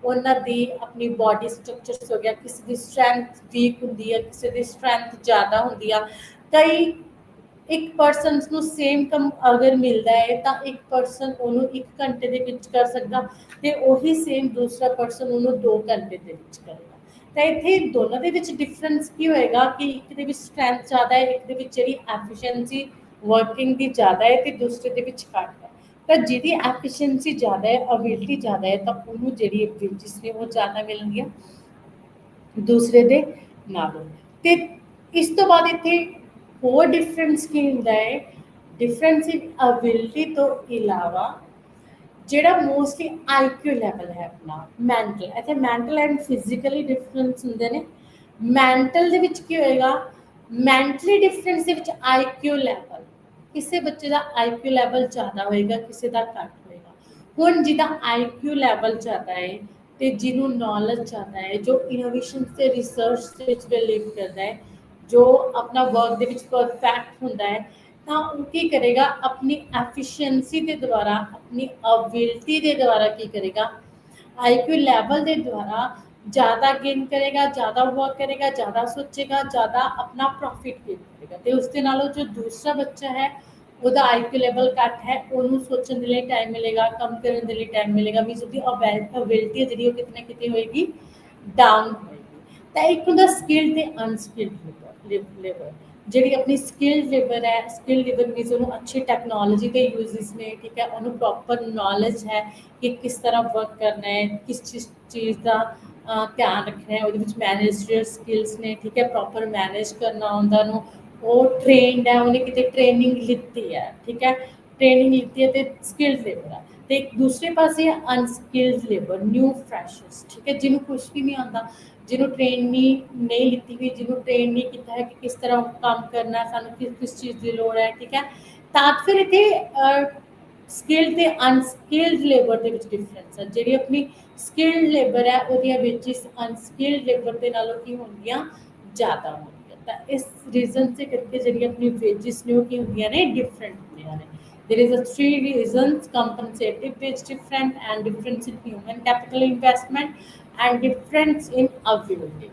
ਉਹਨਾਂ ਦੀ ਆਪਣੀ ਬੋਡੀ ਸਟਰਕਚਰਸ ਹੋ ਗਿਆ, ਕਿਸੇ ਦੀ ਸਟਰੈਂਥ ਵੀਕ ਹੁੰਦੀ ਹੈ, ਕਿਸੇ ਦੀ ਸਟਰੈਂਥ ਜ਼ਿਆਦਾ ਹੁੰਦੀ ਆ। ਕਈ ਇੱਕ ਪਰਸਨ ਨੂੰ ਸੇਮ ਕੰਮ ਅਗਰ ਮਿਲਦਾ ਹੈ ਤਾਂ ਇੱਕ ਪਰਸਨ ਉਹਨੂੰ 1 ਘੰਟੇ ਦੇ ਵਿੱਚ ਕਰ ਸਕਦਾ ਤੇ ਉਹੀ ਸੇਮ ਦੂਸਰਾ ਪਰਸਨ ਉਹਨੂੰ 2 ਘੰਟੇ ਦੇ ਵਿੱਚ ਕਰੇਗਾ। ਤਾਂ ਇੱਥੇ ਦੋਨਾਂ ਦੇ ਵਿੱਚ ਡਿਫਰੈਂਸ ਕੀ ਹੋਏਗਾ ਕਿ ਇੱਕ ਦੇ ਵਿੱਚ ਸਟਰੈਂਥ ਜ਼ਿਆਦਾ ਹੈ, ਇੱਕ ਦੇ ਵਿੱਚ ਜਿਹੜੀ ਐਫੀਸ਼ੀਐਂਸੀ ਵਰਕਿੰਗ ਦੀ ਜ਼ਿਆਦਾ ਹੈ ਤੇ ਦੂਸਰੇ ਦੇ ਵਿੱਚ ਘੱਟ ਹੈ। ਤਾਂ ਜਿਹਦੀ ਐਫੀਸ਼ੀਐਂਸੀ ਜ਼ਿਆਦਾ ਹੈ, ਅਬਿਲਿਟੀ ਜ਼ਿਆਦਾ ਹੈ, ਤਾਂ ਉਹਨੂੰ ਜਿਹੜੀ ਐਬਿਲਿਟੀਜ਼ ਨੇ ਉਹ ਜ਼ਿਆਦਾ ਮਿਲਣਗੀਆਂ ਦੂਸਰੇ ਦੇ ਨਾਲੋਂ। ਤੇ ਇਸ ਤੋਂ ਬਾਅਦ ਇੱਥੇ ਹੋਰ ਡਿਫਰੈਂਸ ਕੀ ਹੁੰਦਾ ਹੈ, ਡਿਫਰੈਂਸ ਇਨ ਅਬਿਲਿਟੀ ਤੋਂ ਇਲਾਵਾ ਜਿਹੜਾ ਮੋਸਟਲੀ ਆਈਕਿਊ ਲੈਵਲ ਹੈ ਆਪਣਾ ਮੈਂਟਲ, ਇੱਥੇ ਮੈਂਟਲ ਐਂਡ ਫਿਜ਼ੀਕਲੀ ਡਿਫਰੈਂਸ ਹੁੰਦੇ ਨੇ। ਮੈਂਟਲ ਦੇ ਵਿੱਚ ਕੀ ਹੋਏਗਾ, ਮੈਂਟਲੀ ਡਿਫਰੈਂਸ ਦੇ ਵਿੱਚ ਆਈਕਿਊ ਲੈਵਲ, ਕਿਸੇ ਬੱਚੇ ਦਾ ਆਈਕਿਊ ਲੈਵਲ ਜ਼ਿਆਦਾ ਹੋਏਗਾ, ਕਿਸੇ ਦਾ ਘੱਟ ਹੋਏਗਾ। ਹੁਣ ਜਿਹਦਾ ਆਈਕਿਊ ਲੈਵਲ ਜ਼ਿਆਦਾ ਹੈ ਤੇ ਜਿਹਨੂੰ ਨੌਲੇਜ ਜ਼ਿਆਦਾ ਹੈ, ਜੋ ਇਨੋਵੇਸ਼ਨ ਤੇ ਰਿਸਰਚ ਦੇ ਵਿੱਚ ਬਿਲੀਵ ਕਰਦਾ ਹੈ, ਜੋ ਆਪਣਾ ਵਰਕ ਦੇ ਵਿੱਚ ਪਰਫੈਕਟ ਹੁੰਦਾ ਹੈ, ਤਾਂ ਉਹ ਕੀ ਕਰੇਗਾ, ਆਪਣੀ ਐਫੀਸ਼ੀਐਂਸੀ ਦੇ ਦੁਆਰਾ, ਆਪਣੀ ਅਬਿਲਿਟੀ ਦੇ ਦੁਆਰਾ ਕੀ ਕਰੇਗਾ, ਆਈਕਿਊ ਲੈਵਲ ਦੇ ਦੁਆਰਾ ਜ਼ਿਆਦਾ ਗੇਨ ਕਰੇਗਾ, ਜ਼ਿਆਦਾ ਵਰਕ ਕਰੇਗਾ, ਜ਼ਿਆਦਾ ਸੋਚੇਗਾ, ਜ਼ਿਆਦਾ ਆਪਣਾ ਪ੍ਰੋਫਿਟ ਗੇਨ ਕਰੇਗਾ। ਤੇ ਉਸ ਦੇ ਨਾਲੋਂ ਜੋ ਦੂਸਰਾ ਬੱਚਾ ਹੈ ਉਹਦਾ ਆਈਕਿਊ ਲੈਵਲ ਘੱਟ ਹੈ, ਉਹਨੂੰ ਸੋਚਣ ਦੇ ਲਈ ਟਾਈਮ ਮਿਲੇਗਾ, ਕੰਮ ਕਰਨ ਦੇ ਲਈ ਟਾਈਮ ਮਿਲੇਗਾ, ਮੀਨਸ ਉਹਦੀ ਅਬਿਲਿਟੀ ਹੈ ਜਿਹੜੀ ਉਹ ਕਿਤੇ ਨਾ ਕਿਤੇ ਹੋਏਗੀ ਡਾਊਨ ਹੋਏਗੀ। ਤਾਂ ਇੱਕ ਹੁੰਦਾ ਸਕਿਲਡ ਤੇ ਅਨਸਕਿਲਡ ਲੇਬਰ। ਜਿਹੜੀ ਆਪਣੀ ਸਕਿਲਡ ਲੇਬਰ ਹੈ, ਸਕਿਲਡ ਲੇਬਰ ਮੀਨਸ ਉਹਨੂੰ ਅੱਛੀ ਟੈਕਨੋਲੋਜੀ ਦੇ ਯੂਜ਼ਸ ਨੇ, ਠੀਕ ਹੈ, ਉਹਨੂੰ ਪ੍ਰੋਪਰ ਨੌਲੇਜ ਹੈ ਕਿ ਕਿਸ ਤਰ੍ਹਾਂ ਵਰਕ ਕਰਨਾ ਹੈ, ਕਿਸ ਚੀਜ਼ ਦਾ ਧਿਆਨ ਰੱਖਣਾ ਹੈ, ਉਹਦੇ ਵਿੱਚ ਮੈਨੇਜਰੀਅਲ ਸਕਿੱਲਸ ਨੇ, ਠੀਕ ਹੈ, ਪ੍ਰੋਪਰ ਮੈਨੇਜ ਕਰਨਾ ਆਉਂਦਾ ਨੂੰ, ਉਹ ਟ੍ਰੇਨਡ ਹੈ, ਉਹਨੇ ਕਿਤੇ ਟ੍ਰੇਨਿੰਗ ਲਿੱਤੀ ਹੈ, ਠੀਕ ਹੈ, ਟ੍ਰੇਨਿੰਗ ਲਿੱਤੀ ਹੈ ਤੇ ਸਕਿਲਡ ਲੇਬਰ ਹੈ। ਤੇ ਇੱਕ ਦੂਸਰੇ ਪਾਸੇ ਅਨਸਕਿਲਡ ਲੇਬਰ, ਨਿਊ ਫਰੈਸ਼ਰਸ, ਠੀਕ ਹੈ, ਜਿਹਨੂੰ ਕੁਛ ਵੀ ਨਹੀਂ ਆਉਂਦਾ, ਜਿਹਨੂੰ ਟ੍ਰੇਨਿੰਗ ਨਹੀਂ ਲਿੱਤੀ ਹੋਈ, ਜਿਹਨੂੰ ਟ੍ਰੇਨ ਨਹੀਂ ਕੀਤਾ ਹੈ ਕਿ ਕਿਸ ਤਰ੍ਹਾਂ ਕੰਮ ਕਰਨਾ, ਸਾਨੂੰ ਕਿਸ ਚੀਜ਼ ਦੀ ਲੋੜ ਹੈ, ਠੀਕ ਹੈ। ਤਾਂ ਫਿਰ ਇੱਥੇ ਸਕਿਲਡ ਤੇ ਅਨਸਕਿਲਡ ਲੇਬਰ ਦੇ ਵਿੱਚ ਡਿਫਰੈਂਸ ਹੈ। ਜਿਹੜੀ ਆਪਣੀ ਸਕਿਲਡ ਲੇਬਰ ਹੈ ਉਹਦੀਆਂ ਵੇਜਿਸ ਅਨਸਕਿਲਡ ਲੇਬਰ ਦੇ ਨਾਲੋਂ ਕੀ ਹੋਣਗੀਆਂ, ਜ਼ਿਆਦਾ ਹੋਣਗੀਆਂ। ਤਾਂ ਇਸ ਰੀਜ਼ਨ ਦੇ ਕਰਕੇ ਜਿਹੜੀ ਆਪਣੀ ਵੇਜਿਸ ਨੇ ਉਹ ਕੀ ਹੁੰਦੀਆਂ ਨੇ, ਡਿਫਰੈਂਟ ਹੁੰਦੀਆਂ ਨੇ। There is a 3 reasons: compensative wage different, and difference in human capital investment, and difference in ability.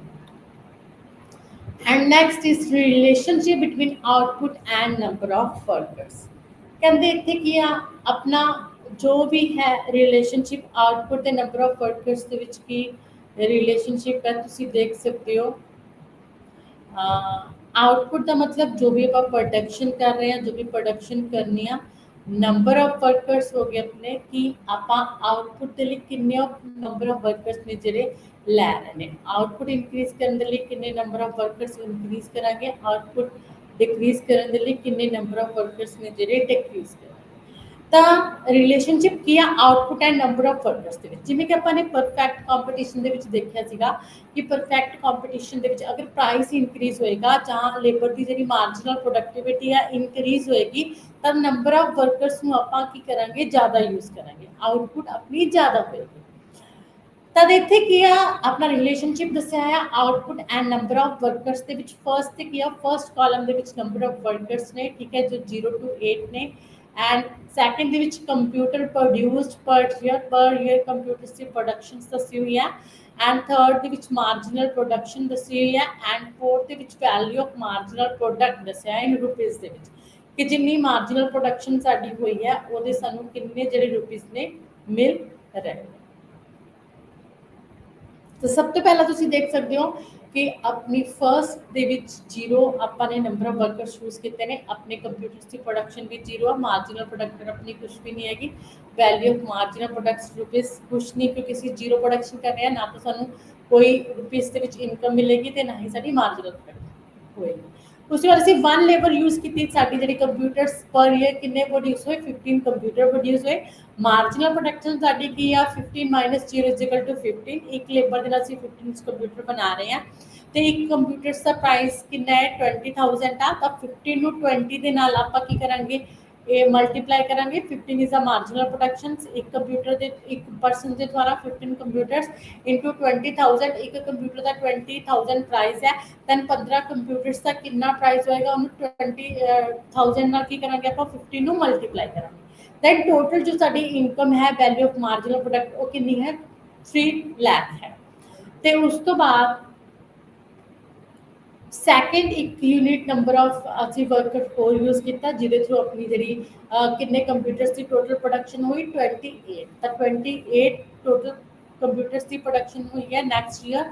And next is relationship between output and number of workers. ਕਹਿੰਦੇ ਇੱਥੇ ਕੀ ਆ, ਆਪਣਾ ਜੋ ਵੀ ਹੈ ਰਿਲੇਸ਼ਨਸ਼ਿਪ ਆਊਟਪੁੱਟ ਤੇ ਨੰਬਰ ਆਫ ਵਰਕਰਸ ਦੇ ਵਿੱਚ ਕੀ relationship ਹੈ, ਤੁਸੀਂ ਦੇਖ ਸਕਦੇ ਹੋ। ਆਊਟਪੁੱਟ ਦਾ ਮਤਲਬ ਜੋ ਵੀ ਆਪਾਂ ਪ੍ਰੋਡਕਸ਼ਨ ਕਰ ਰਹੇ ਹਾਂ, ਜੋ ਵੀ ਪ੍ਰੋਡਕਸ਼ਨ ਕਰਨੀ ਆ। ਨੰਬਰ ਆਫ ਵਰਕਰਸ ਹੋ ਗਏ ਆਪਣੇ ਕਿ ਆਪਾਂ ਆਊਟਪੁੱਟ ਦੇ ਲਈ ਕਿੰਨੇ ਨੰਬਰ ਆਫ ਵਰਕਰਸ ਨੇ ਜਿਹੜੇ ਲੈ ਰਹੇ ਨੇ। ਆਊਟਪੁੱਟ ਇਨਕਰੀਜ਼ ਕਰਨ ਦੇ ਲਈ ਕਿੰਨੇ ਨੰਬਰ ਆਫ ਵਰਕਰਸ ਇਨਕਰੀਜ਼ ਕਰਾਂਗੇ, ਆਊਟਪੁੱਟ ਡਿਕਰੀਜ਼ ਕਰਨ ਦੇ ਲਈ ਕਿੰਨੇ ਨੰਬਰ ਆਫ ਵਰਕਰਸ ਨੇ ਜਿਹੜੇ ਡਿਕਰੀਜ਼ ਕਰਾਂਗੇ। ਤਾਂ ਰਿਲੇਸ਼ਨਸ਼ਿਪ ਕੀ ਆ output and number of workers ਦੇ ਵਿੱਚ। ਜਿਵੇਂ ਕਿ ਆਪਾਂ ਨੇ ਪਰਫੈਕਟ ਕੰਪੀਟੀਸ਼ਨ ਦੇ ਵਿੱਚ ਦੇਖਿਆ ਸੀਗਾ ਕਿ ਪਰਫੈਕਟ ਕੰਪੀਟੀਸ਼ਨ ਦੇ ਵਿੱਚ ਅਗਰ ਪ੍ਰਾਈਸ ਇਨਕਰੀਜ਼ ਹੋਏਗਾ ਜਾਂ ਲੇਬਰ ਦੀ ਜਿਹੜੀ ਮਾਰਜਨਲ ਪ੍ਰੋਡਕਟਿਵਿਟੀ ਆ ਇਨਕਰੀਜ਼ ਹੋਏਗੀ, ਤਾਂ ਨੰਬਰ ਆਫ ਵਰਕਰਸ ਨੂੰ ਆਪਾਂ ਕੀ ਕਰਾਂਗੇ, ਜ਼ਿਆਦਾ ਯੂਜ਼ ਕਰਾਂਗੇ, ਆਊਟਪੁੱਟ ਆਪਣੀ ਜ਼ਿਆਦਾ ਹੋਏਗੀ। ਤਦ ਇੱਥੇ ਕੀ ਆ, ਆਪਣਾ ਰਿਲੇਸ਼ਨਸ਼ਿਪ ਦੱਸਿਆ ਹੈ output and number of workers ਦੇ ਵਿੱਚ। ਫਰਸਟ ਤੇ ਕੀ ਆ, ਫਰਸਟ ਕਾਲਮ ਦੇ ਵਿੱਚ ਨੰਬਰ ਆਫ ਵਰਕਰਸ ਨੇ, ਠੀਕ ਹੈ, ਜੋ 0 to 8 ਨੇ। ਐਂਡ ਸੈਕਿੰਡ ਦੇ ਵਿੱਚ ਕੰਪਿਊਟਰ ਪ੍ਰੋਡਿਊਸਡ ਪਰ ਈਅਰ ਕੰਪਿਊਟਰਸ ਦੀ ਪ੍ਰੋਡਕਸ਼ਨ ਦੱਸੀ ਹੋਈ ਹੈ। ਐਂਡ ਥਰਡ ਦੇ ਵਿੱਚ ਮਾਰਜਨਲ ਪ੍ਰੋਡਕਸ਼ਨ ਦੱਸੀ ਹੋਈ ਹੈ। ਐਂਡ ਫੋਰਥ ਦੇ ਵਿੱਚ ਵੈਲਿਊ ਆਫ ਮਾਰਜਨਲ ਪ੍ਰੋਡਕਟ ਦੱਸਿਆ ਹੈ ਇਨ ਰੁਪੀਜ਼ ਦੇ ਵਿੱਚ, ਕਿ ਜਿੰਨੀ ਮਾਰਜਨਲ ਪ੍ਰੋਡਕਸ਼ਨ ਸਾਡੀ ਹੋਈ ਹੈ ਉਹਦੇ ਸਾਨੂੰ ਕਿੰਨੇ ਜਿਹੜੇ ਰੁਪੀਜ਼ ਨੇ ਮਿਲ ਰਹੇ ਨੇ। ਤਾਂ ਸਭ ਤੋਂ ਪਹਿਲਾਂ ਤੁਸੀਂ ਦੇਖ ਸਕਦੇ ਹੋ ਕਿ ਆਪਣੀ ਫਰਸਟ ਦੇ ਵਿੱਚ 0 ਆਪਾਂ ਨੇ ਨੰਬਰ ਆਫ ਵਰਕਰਸ ਚੂਜ਼ ਕੀਤੇ ਨੇ। ਆਪਣੇ ਕੰਪਿਊਟਰਸ ਦੀ ਪ੍ਰੋਡਕਸ਼ਨ ਵੀ 0 ਆ, ਮਾਰਜਨਲ ਪ੍ਰੋਡਕਟ ਆਪਣੀ ਕੁਝ ਵੀ ਨਹੀਂ ਹੈਗੀ, value of marginal products rupees ਕੁਛ ਨਹੀਂ, ਕਿਉਂਕਿ ਅਸੀਂ 0 ਪ੍ਰੋਡਕਸ਼ਨ ਕਰ ਰਹੇ ਹਾਂ, ਨਾ ਤਾਂ ਸਾਨੂੰ ਕੋਈ ਰੁਪੀਜ਼ ਦੇ ਵਿੱਚ ਇਨਕਮ ਮਿਲੇਗੀ ਤੇ ਨਾ ਹੀ ਸਾਡੀ ਮਾਰਜਨਲ ਪ੍ਰੋਡਕਟ ਹੋਏਗੀ। ਉਸ ਤੋਂ ਬਾਅਦ ਅਸੀਂ 1 ਲੇਬਰ ਯੂਜ਼ ਕੀਤੀ, ਸਾਡੀ ਜਿਹੜੀ ਕੰਪਿਊਟਰਸ ਪਰ ਈਅਰ ਕਿੰਨੇ ਪ੍ਰੋਡਿਊਸ ਹੋਏ, 15 ਕੰਪਿਊਟਰ ਪ੍ਰੋਡਿਊਸ ਹੋਏ। ਮਾਰਜਨਲ ਪ੍ਰੋਡਕਸ਼ਨ ਸਾਡੀ ਕੀ ਆ, 15 ਮਾਈਨਸ 0 ਇਜ਼ ਇਕੁਅਲ ਟੂ 15। ਇੱਕ ਲੇਬਰ ਦੇ ਨਾਲ ਅਸੀਂ 15 ਕੰਪਿਊਟਰ ਬਣਾ ਰਹੇ ਹਾਂ ਤੇ ਇੱਕ ਕੰਪਿਊਟਰ ਦਾ ਪ੍ਰਾਈਸ ਕਿੰਨਾ ਹੈ, 20,000 ਆ। ਤਾਂ 15 ਨੂੰ 20 ਦੇ ਨਾਲ ਆਪਾਂ ਕੀ ਕਰਾਂਗੇ, ਇਹ ਮਲਟੀਪਲਾਈ ਕਰਾਂਗੇ। 15 ਇਜ਼ ਦਾ ਮਾਰਜਨਲ ਪ੍ਰੋਡਕਸ਼ਨ, ਇੱਕ ਕੰਪਿਊਟਰ ਦੇ ਇੱਕ ਪਰਸਨ ਦੇ ਦੁਆਰਾ 15 ਕੰਪਿਊਟਰਸ ਇਨਟੂ 20,000, ਇੱਕ ਕੰਪਿਊਟਰ ਦਾ 20,000 ਪ੍ਰਾਈਸ ਹੈ। ਦੈਨ 15 ਕੰਪਿਊਟਰਸ ਦਾ ਕਿੰਨਾ ਪ੍ਰਾਈਸ ਹੋਏਗਾ, ਉਹਨੂੰ 20,000 ਨਾਲ ਕੀ ਕਰਾਂਗੇ ਆਪਾਂ, 15 ਨੂੰ ਮਲਟੀਪਲਾਈ ਕਰਾਂਗੇ। ਦੈਨ ਟੋਟਲ ਜੋ ਸਾਡੀ ਇਨਕਮ ਹੈ ਵੈਲਿਊ ਆਫ ਮਾਰਜਨਲ ਪ੍ਰੋਡਕਟ ਉਹ ਕਿੰਨੀ ਹੈ, 3 ਲੱਖ ਹੈ। ਤੇ ਉਸ ਤੋਂ ਬਾਅਦ ਸੈਕਿੰਡ ਇੱਕ ਯੂਨਿਟ ਨੰਬਰ ਆਫ ਅਸੀਂ ਵਰਕਰ ਹੋਰ ਯੂਜ਼ ਕੀਤਾ ਜਿਹਦੇ ਥਰੂ ਆਪਣੀ ਜਿਹੜੀ ਕਿੰਨੇ ਕੰਪਿਊਟਰਸ ਦੀ ਟੋਟਲ ਪ੍ਰੋਡਕਸ਼ਨ ਹੋਈ 28 ਤਾਂ 28 ਟੋਟਲ ਕੰਪਿਊਟਰਸ ਦੀ ਪ੍ਰੋਡਕਸ਼ਨ ਹੋਈ ਹੈ ਨੈਕਸਟ ਈਅਰ।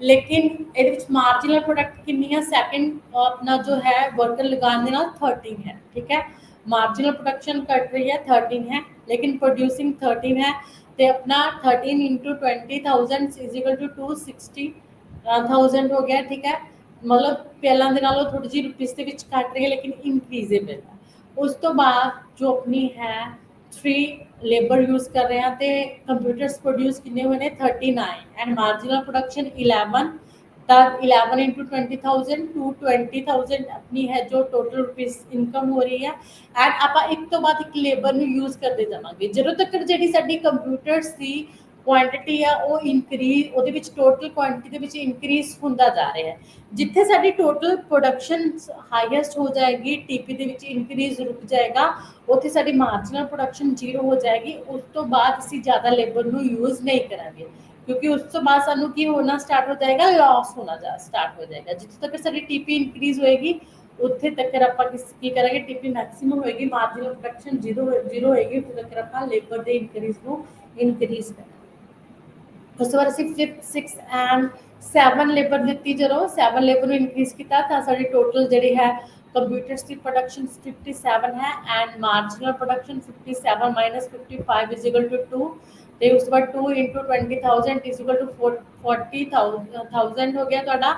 ਲੇਕਿਨ ਇਹਦੇ ਵਿੱਚ ਮਾਰਜਨਲ ਪ੍ਰੋਡਕਟ ਕਿੰਨੀ ਹੈ ਸੈਕਿੰਡ ਆਪਣਾ ਜੋ ਹੈ ਵਰਕਰ ਲਗਾਉਣ ਦੇ ਨਾਲ 13 ਹੈ। ਠੀਕ ਹੈ, ਮਾਰਜਨਲ ਪ੍ਰੋਡਕਸ਼ਨ ਘਟ ਰਹੀ ਹੈ 13 है लेकिन प्रोड्यूसिंग 13 है। तो अपना 13 इंटू 20,000 इज इक्वल टू 260,000 हो गया। ठीक है, मतलब ਪਹਿਲਾਂ ਦੇ ਨਾਲੋਂ ਥੋੜੀ ਜਿਹੀ ਰੁਪੀਸ ਦੇ ਵਿੱਚ ਘਟ ਰਹੀ ਹੈ ਲੇਕਿਨ ਇਨਕਰੀਜ਼ੇਬਲ ਹੈ। ਉਸ ਤੋਂ ਬਾਅਦ ਜੋ ਆਪਣੀ ਹੈ 3 ਲੇਬਰ ਯੂਜ਼ ਕਰ ਰਹੇ ਹਾਂ ਤੇ ਕੰਪਿਊਟਰਸ ਪ੍ਰੋਡਿਊਸ ਕਿੰਨੇ ਹੋਏ ਨੇ 39 ਐਂਡ ਮਾਰਜਨਲ ਪ੍ਰੋਡਕਸ਼ਨ 11 ਤਾਂ 11 इंटू 20,000 टू 20,000 अपनी है जो टोटल रुपीस इनकम हो रही है। एंड आप एक तो बाद एक लेबर ਨੂੰ यूज करते ਜਾਵਾਂਗੇ ਜਦੋਂ ਤੱਕ ਜਿਹੜੀ ਸਾਡੀ ਕੰਪਿਊਟਰਸ ਦੀ ਕੁਆਂਟੀਟੀ ਆ ਉਹ ਇਨਕਰੀਜ਼ ਉਹਦੇ ਵਿੱਚ ਟੋਟਲ ਕੁਆਂਟੀਟੀ ਦੇ ਵਿੱਚ ਇਨਕਰੀਜ਼ ਹੁੰਦਾ ਜਾ ਰਿਹਾ ਹੈ। ਜਿੱਥੇ ਸਾਡੀ ਟੋਟਲ ਪ੍ਰੋਡਕਸ਼ਨ ਹਾਈਐਸਟ ਹੋ ਜਾਏਗੀ ਟੀਪੀ ਦੇ ਵਿੱਚ ਇਨਕਰੀਜ਼ ਰੁਕ ਜਾਏਗਾ ਉੱਥੇ ਸਾਡੀ ਮਾਰਜਨਲ ਪ੍ਰੋਡਕਸ਼ਨ ਜ਼ੀਰੋ ਹੋ ਜਾਏਗੀ। ਉਸ ਤੋਂ ਬਾਅਦ ਅਸੀਂ ਜ਼ਿਆਦਾ ਲੇਬਰ ਨੂੰ ਯੂਜ਼ ਨਹੀਂ ਕਰਾਂਗੇ क्योंकि उस तो बाद सानू की होना स्टार्ट हो जाएगा लॉस होना स्टार्ट हो जाएगा। जितने तक साडी टीपी इंक्रीज होएगी उत्थे तक आपां की करेंगे टीपी मैक्सिमम होएगी मार्जिनल प्रोडक्शन जीरो होएगी उत्थे तक आपां लेबर दे इंक्रीज को इंक्रीज करेंगे। उस बार ਅਸੀਂ 5th 6th एंड 7 लेबर ਦਿੱਤੀ ਜਦੋਂ 7 लेबर ਨੂੰ इंक्रीज ਕੀਤਾ ਤਾਂ ਸਾਡੀ ਟੋਟਲ ਜਿਹੜੀ ਹੈ कंप्यूटर्स की प्रोडक्शन 57 है and marginal production 57 minus 55 is equal to 2 ਤੇ ਉਸ ਤੋਂ ਬਾਅਦ 2 into 20,000 is equal to 40,000 ਹੋ ਗਿਆ ਤੁਹਾਡਾ।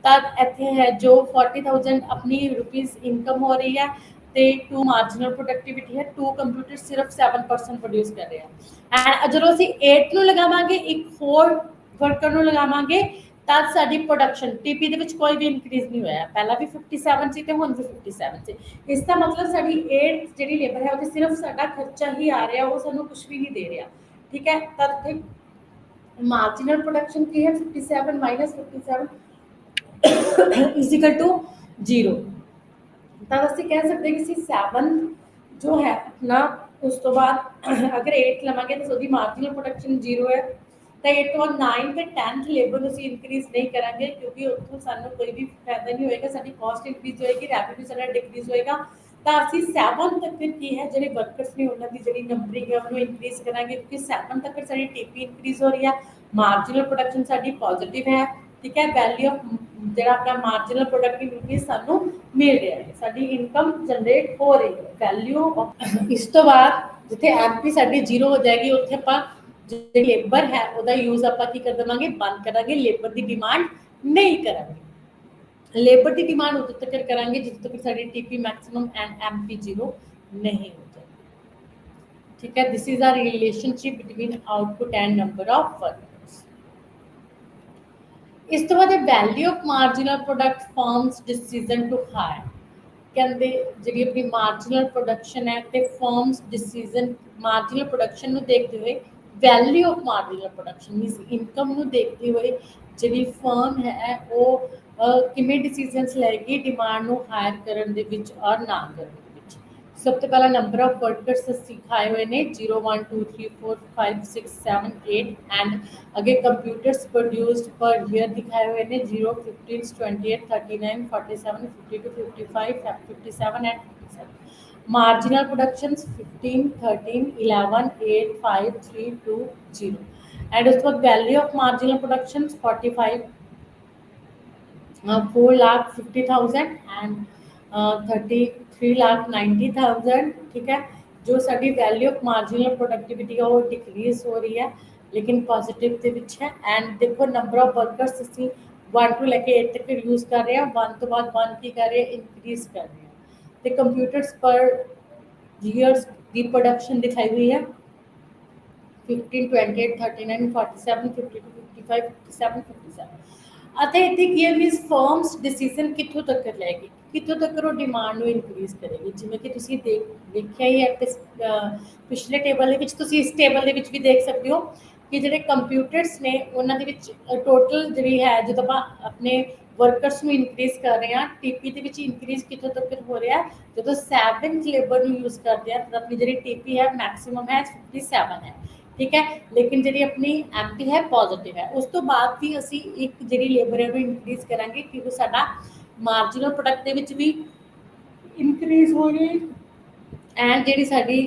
ਤਾਂ ਇੱਥੇ ਹੈ ਜੋ 40,000 ਆਪਣੀ ਰੁਪੀਸ ਇਨਕਮ ਹੋ ਰਹੀ ਹੈ ਤੇ 2 ਮਾਰਜਨਲ ਪ੍ਰੋਡਕਟਿਵਿਟੀ ਹੈ 2 ਕੰਪਿਊਟਰ ਸਿਰਫ 7% ਪ੍ਰੋਡਿਊਸ ਕਰ ਰਹੇ ਆ। ਐਂਡ ਜਦੋਂ ਅਸੀਂ 8 ਨੂੰ ਲਗਾਵਾਂਗੇ ਇੱਕ 4 ਵਰਕਰ ਨੂੰ ਲਗਾਵਾਂਗੇ ਤਾਂ ਸਾਡੀ ਪ੍ਰੋਡਕਸ਼ਨ ਟੀਪੀ ਦੇ ਵਿੱਚ ਕੋਈ ਵੀ ਇਨਕਰੀਜ਼ ਨਹੀਂ ਹੋਇਆ। ਪਹਿਲਾਂ ਵੀ 57 ਸੀ ਤੇ ਹੁਣ ਵੀ 57 ਸੀ। ਇਸ ਦਾ ਮਤਲਬ ਸਾਡੀ 8 ਜਿਹੜੀ ਲੇਬਰ ਹੈ ਉਹਦੇ ਸਿਰਫ ਸਾਡਾ ਖਰਚਾ ਹੀ ਆ ਰਿਹਾ ਉਹ ਸਾਨੂੰ ਕੁਝ ਵੀ ਨਹੀਂ ਦੇ ਰਿਹਾ। ठीक है, तब मार्जिनल प्रोडक्शन की है 57 माइनस 57 इज इक्वल टू 0। तब ਅਸੀਂ ਕਹਿ ਸਕਦੇ ਕਿ 7 जो है अपना उस तो बाद अगर 8 ਲਵਾਂਗੇ ਤਾਂ ਉਹਦੀ ਮਾਰਜਨਲ ਪ੍ਰੋਡਕਸ਼ਨ 0 ਹੈ ਤਾਂ 8 ਤੋਂ 9 ਤੇ 10th ਲੇਬਰ ਨੂੰ ਅਸੀਂ ਇਨਕਰੀਜ਼ ਨਹੀਂ ਕਰਾਂਗੇ ਕਿਉਂਕਿ ਉੱਥੋਂ ਸਾਨੂੰ ਕੋਈ ਵੀ ਫਾਇਦਾ ਨਹੀਂ ਹੋਏਗਾ। ਸਾਡੀ ਕਾਸਟ ਇਨਕਰੀਜ਼ ਹੋਏਗੀ ਰੈਵਨਿਊ ਸਾਡਾ ਡਿਕਰੀਜ਼ ਹੋਏਗਾ। ਤਾਂ ਅਸੀਂ 7 ਤੱਕ ਕੀ ਹੈ ਜਿਹੜੇ ਵਰਕਰਸ ਨੇ ਉਹਨਾਂ ਦੀ ਜਿਹੜੀ ਨੰਬਰਿੰਗ ਹੈ ਉਹਨੂੰ ਇਨਕਰੀਜ਼ ਕਰਾਂਗੇ ਕਿਉਂਕਿ 7 ਤੱਕ ਸਾਡੀ ਟੀਪੀ ਇਨਕਰੀਜ਼ ਹੋ ਰਹੀ ਹੈ ਮਾਰਜਨਲ ਪ੍ਰੋਡਕਸ਼ਨ ਸਾਡੀ ਪੋਜ਼ਿਟਿਵ ਹੈ। ਠੀਕ ਹੈ, ਵੈਲਿਊ ਆਫ ਜਿਹੜਾ ਆਪਣਾ ਮਾਰਜਨਲ ਪ੍ਰੋਡਕਟਿਵਿਟੀ ਸਾਨੂੰ ਮਿਲ ਰਿਹਾ ਹੈ ਸਾਡੀ ਇਨਕਮ ਜਨਰੇਟ ਹੋ ਰਹੀ ਹੈ ਵੈਲਿਊ। ਇਸ ਤੋਂ ਬਾਅਦ ਜਿੱਥੇ ਐਮਪੀ ਸਾਡੀ ਜ਼ੀਰੋ ਹੋ ਜਾਏਗੀ ਉੱਥੇ ਆਪਾਂ ਜਿਹੜੀ ਲੇਬਰ ਹੈ ਉਹਦਾ ਯੂਜ਼ ਆਪਾਂ ਕੀ ਕਰ ਦੇਵਾਂਗੇ ਬੰਦ ਕਰਾਂਗੇ ਲੇਬਰ ਦੀ ਡਿਮਾਂਡ ਨਹੀਂ ਕਰਾਂਗੇ। लेबर की डिमांड उਦੋਂ तक करेंगे जिस तक साडी TP maximum and MP zero नहीं हो जाए। ठीक है, this is our relationship between output and number of workers. इस तो बाद value of marginal product forms decision to hire कहते जी अपनी मार्जिनल प्रोडक्शन है तो फॉर्म्स डिसीजन मार्जिनल प्रोडक्शन को देखते हुए value of marginal production मीनस income को देखते हुए जी फर्म है वो किमें डिसीजनस लेगी डिमांड को हायर करने दे विच और ना करने दे विच। सब तो पहला नंबर ऑफ वर्कर्स सिखाए हुए ने 0 1 2 3 4 5 6 7 8 एंड अगे कंप्यूटर्स प्रोड्यूस्ड पर ईयर दिखाए हुए ने 0 15 28 39 47 52 55 57 एंड 57। मार्जिनल प्रोडक्शंस 15 13 11 8 5 3 2 0 एंड उसके बाद value of marginal productions 45 4,50,000 and 33,90,000। ठीक है, जो साडी वैल्यू ऑफ मार्जिनल प्रोडक्टिविटी है वो डिक्रीज हो रही है लेकिन पॉजिटिव के विच है। एंड देखो नंबर ऑफ वर्कर्स असी 1 टू लेके 8 तक यूज़ कर रहे हैं 1 तो बाद 1 की कर रहे हैं इंक्रीज कर रहे हैं। तो कंप्यूटर्स पर ईयर्स की प्रोडक्शन दिखाई हुई है 15 28 39 47 52 55 57 57। ਅਤੇ ਇੱਥੇ ਕੀ ਹੈ ਮੀਨਸ ਫਰਮਸ ਡਿਸੀਜ਼ਨ ਕਿੱਥੋਂ ਤੱਕ ਲੈਗੀ ਕਿੱਥੋਂ ਤੱਕ ਉਹ ਡਿਮਾਂਡ ਨੂੰ ਇਨਕਰੀਜ਼ ਕਰੇਗੀ। ਜਿਵੇਂ ਕਿ ਤੁਸੀਂ ਦੇਖਿਆ ਹੀ ਹੈ ਪਿਛਲੇ ਟੇਬਲ ਦੇ ਵਿੱਚ ਤੁਸੀਂ ਇਸ ਟੇਬਲ ਦੇ ਵਿੱਚ ਵੀ ਦੇਖ ਸਕਦੇ ਹੋ ਕਿ ਜਿਹੜੇ ਕੰਪਿਊਟਰਸ ਨੇ ਉਹਨਾਂ ਦੇ ਵਿੱਚ ਟੋਟਲ ਜਿਹੜੀ ਹੈ ਜਦੋਂ ਆਪਾਂ ਆਪਣੇ ਵਰਕਰਸ ਨੂੰ ਇਨਕਰੀਜ਼ ਕਰ ਰਹੇ ਹਾਂ ਟੀਪੀ ਦੇ ਵਿੱਚ ਇਨਕਰੀਜ਼ ਕਿੱਥੋਂ ਤੱਕ ਹੋ ਰਿਹਾ ਜਦੋਂ 7th ਲੇਬਰ ਨੂੰ ਯੂਜ਼ ਕਰਦੇ ਆ ਤਾਂ ਆਪਣੀ ਜਿਹੜੀ ਟੀਪੀ ਹੈ ਮੈਕਸਿਮਮ ਹੈ 57 ਹੈ ठीक है। लेकिन जी अपनी एमपी है पॉजिटिव है, उस तो बाद भी असी एक जी लेबर है इनक्रीज करा क्योंकि साडा मार्जिनल प्रोडक्ट भी इनक्रीज हो रही एंड जी साडी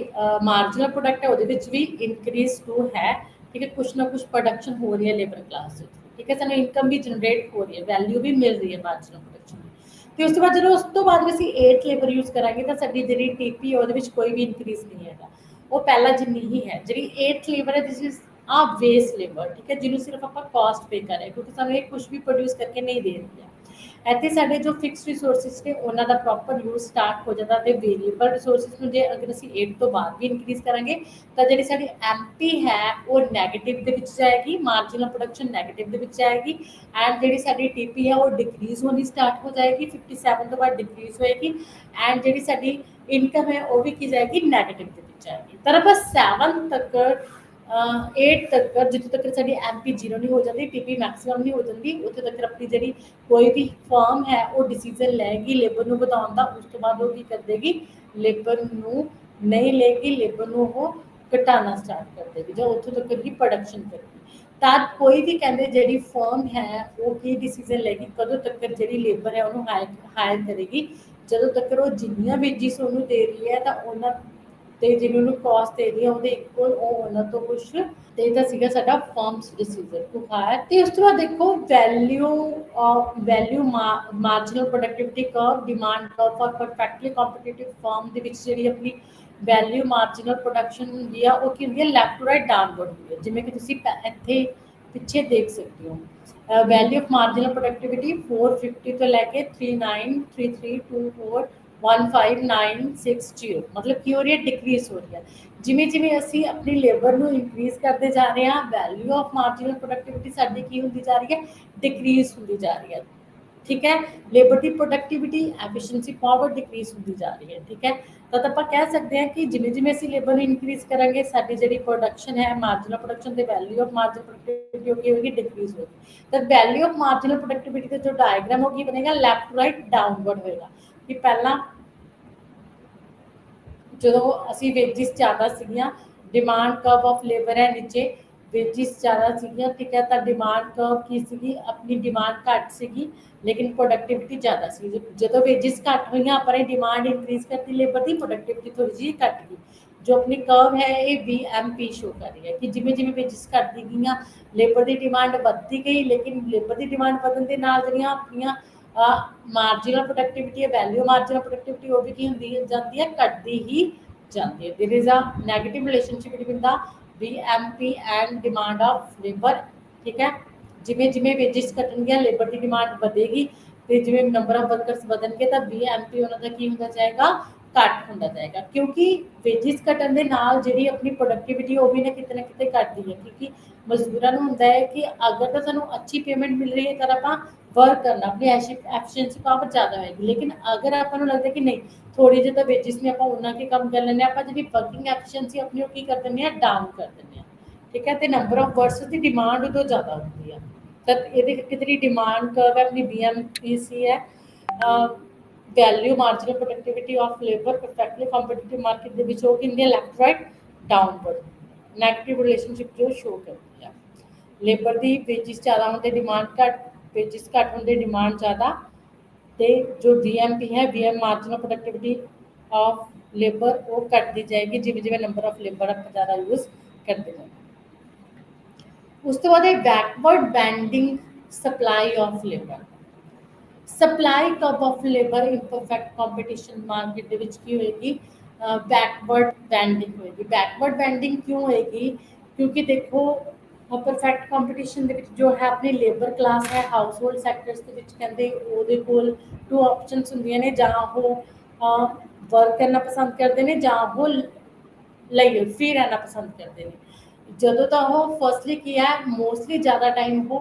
मार्जिनल प्रोडक्ट है वो भी इनक्रीज टू है। ठीक है, कुछ ना कुछ प्रोडक्शन हो रही है लेबर क्लास, ठीक है, सू इनकम भी जनरेट हो रही है, वैल्यू भी मिल रही है मार्जिनल प्रोडक्शन की। तो उस बाद जो उस तो बाद भी असी 8 लेबर यूज करा तो साडी जी टीपी है वो कोई भी इनक्रीज नहीं है, वो पहला जिन्नी ही है। जी 8 लेबर है this is a waste labour, ठीक है, जिन्होंने सिर्फ आप कॉस्ट पे कर रहे क्योंकि सू कुछ भी प्रोड्यूस करके नहीं दे रही है। ਇੱਥੇ ਸਾਡੇ ਜੋ ਫਿਕਸਡ ਰਿਸੋਰਸਿਸ ਨੇ ਉਹਨਾਂ ਦਾ ਪ੍ਰੋਪਰ ਯੂਜ਼ ਸਟਾਰਟ ਹੋ ਜਾਂਦਾ ਤੇ ਵੇਰੀਏਬਲ ਰਿਸੋਰਸਿਸ ਨੂੰ ਜੇ ਅਗਰ ਅਸੀਂ 8 ਤੋਂ ਬਾਅਦ ਵੀ ਇਨਕਰੀਜ਼ ਕਰਾਂਗੇ ਤਾਂ ਜਿਹੜੀ ਸਾਡੀ ਐਮਪੀ ਹੈ ਉਹ ਨੈਗੇਟਿਵ ਦੇ ਵਿੱਚ ਜਾਏਗੀ, ਮਾਰਜਨਲ ਪ੍ਰੋਡਕਸ਼ਨ ਨੈਗੇਟਿਵ ਦੇ ਵਿੱਚ ਜਾਏਗੀ ਐਂਡ ਜਿਹੜੀ ਸਾਡੀ ਟੀਪੀ ਹੈ ਉਹ ਡਿਕਰੀਜ਼ ਹੋਣੀ ਸਟਾਰਟ ਹੋ ਜਾਏਗੀ, 57 ਤੋਂ ਬਾਅਦ ਡਿਕਰੀਜ਼ ਹੋਏਗੀ ਐਂਡ ਜਿਹੜੀ ਸਾਡੀ ਇਨਕਮ ਹੈ ਉਹ ਵੀ ਕੀ ਜਾਏਗੀ ਨੈਗੇਟਿਵ ਦੇ ਵਿੱਚ ਜਾਏਗੀ। ਤਾਂ ਆਪਾਂ 7 ਤੱਕ 8 तक जितों तक साडी एमपी 0 नहीं हो जाती, टीपी मैक्सिमम नहीं हो जाती, उत्थे तक अपनी जी कोई भी फर्म है वो डिसीजन लेगी लेबर को बढ़ाने का, उस तो बाद वो की कर देगी लेबर को नहीं लेगी, लेबर को वो घटाना स्टार्ट कर देगी जो उत्थों तक की प्रोडक्शन करेगी। तब कोई भी कहते जी फर्म है वो की डिसीजन लेगी कदों तक जी लेबर है उन्होंने हायर करेगी, जो तक वो जिन्नियां वेजिस उन्होंने दे रही है तो उन्होंने ਤੇ ਜਿਹਨੂੰ ਨੂੰ ਕਾਸਟ ਦੇ ਰਹੀ ਹੈ ਉਹਦੇ ਇਕੁਅਲ ਉਹ ਉਹਨਾਂ ਤੋਂ ਕੁਛ ਤੇ ਇਹਦਾ ਸੀਗਾ ਸਾਡਾ ਫਰਮਸ ਡਿਸੀਜਨ ਟੂ ਹਾਇਰ। ਤੇ ਉਸ ਤੋਂ ਬਾਅਦ ਦੇਖੋ value marginal productivity curve, demand curve for perfectly competitive firm ਦੇ ਵਿੱਚ ਜਿਹੜੀ ਆਪਣੀ ਵੈਲਿਊ ਮਾਰਜਨਲ ਪ੍ਰੋਡਕਸ਼ਨ ਹੁੰਦੀ ਆ ਉਹ ਕੀ ਹੁੰਦੀ ਹੈ ਲੈਫਟ ਟੂ ਰਾਈਟ ਡਾਊਨਵਰਡ ਹੁੰਦੀ ਹੈ, ਜਿਵੇਂ ਕਿ ਤੁਸੀਂ ਇੱਥੇ ਪਿੱਛੇ ਦੇਖ ਸਕਦੇ ਹੋ। ਵੈਲਿਊ ਆਫ ਮਾਰਜਨਲ ਪ੍ਰੋਡਕਟਿਵਿਟੀ 450 ਤੋਂ ਲੈ ਕੇ 393324 15960 मतलब की हो रही है डिक्रीज हो रही है। जिमें जिमें असी अपनी लेबर को इनक्रीज करते जा रहे हैं वैल्यू ऑफ मार्जिनल प्रोडक्टिविटी साडी की होती जा रही है डिक्रीज होती जा रही है, ठीक है। लेबर की प्रोडक्टिविटी एफिशिएंसी पावर डिक्रीज होती जा रही है, ठीक है। तो आप कह सकते हैं कि जिमें जिमें असी लेबर इनक्रीज करेंगे साडी जी प्रोडक्शन है मार्जिनल प्रोडक्शन की वैल्यू ऑफ मार्जिनल प्रोडक्टिविटी होगी डिक्रीज होगी। तो वैल्यू ऑफ मार्जिनल प्रोडक्टिविटी का जो डायग्राम होगी बनेगा लेफ्ट टू राइट डाउनवर्ड होएगा कि पहला जो असी वेजिस ज़्यादा सीगियां, डिमांड कर्व ऑफ लेबर है नीचे वेजिस ज़्यादा सीगियां, ठीक है। तो डिमांड कर्व की सीगी अपनी डिमांड घट सीगी लेकिन प्रोडक्टिविटी ज़्यादा सी, जो वेजिस घट हुई अपने डिमांड इनक्रीज करती लेबर की प्रोडक्टिविटी थोड़ी जी घट गई। जो अपनी कर्व है ये BMP शो कर रही है कि जिमें जिमें वेजिस घटती गई लेबर की डिमांड बढ़ती गई, लेकिन लेबर की डिमांड बढ़ने के नाल जिहड़ियां अपनियां मार्जिनल प्रोडक्टिविटी है वैल्यू मार्जिनल प्रोडक्टिविटी वो भी की होंदी जाती है घटती ही जाती है। There is a negative relationship between the BMP and demand of labour, ठीक है। जिमें जिमें वेजिस घटनगियां लेबर की डिमांड बढ़ेगी तो जिमें नंबर ऑफ वर्कर्स बढ़नगे तो BMP उन्होंने की होता जाएगा घट होता जाएगा, क्योंकि वेजिस घटन के नाल जिहड़ी अपनी प्रोडक्टिविटी वो भी ना किते घटती है, क्योंकि मजदूरों को होंदा है कि अगर तो सानू अच्छी पेमेंट मिल रही है तो आप वर्क करना अपनी एफिशिएंसी पावर ज़्यादा होएगी, लेकिन अगर आपको लगता है कि नहीं थोड़ी जी तो वेजिस ने आप उन्ना के काम कर लें आप जी वर्किंग एफिशिएंसी अपनी की कर दें डाउन कर दें, ठीक है। तो नंबर ऑफ वर्ड्स की डिमांड उदों ज़्यादा होती है तो ये डिमांड कर्व है अपनी BMPC है value marginal productivity of labour perfectly competitive market के विच वो कि left right downward negative relationship जो शो करती है। लेबर की वेजिस ज़्यादा होंगे डिमांड घट, वेजिस घट होंगे डिमांड ज़्यादा, तो जो BMP है BM marginal productivity of labour वो घटती जाएगी जिमें जिमें नंबर ऑफ लेबर आप ज़्यादा यूज़ करते जाएंगे। उस तो बाद backward bending supply of labour, supply curve of labour in perfect competition market के विच की होएगी बैकवर्ड बैंडिंग होएगी। बैकवर्ड बैंडिंग क्यों होएगी, क्योंकि देखो परफेक्ट कॉम्पीटिशन जो है अपनी लेबर क्लास है हाउस होल्ड सैक्टर्स के विच कहते ਉਹਦੇ ਕੋਲ 2 ऑप्शंस ਹੁੰਦੀਆਂ ਨੇ ਜਾਂ ਉਹ वर्क करना पसंद करते हैं ਜਾਂ ਉਹ ਲਈ फ्री रहना पसंद करते हैं। ਜਦੋਂ ਤਾਂ ਉਹ ਫਸਟਲੀ ਕੀ ਹੈ ਮੋਸਟਲੀ ज़्यादा टाइम वो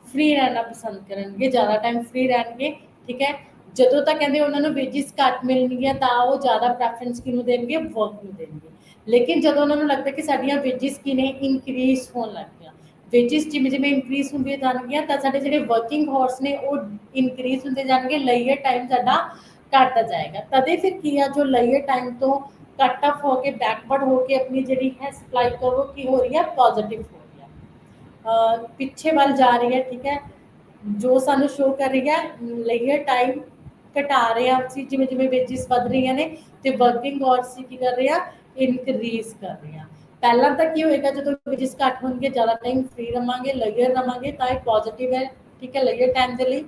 फ्री रहना पसंद करेंगे, ज़्यादा टाइम फ्री रहेंगे, ठीक है। ਜਦੋਂ तक कहते उन्होंने वेजिस घट मिलणगियां तो वो ज़्यादा प्रैफरेंस किनूं देणगे वर्क नूं देणगे, लेकिन जो उन्होंने लगता कि साडियां वेजिस की ने इनक्रीज होने लग गया वेजिस जिमें जिमें इनक्रीज होंदियां जाणगियां तां साडे जिहड़े वर्किंग हॉर्स ने वो इनक्रीज होंदे जाणगे, लेयर टाइम साडा घटदा जाएगा। तदे फिर की है जो लेयर टाइम तो कट ऑफ होके बैकवर्ड होके अपनी जी है सप्लाई कर्व की हो रही है पॉजिटिव हो रही है, पिछे वाल जा रही है। ठीक है, जो सानू शो कर रही है लेयर टाइम घटा रहे हैं ਅਸੀਂ ਜਿਵੇਂ ਜਿਵੇਂ ਵੇਜਿਸ ਵਧ ਰਹੀਆਂ ਨੇ ਤੇ ਵਰਕਿੰਗ ਆਵਰਸ ਕੀ ਕਰ ਰਹੇ ਆ ਇਨਕਰੀਜ਼ ਕਰ ਰਹੇ ਆ। ਪਹਿਲਾਂ ਤਾਂ ਕੀ ਹੋਏਗਾ ਜਦੋਂ ਵੇਜਿਸ ਘੱਟ ਹੋਣਗੇ ਜ਼ਿਆਦਾ ਟਾਈਮ ਫ੍ਰੀ ਰਵਾਂਗੇ ਲੇਅਰ ਰਵਾਂਗੇ ਤਾਂ ਇਹ ਪੋਜ਼ਿਟਿਵ ਹੈ। ਠੀਕ ਹੈ, ਲੇਅਰ ਟਾਈਮ ਦੇ ਲਈ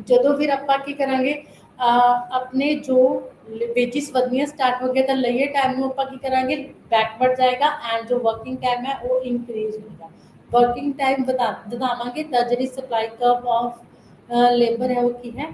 ਜਦੋਂ ਫਿਰ ਆਪਾਂ ਕੀ ਕਰਾਂਗੇ ਆਪਣੇ ਜੋ ਵੇਜਿਸ ਵਧਣੀਆਂ ਸਟਾਰਟ ਹੋ ਗਿਆ ਤਾਂ ਲੇਅਰ ਟਾਈਮ ਨੂੰ ਆਪਾਂ ਕੀ ਕਰਾਂਗੇ ਬੈਕਵਰਡ ਜਾਏਗਾ ਐਂਡ ਜੋ ਵਰਕਿੰਗ ਟਾਈਮ ਹੈ ਉਹ ਇਨਕਰੀਜ਼ ਹੋਏਗਾ। वर्किंग टाइम बतावांगे तो जी सप्लाई कर्व ऑफ लेबर है वो की है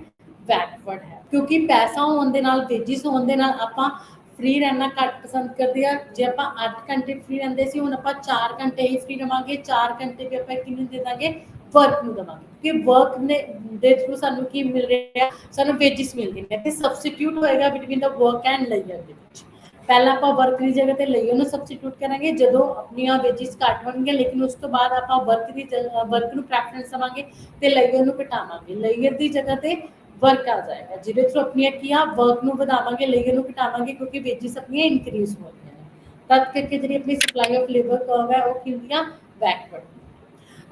बैकवर्ड है, क्योंकि पैसा होने दे नाल वेजिस होने दे नाल आपां फ्री रहना घट पसंद करते हैं। जे आप 8 घंटे फ्री रहंदे सी हुण आप 4 घंटे ही फ्री रवांगे, 4 घंटे भी आप किन्नू दे दांगे वर्क नूं देवांगे, क्योंकि वर्क ने दे थ्रू सानू की मिल रहा है सानू वेजिस मिल रही है ते सबस्टिट्यूट होएगा बिटवीन द वर्क एंड लेयर दे विच। पहला आप वर्क की जगह पर लेयर में सबस्टिट्यूट करेंगे जो अपनी वेजिस घट होंगे, लेकिन उस तो बाद आप वर्क की वर्क को प्रैफरेंस देवांगे तो लेयर में घटावांगे, लेयर की जगह पर वर्क आ जाएगा जिहदे थ्रू अपनी की आ वर्क को बढ़ावांगे लेयर को घटावांगे क्योंकि वेजिस अपनी इनक्रीज हो रही है। तद करके जी अपनी सप्लाई ऑफ लेबर कर्व है वो की बैकवर्ड।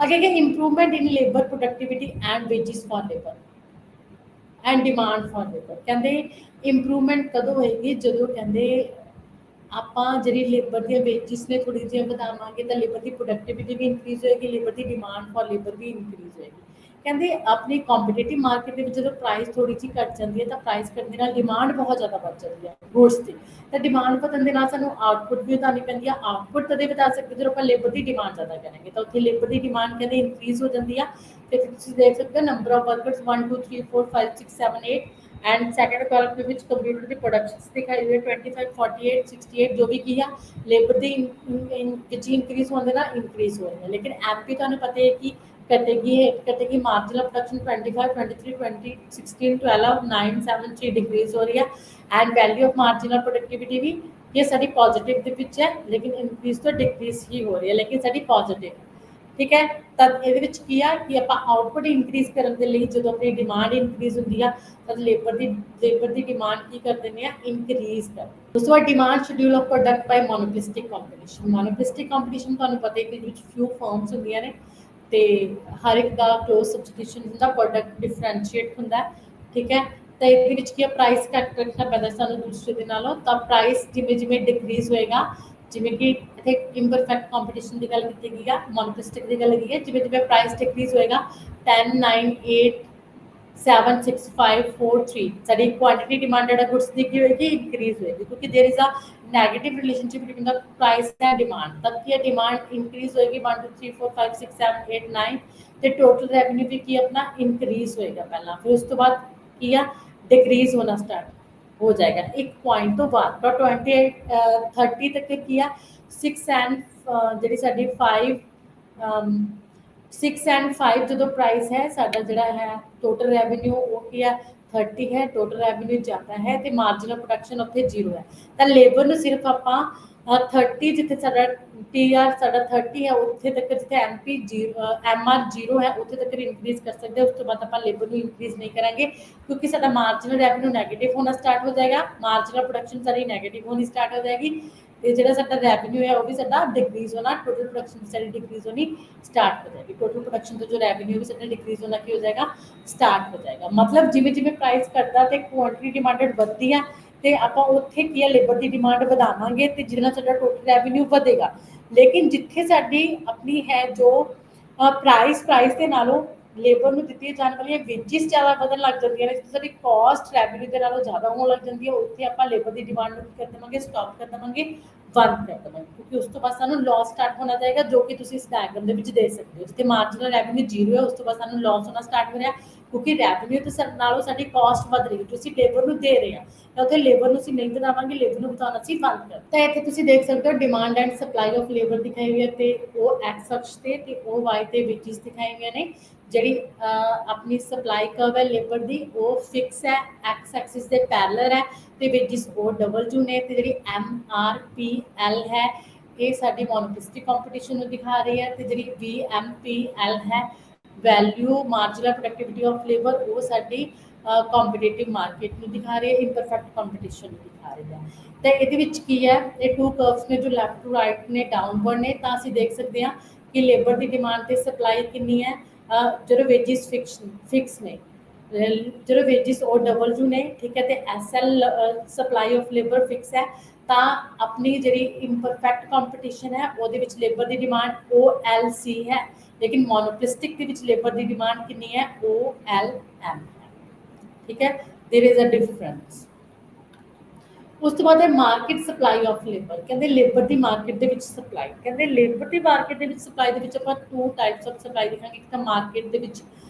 अगे improvement in labour productivity and wages for labour and demand for labour. कहते इंप्रूवमेंट कदों होएगी जो कहते ਆਪਾਂ ਜਿਹੜੀ ਲੇਬਰ ਦੀਆਂ ਵੇਜਿਸ ਨੇ ਥੋੜੀ ਜਿਹੀ ਵਧਾਵਾਂਗੇ ਤਾਂ ਲੇਬਰ ਦੀ ਪ੍ਰੋਡਕਟਿਵਿਟੀ ਵੀ ਇਨਕਰੀਜ਼ ਹੋਏਗੀ, ਲੇਬਰ ਦੀ ਡਿਮਾਂਡ ਫॉर ਲੇਬਰ ਵੀ ਇਨਕਰੀਜ਼ ਹੋਏਗੀ। ਕਹਿੰਦੇ ਆਪਣੀ ਕੰਪੀਟੀਟਿਵ ਮਾਰਕੀਟ ਦੇ ਵਿੱਚ ਜਦੋਂ ਪ੍ਰਾਈਸ ਥੋੜੀ ਜਿਹੀ ਘਟ ਜਾਂਦੀ ਹੈ ਤਾਂ ਪ੍ਰਾਈਸ ਘਟਣ ਦੇ ਨਾਲ ਡਿਮਾਂਡ ਬਹੁਤ ਜ਼ਿਆਦਾ ਵੱਧ ਜਾਂਦੀ ਹੈ ਗੁਡਸ ਦੀ, ਤਾਂ ਡਿਮਾਂਡ ਵਧਣ ਦੇ ਨਾਲ ਸਾਨੂੰ ਆਊਟਪੁੱਟ ਵੀ ਵਧਾਉਣੀ ਪੈਂਦੀ ਆ। ਆਊਟਪੁੱਟ ਤਦੇ ਵਧਾ ਸਕਦੇ ਜਦੋਂ ਆਪਾਂ ਲੇਬਰ ਦੀ ਡਿਮਾਂਡ ਜ਼ਿਆਦਾ ਕਰਾਂਗੇ ਤਾਂ ਉੱਥੇ ਲੇਬਰ ਦੀ ਡਿਮਾਂਡ ਕਹਿੰਦੇ ਇਨਕਰੀਜ਼ ਹੋ ਜਾਂਦੀ ਆ। ਤੇ ਫਿਰ ਤੁਸੀਂ ਦੇਖ ਸਕਦੇ ਹੋ number of workers 1 2 3 4 5 6 7 8 and second column के विच कंप्यूटर की प्रोडक्शंस दिखाई हुई है 25 48 68 जो भी की है लेबर दी इंक्रीज होने ना इंक्रीज हो रही है। लेकिन एमपी तो पता है कि कटेगी मार्जिनल प्रोडक्शन 25 23 20 16 12 9 7 3 डिक्रीज हो रही है and value of marginal productivity भी ये सारी पॉजिटिव के विच है, लेकिन इंक्रीज तो डिक्रीज ही हो रही है लेकिन सारी पॉजिटिव। ठीक है, तब ये की आ कि आप आउटपुट इंक्रीज करने के लिए जो अपनी डिमांड इंक्रीज होती है तब लेबर की डिमांड की कर देने इंक्रीज कर। उस बाद demand schedule of product by monopolistic competition. Monopolistic competition तुहानू पता है कि फ्यू फर्म्स होंदियां ने ते हर एक का क्लोज सब्सक्रिप्शन होंदा, प्रोडक्ट डिफरेंशिएट होंदा। ठीक है, तो ये प्राइस घट रखना पैंदा सानू दूसरे दे नालों, तो प्राइस जिमें जिमें डिक्रीज होएगा जिमें कि इतने इम्परफेक्ट कंपटीशन की गल की गई है, मोनोपोलिस्टिक की गल की है, जिमें जिमें प्राइस डिक्रीज होएगा 10 9 8 7 6 5 4 3 साडी क्वांटिटी डिमांडेड गुड्स की होएगी इंक्रीज होएगी, क्योंकि there is a negative relationship between the price and demand. तब की डिमांड इंक्रीज होएगी 1 2 3 4 5 6 7 8 9 ते टोटल रेवेन्यू भी की अपना इंक्रीज होएगा पहला, फिर उस तो बाद की डिक्रीज होना स्टार्ट हो जाएगा एक पॉइंट तो बाद तो 28 30 तक किया 6 एंड जी साड़ी 5 6 एंड 5 जो प्राइस है साडा जिहड़ा है टोटल रेवेन्यू वो की 30 है, टोटल रेवेन्यू जाता है तो मार्जिनल प्रोडक्शन उत्थे 0 है। तो लेबर नूं सिर्फ आपां 30 जिथे साडा TR साडा 30 है उत्थे तक जिथे MP 0 MR 0 है उत्थे तक इंक्रीज कर सकते हैं। उस तो बाद आप लेबर को इंक्रीज नहीं करेंगे क्योंकि साडा मार्जिनल रेवेन्यू नैगेटिव होना स्टार्ट हो जाएगा, मार्जिनल प्रोडक्शन सारी नैगेटिव होनी स्टार्ट हो जाएगी तो जो साडा रेवेन्यू है वो भी साडा डिक्रीज होना, टोटल प्रोडक्शन सारी डिक्रीज होनी स्टार्ट हो जाएगी। टोटल प्रोडक्शन तो जो रेवेन्यू भी साडा डिक्रीज होना की हो जाएगा स्टार्ट हो जाएगा। मतलब जिमें जिमें प्राइस घटता तो क्वांटिटी डिमांडेड बढ़ती है तो आप उत्थे की है लेबर की डिमांड बढ़ावांगे तो जिन्ना साडा टोटल रेवेन्यू बढ़ेगा। लेकिन जिथे साडी अपनी है जो प्राइस के नालों लेबर नूं दित्ती जाने वाली वेजिस ज़्यादा बदन लग जाती है, साडी कॉस्ट रेवेन्यू के नालों ज़्यादा होने लग जाती है, उत्थे आपां लेबर की डिमांड कर देवांगे स्टॉप कर देवांगे बंद कर देवांगे, क्योंकि उस तो बाद सानूं लॉस स्टार्ट होना जाएगा जो कि तुसीं इस डायग्राम दे विच देख सकते हो। जिथे मार्जिनल रेवेन्यू 0 है उस तो बाद सानूं लॉस होना स्टार्ट हो रहा क्योंकि रेवेन्यू तो नालों साडी कॉस्ट वध रही है जो असीं लेबर नूं दे रहे हैं तो उत्थे लेबर नूं असीं नहीं बढ़ावांगे, लेबर नूं बढ़ाउणा असीं बंद कर। तो इत्थे तुसीं देख सकते हो demand and supply of labour दिखाई हुई है ते वो एक्स अक्ष ते वो वाई ते वेजिस दिखाई हुई ने। जी अपनी सप्लाई कर्व है लेबर की वो फिक्स है, एक्स एक्सिस के पैरलर है तो वेजिस वो डबल जू ने, जी MRPL है ये साडी मोनोपोलिस्टिक कंपटीशन दिखा रही है तो जी VMPL है value marginal productivity of labour ਉਹ ਸਾਡੀ ਕੰਪੀਟੀਟਿਵ ਮਾਰਕੀਟ ਨੂੰ ਦਿਖਾ ਰਹੀ ਹੈ, ਇਮਪਰਫੈਕਟ ਕੰਪੀਟੀਸ਼ਨ ਨੂੰ ਦਿਖਾ ਰਹੀ ਹੈ। ਤੇ ਇਹਦੇ ਵਿੱਚ ਕੀ ਹੈ, ਇਹ ਟੂ ਕਰਵਸ ਨੇ ਜੋ ਲੈਫਟ ਟੂ ਰਾਈਟ ਨੇ ਡਾਊਨਵਰਡ ਨੇ, ਤਾਂ ਅਸੀਂ ਦੇਖ ਸਕਦੇ ਹਾਂ ਕਿ ਲੇਬਰ ਦੀ ਡਿਮਾਂਡ ਤੇ ਸਪਲਾਈ ਕਿੰਨੀ ਹੈ। ਜਦੋਂ ਵੇਜਿਸ ਫਿਕਸ ਨੇ, ਜਦੋਂ ਵੇਜਿਸ ਉਹ ਡਬਲਯੂ ਨੇ, ਠੀਕ ਹੈ, ਤੇ S L supply of labour fix ਹੈ, ਤਾਂ ਆਪਣੀ ਜਿਹੜੀ ਇੰਪਰਫੈਕਟ ਕੰਪੀਟੀਸ਼ਨ ਹੈ ਉਹਦੇ ਵਿੱਚ ਲੇਬਰ ਦੀ ਡਿਮਾਂਡ ਓ ਐਲ ਸੀ ਹੈ, ਲੇਕਿਨ ਮੋਨੋਪਲਿਸਟਿਕ ਦੇ ਵਿੱਚ ਲੇਬਰ ਦੀ ਡਿਮਾਂਡ ਕਿੰਨੀ ਹੈ, ਓ ਐਲ ਐਮ ਹੈ। ਠੀਕ ਹੈ, देयर इज अ डिफरेंस। ਉਸ ਤੋਂ ਬਾਅਦ ਹੈ ਮਾਰਕੀਟ ਸਪਲਾਈ ਆਫ ਲੇਬਰ। ਕਹਿੰਦੇ ਲੇਬਰ ਦੀ ਮਾਰਕੀਟ ਦੇ ਵਿੱਚ ਸਪਲਾਈ, ਕਹਿੰਦੇ ਲੇਬਰ ਦੀ ਮਾਰਕੀਟ ਦੇ ਵਿੱਚ ਸਪਲਾਈ ਦੇ ਵਿੱਚ ਆਪਾਂ ਟੂ ਟਾਈਪਸ ਆਫ ਸਪਲਾਈ ਦੇਖਾਂਗੇ। ਇੱਕ ਤਾਂ ਮਾਰਕੀਟ ਦੇ ਵਿੱਚ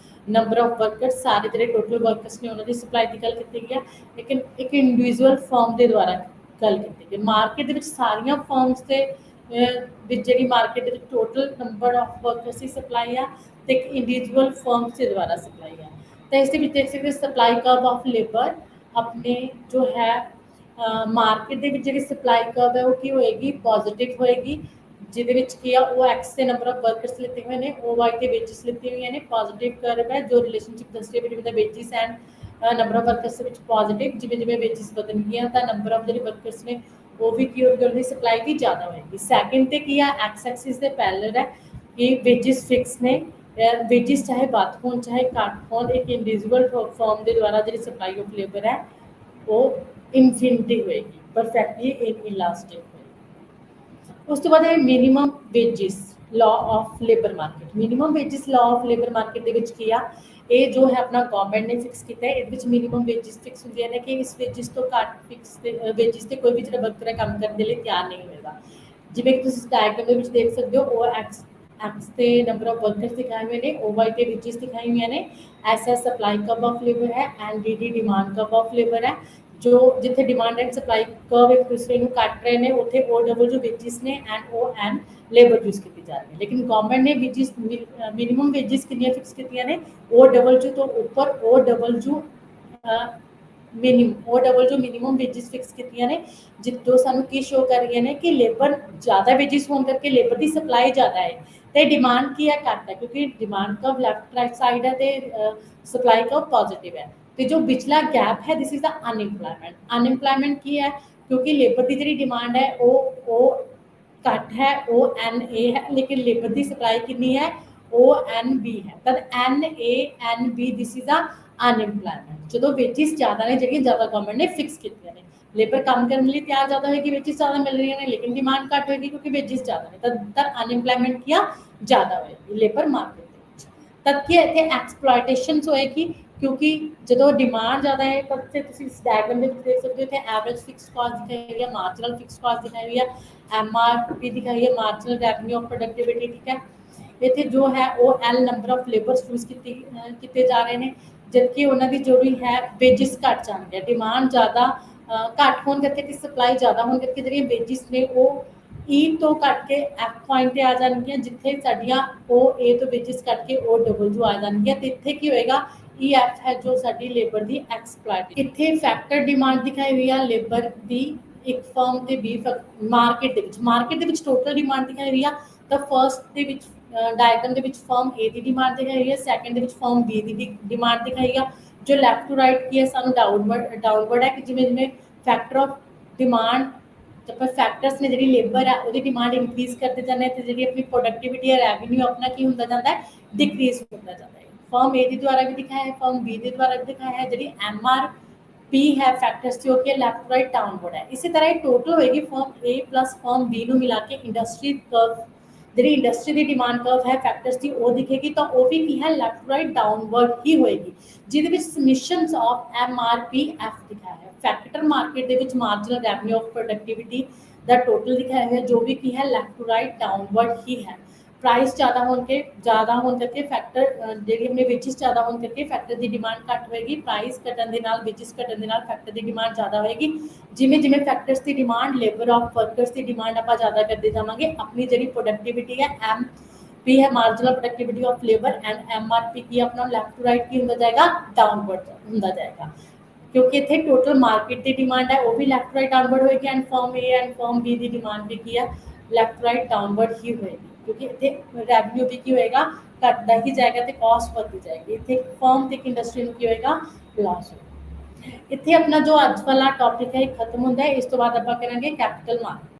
ਨੰਬਰ ਆਫ ਵਰਕਰਸ, ਸਾਰੇ ਜਿਹੜੇ ਟੋਟਲ ਵਰਕਰਸ ਨੇ ਉਹਨਾਂ ਦੀ ਸਪਲਾਈ ਦੀ ਗੱਲ ਕੀਤੀ ਗਈ ਹੈ, ਲੇਕਿਨ ਇੱਕ ਇੰਡੀਵਿਜੂਅਲ ਫਰਮ ਦੇ ਦੁਆਰਾ ਗੱਲ ਕੀਤੀ ਗਈ। ਮਾਰਕੀਟ ਦੇ ਵਿੱਚ ਸਾਰੀਆਂ ਫਰਮਸ ਦੇ ਵਿੱਚ ਜਿਹੜੀ ਮਾਰਕੀਟ ਦੇ ਵਿੱਚ total number of workers the supply ਆ, ਤੇ ਇੱਕ ਇੰਡੀਵਿਜੂਅਲ ਫਰਮਸ ਦੇ ਦੁਆਰਾ ਸਪਲਾਈ ਆ। ਤਾਂ ਇਸ ਦੇ ਵਿੱਚ ਦੇਖ ਸਕਦੇ ਸਪਲਾਈ ਕਰਵ ਆਫ ਲੇਬਰ ਆਪਣੇ ਜੋ ਹੈ ਮਾਰਕੀਟ ਦੇ ਵਿੱਚ ਜਿਹੜੀ ਸਪਲਾਈ ਕਰਵ ਹੈ ਉਹ ਕੀ ਹੋਏਗੀ, ਪੋਜ਼ਿਟਿਵ ਹੋਏਗੀ, ਜਿਹਦੇ ਵਿੱਚ ਕੀ ਆ ਉਹ ਐਕਸ ਦੇ ਨੰਬਰ ਆਫ ਵਰਕਰਸ ਲਿੱਤੇ ਹੋਏ ਨੇ, ਉਹ ਵਾਈ ਤੇ ਵੇਜਿਸ ਲਿੱਤੀ ਹੋਈਆਂ ਨੇ। ਪੋਜ਼ਿਟਿਵ ਕਰਵ ਹੈ ਜੋ ਰਿਲੇਸ਼ਨਸ਼ਿਪ ਦੱਸਦੀ ਹੈ between the wages and number of workers ਦੇ ਵਿੱਚ ਪੋਜ਼ਿਟਿਵ। ਜਿਵੇਂ ਜਿਵੇਂ ਵੇਜਿਸ ਵਧਣਗੀਆਂ ਤਾਂ ਨੰਬਰ ਆਫ ਜਿਹੜੇ ਵਰਕਰਸ ਨੇ ਉਹ ਵੀ ਕੀ ਹੋਏਗੀ, ਉਹਦੀ ਸਪਲਾਈ ਵੀ ਜ਼ਿਆਦਾ ਹੋਏਗੀ। ਸੈਕਿੰਡ ਤੇ ਕੀ ਆ, ਐਕਸ ਐਕਸਿਸ ਦੇ ਪੈਰਲਲ ਹੈ ਕਿ ਵੇਜਿਸ ਫਿਕਸ ਨੇ, ਵੇਜਿਸ ਚਾਹੇ ਵੱਧ ਹੋਣ ਚਾਹੇ ਘੱਟ ਹੋਣ, ਇੱਕ ਇੰਡੀਵਿਜੂਅਲ ਫਰਮ ਦੇ ਦੁਆਰਾ ਜਿਹੜੀ ਸਪਲਾਈ ਆਫ ਲੇਬਰ ਹੈ ਉਹ ਇਨਫਿਨਿਟੀ ਹੋਏਗੀ, ਪਰਫੈਕਟਲੀ ਇਲਾਸਟਿਕ ਹੋਏਗੀ। ਉਸ ਤੋਂ ਬਾਅਦ ਹੈ minimum wages law of labour market. Minimum wages law of labour market ਦੇ ਵਿੱਚ ਕੀ ਆ, ਇਹ ਜੋ ਹੈ ਆਪਣਾ ਗਵਰਨਮੈਂਟ ਨੇ ਫਿਕਸ ਕੀਤਾ ਹੈ। ਇਹਦੇ ਵਿੱਚ ਮਿਨੀਮਮ ਵੇਜਿਸ ਫਿਕਸ ਹੁੰਦੀਆਂ ਨੇ ਕਿ ਇਸ ਵੇਜਿਸ ਤੋਂ ਘੱਟ ਫਿਕਸ ਤੇ ਵੇਜਿਸ ਤੇ ਕੋਈ ਵੀ ਜਿਹੜਾ ਵਰਕਰ ਹੈ ਕੰਮ ਕਰਨ ਦੇ ਲਈ ਤਿਆਰ ਨਹੀਂ ਹੋਏਗਾ। ਜਿਵੇਂ ਕਿ ਤੁਸੀਂ ਡਾਇਗਰਾਮ ਦੇ ਵਿੱਚ ਦੇਖ ਸਕਦੇ ਹੋ, ਉਹ ਐਕਸ ਤੇ ਨੰਬਰ ਆਫ ਵਰਕਰਸ ਦਿਖਾਏ ਹੋਏ ਨੇ, ਓ ਵਾਈ ਤੇ ਵੇਜਿਸ ਦਿਖਾਈ ਹੋਈਆਂ ਨੇ, S S supply curve of labour ਹੈ, and D D demand curve of labour ਹੈ। ਜੋ ਜਿੱਥੇ ਡਿਮਾਂਡ ਐਂਡ ਸਪਲਾਈ ਕਰਵ ਇੱਕ ਦੂਸਰੇ ਨੂੰ ਕੱਟ ਰਹੇ ਨੇ, ਉੱਥੇ ਓ ਡਬਲ ਜੋ ਵੇਜਿਸ ਨੇ ਐਂਡ ਓ ਐਨ ਲੇਬਰ ਯੂਜ਼ ਕੀਤੀ ਜਾ ਰਹੀ ਹੈ। ਲੇਕਿਨ ਗਵਰਨਮੈਂਟ ਨੇ ਵੇਜਿਸ ਮਿਨੀਮਮ ਵੇਜਿਸ ਕਿੰਨੀਆਂ ਫਿਕਸ ਕੀਤੀਆਂ ਨੇ, ਓ ਡਬਲ ਜੋ ਤੋਂ ਉੱਪਰ ਓ ਡਬਲ ਜੋ ਮਿਨੀਮਮ ਵੇਜਿਸ ਫਿਕਸ ਕੀਤੀਆਂ ਨੇ, ਜੋ ਸਾਨੂੰ ਕੀ ਸ਼ੋ ਕਰ ਰਹੀਆਂ ਨੇ ਕਿ ਲੇਬਰ ਜ਼ਿਆਦਾ ਵੇਜਿਸ ਹੋਣ ਕਰਕੇ ਲੇਬਰ ਦੀ ਸਪਲਾਈ ਜ਼ਿਆਦਾ ਹੈ ਤੇ ਡਿਮਾਂਡ ਕੀ ਹੈ, ਘੱਟ ਹੈ, ਕਿਉਂਕਿ demand curve left right side ਹੈ ਤੇ ਸਪਲਾਈ ਕਰਵ ਪੋਜ਼ਿਟਿਵ ਹੈ। ਤੇ ਜੋ ਵਿਚਲਾ ਗੈਪ ਹੈ, this is the unemployment. Unemployment ਕੀ ਹੈ, ਕਿਉਂਕਿ ਲੇਬਰ ਦੀ ਜਿਹੜੀ ਡਿਮਾਂਡ ਹੈ ਉਹ ਘੱਟ ਹੈ, ਉਹ ਐਨ ਏ ਹੈ, ਲੇਕਿਨ ਲੇਬਰ ਦੀ ਸਪਲਾਈ ਕਿੰਨੀ ਹੈ, ਉਹ ਐਨ ਬੀ ਹੈ। ਤਦ N A N B this is the unemployment. ਜਦੋਂ ਵੇਜਿਸ ਜ਼ਿਆਦਾ ਨੇ, ਜਿਹੜੀਆਂ ਜ਼ਿਆਦਾ ਗਵਰਨਮੈਂਟ ਨੇ ਫਿਕਸ ਕੀਤੀਆਂ ਨੇ, ਲੇਬਰ ਕੰਮ ਕਰਨ ਲਈ ਤਿਆਰ ਜ਼ਿਆਦਾ ਹੋਏਗੀ, ਵੇਜਿਸ ਜ਼ਿਆਦਾ ਮਿਲ ਰਹੀਆਂ ਨੇ, ਲੇਕਿਨ ਡਿਮਾਂਡ ਘੱਟ ਹੋਏਗੀ ਕਿਉਂਕਿ ਵੇਜਿਸ ਜ਼ਿਆਦਾ ਨੇ, ਤਦ ਅਨਇੰਪਲੋਇਮੈਂਟ ਕੀ ਆ, ਜ਼ਿਆਦਾ ਹੋਏਗੀ ਲੇਬਰ ਮਾਰਕੀਟ ਦੇ ਵਿੱਚ। ਤਦ ਕੀ ਇੱਥੇ ਐਕਸਪਲੋਇਟੇਸ਼ਨ ਹੋਏਗੀ, ਕਿਉਂਕਿ ਜਦੋਂ ਡਿਮਾਂਡ ਜ਼ਿਆਦਾ ਹੈ ਤਾਂ ਫਿਰ ਤੁਸੀਂ ਇਸ ਡਾਇਗਰਾਮ ਦੇ ਵਿੱਚ ਦੇਖ ਸਕਦੇ ਹੋ, ਇੱਥੇ ਐਵਰੇਜ ਫਿਕਸ ਕਾਸਟ ਦਿਖਾਈ ਹੋਈ ਹੈ, ਮਾਰਜਨਲ ਫਿਕਸ ਕਾਸਟ ਦਿਖਾਈ ਹੋਈ ਹੈ, MRP ਦਿਖਾਈ ਹੈ, ਮਾਰਜਨਲ ਰੈਵਨਿਊ ਆਫ ਪ੍ਰੋਡਕਟਿਵਿਟੀ। ਠੀਕ ਹੈ, ਇੱਥੇ ਜੋ ਹੈ ਉਹ L number of labours use ਕੀਤੇ ਜਾ ਰਹੇ ਨੇ, ਜਦਕਿ ਉਹਨਾਂ ਦੀ ਜੋ ਵੀ ਹੈ ਵੇਜਿਸ ਘੱਟ ਜਾਂਦੇ ਆ। ਡਿਮਾਂਡ ਜ਼ਿਆਦਾ ਘੱਟ ਹੋਣ ਕਰਕੇ ਤੇ ਸਪਲਾਈ ਜ਼ਿਆਦਾ ਹੋਣ ਕਰਕੇ ਜਿਹੜੀਆਂ ਵੇਜਿਸ ਨੇ ਉਹ ਈ ਤੋਂ ਕੱਟ ਕੇ ਐਫ ਪੁਆਇੰਟ ਤੇ ਆ ਜਾਣਗੀਆਂ, ਜਿੱਥੇ ਸਾਡੀਆਂ ਉਹ ਏ ਤੋਂ ਵੇਜਿਸ ਕੱਟ ਕੇ ਉਹ ਡਬਲ ਜੋ ਆ ਜਾਣਗੀਆਂ, ਤੇ ਇੱਥੇ ਕੀ ਹੋਏਗਾ, ਈ ਐਫ ਹੈ ਜੋ ਸਾਡੀ ਲੇਬਰ ਦੀ ਐਕਸਪਲੋਇਟ। ਇੱਥੇ ਫੈਕਟਰ ਡਿਮਾਂਡ ਦਿਖਾਈ ਹੋਈ ਆ ਲੇਬਰ ਦੀ ਇੱਕ ਫਰਮ ਤੇ ਬੀ ਮਾਰਕੀਟ ਦੇ ਵਿੱਚ ਟੋਟਲ ਡਿਮਾਂਡ ਦਿਖਾਈ ਹੋਈ ਆ। ਤਾਂ ਫਰਸਟ ਦੇ ਵਿੱਚ ਡਾਇਗਰਾਮ ਦੇ ਵਿੱਚ ਫਰਮ ਏ ਦੀ ਡਿਮਾਂਡ ਦਿਖਾਈ ਹੋਈ ਹੈ, ਸੈਕੰਡ ਦੇ ਵਿੱਚ ਫਰਮ ਬੀ ਦੀ ਡਿਮਾਂਡ ਦਿਖਾਈ ਆ। ਜੋ ਲੈਫਟ ਟੂ ਰਾਈਟ ਕੀ ਹੈ, ਸਾਨੂੰ ਡਾਊਨਵਰਡ ਹੈ ਕਿ ਜਿਵੇਂ ਜਿਵੇਂ ਫੈਕਟਰ ਆਫ ਡਿਮਾਂਡ ਆਪਾਂ ਫੈਕਟਰਸ ਨੇ, ਜਿਹੜੀ ਲੇਬਰ ਹੈ ਉਹਦੀ ਡਿਮਾਂਡ ਇੰਕਰੀਜ਼ ਕਰਦੇ ਜਾਂਦੇ ਆ, ਤੇ ਜਿਹੜੀ ਆਪਣੀ ਪ੍ਰੋਡਕਟਿਵਿਟੀ ਹੈ, ਰੈਵਨਿਊ ਆਪਣਾ ਕੀ ਹੁੰਦਾ ਜਾਂਦਾ ਹੈ, ਡਿਕਰੀਜ਼ ਹੁੰਦਾ ਜਾਂਦਾ ਹੈ। ਫਰਮ ਏ ਦੇ ਦੁਆਰਾ ਵੀ ਦਿਖਾਇਆ ਹੈ, ਫਰਮ ਬੀ ਦੇ ਦੁਆਰਾ ਵੀ ਦਿਖਾਇਆ ਹੈ। ਜਿਹੜੀ MRP ਹੈ ਫੈਕਟਰਸ ਜੋ ਕਿ ਲੈਫਟ ਰਾਈਟ ਡਾਊਨਵਰਡ ਹੈ। ਇਸੇ ਤਰ੍ਹਾਂ ਇਹ ਟੋਟਲ ਹੋਏਗੀ ਫਰਮ ਏ ਪਲਸ ਫਰਮ ਬੀ ਨੂੰ ਮਿਲਾ ਕੇ ਇੰਡਸਟਰੀ ਕਰਵ, ਜਿਹੜੀ ਇੰਡਸਟਰੀ ਦੀ ਡਿਮਾਂਡ ਕਰਵ ਹੈ ਫੈਕਟਰਸ ਦੀ ਉਹ ਦਿਖੇਗੀ, ਤਾਂ ਉਹ ਵੀ ਕੀ ਹੈ, ਲੈਫਟ ਰਾਈਟ ਡਾਊਨਵਰਡ ਹੀ ਹੋਏਗੀ, ਜਿਹਦੇ ਵਿੱਚ ਸਮਿਸ਼ਨਸ ਆਫ MRPF ਦਿਖਾਇਆ ਹੈ। ਫੈਕਟਰ ਮਾਰਕੀਟ ਦੇ ਵਿੱਚ marginal revenue of productivity the total ਦਿਖਾਇਆ ਹੋਇਆ, ਜੋ ਵੀ ਕੀ ਹੈ, ਲੈਫਟ ਟੂ ਰਾਈਟ ਡਾਊਨਵਰਡ ਹੀ ਹੈ। ਪ੍ਰਾਈਸ ਜ਼ਿਆਦਾ ਹੋਣ ਕਰਕੇ ਫੈਕਟਰ ਜਿਹੜੀ ਆਪਣੇ ਵੇਜਿਸ ਜ਼ਿਆਦਾ ਹੋਣ ਕਰਕੇ ਫੈਕਟਰ ਦੀ ਡਿਮਾਂਡ ਘੱਟ ਹੋਏਗੀ, ਪ੍ਰਾਈਸ ਘਟਣ ਦੇ ਨਾਲ ਵੇਜਿਸ ਘਟਣ ਦੇ ਨਾਲ ਫੈਕਟਰ ਦੀ ਡਿਮਾਂਡ ਜ਼ਿਆਦਾ ਹੋਏਗੀ। ਜਿਵੇਂ ਜਿਵੇਂ factors the demand, labour of workers the demand ਆਪਾਂ ਜ਼ਿਆਦਾ ਕਰਦੇ ਜਾਵਾਂਗੇ, ਆਪਣੀ ਜਿਹੜੀ ਪ੍ਰੋਡਕਟਿਵਿਟੀ ਹੈ MP ਹੈ marginal productivity of labour and MRP ਕੀ ਆਪਣਾ ਲੈਫਟ ਟੂ ਰਾਈਟ ਕੀ ਹੁੰਦਾ ਜਾਏਗਾ, ਡਾਊਨਵਰਡ ਹੁੰਦਾ ਜਾਏਗਾ, ਕਿਉਂਕਿ ਇੱਥੇ ਟੋਟਲ ਮਾਰਕੀਟ ਦੀ ਡਿਮਾਂਡ ਹੈ ਉਹ ਵੀ ਲੈਫਟ ਰਾਈਟ ਡਾਊਨਵਰਡ ਹੋਏਗੀ, and from A and from B the demand ਵੀ ਕੀ ਹੈ, ਲੈਫਟ ਰਾਈਟ ਡਾਊਨਵਰਡ ਹੀ ਹੋਏਗੀ, ਕਿਉਂਕਿ ਇੱਥੇ ਰੈਵਨਿਊ ਵੀ ਕੀ ਹੋਏਗਾ, ਘਟਦਾ ਹੀ ਜਾਏਗਾ ਤੇ ਕਾਸਟ ਵੱਧਦੀ ਜਾਏਗੀ। ਇੱਥੇ ਫਰਮ ਤੇ ਇੱਕ ਇੰਡਸਟਰੀ ਨੂੰ ਕੀ ਹੋਏਗਾ, ਲਾਸ ਹੋਏਗਾ। ਇੱਥੇ ਆਪਣਾ ਜੋ ਅੱਜ ਵਾਲਾ ਟੌਪਿਕ ਹੈ ਇਹ ਖਤਮ ਹੁੰਦਾ ਹੈ। ਇਸ ਤੋਂ ਬਾਅਦ ਆਪਾਂ ਕਰਾਂਗੇ ਕੈਪੀਟਲ ਮਾਰਕੀਟ।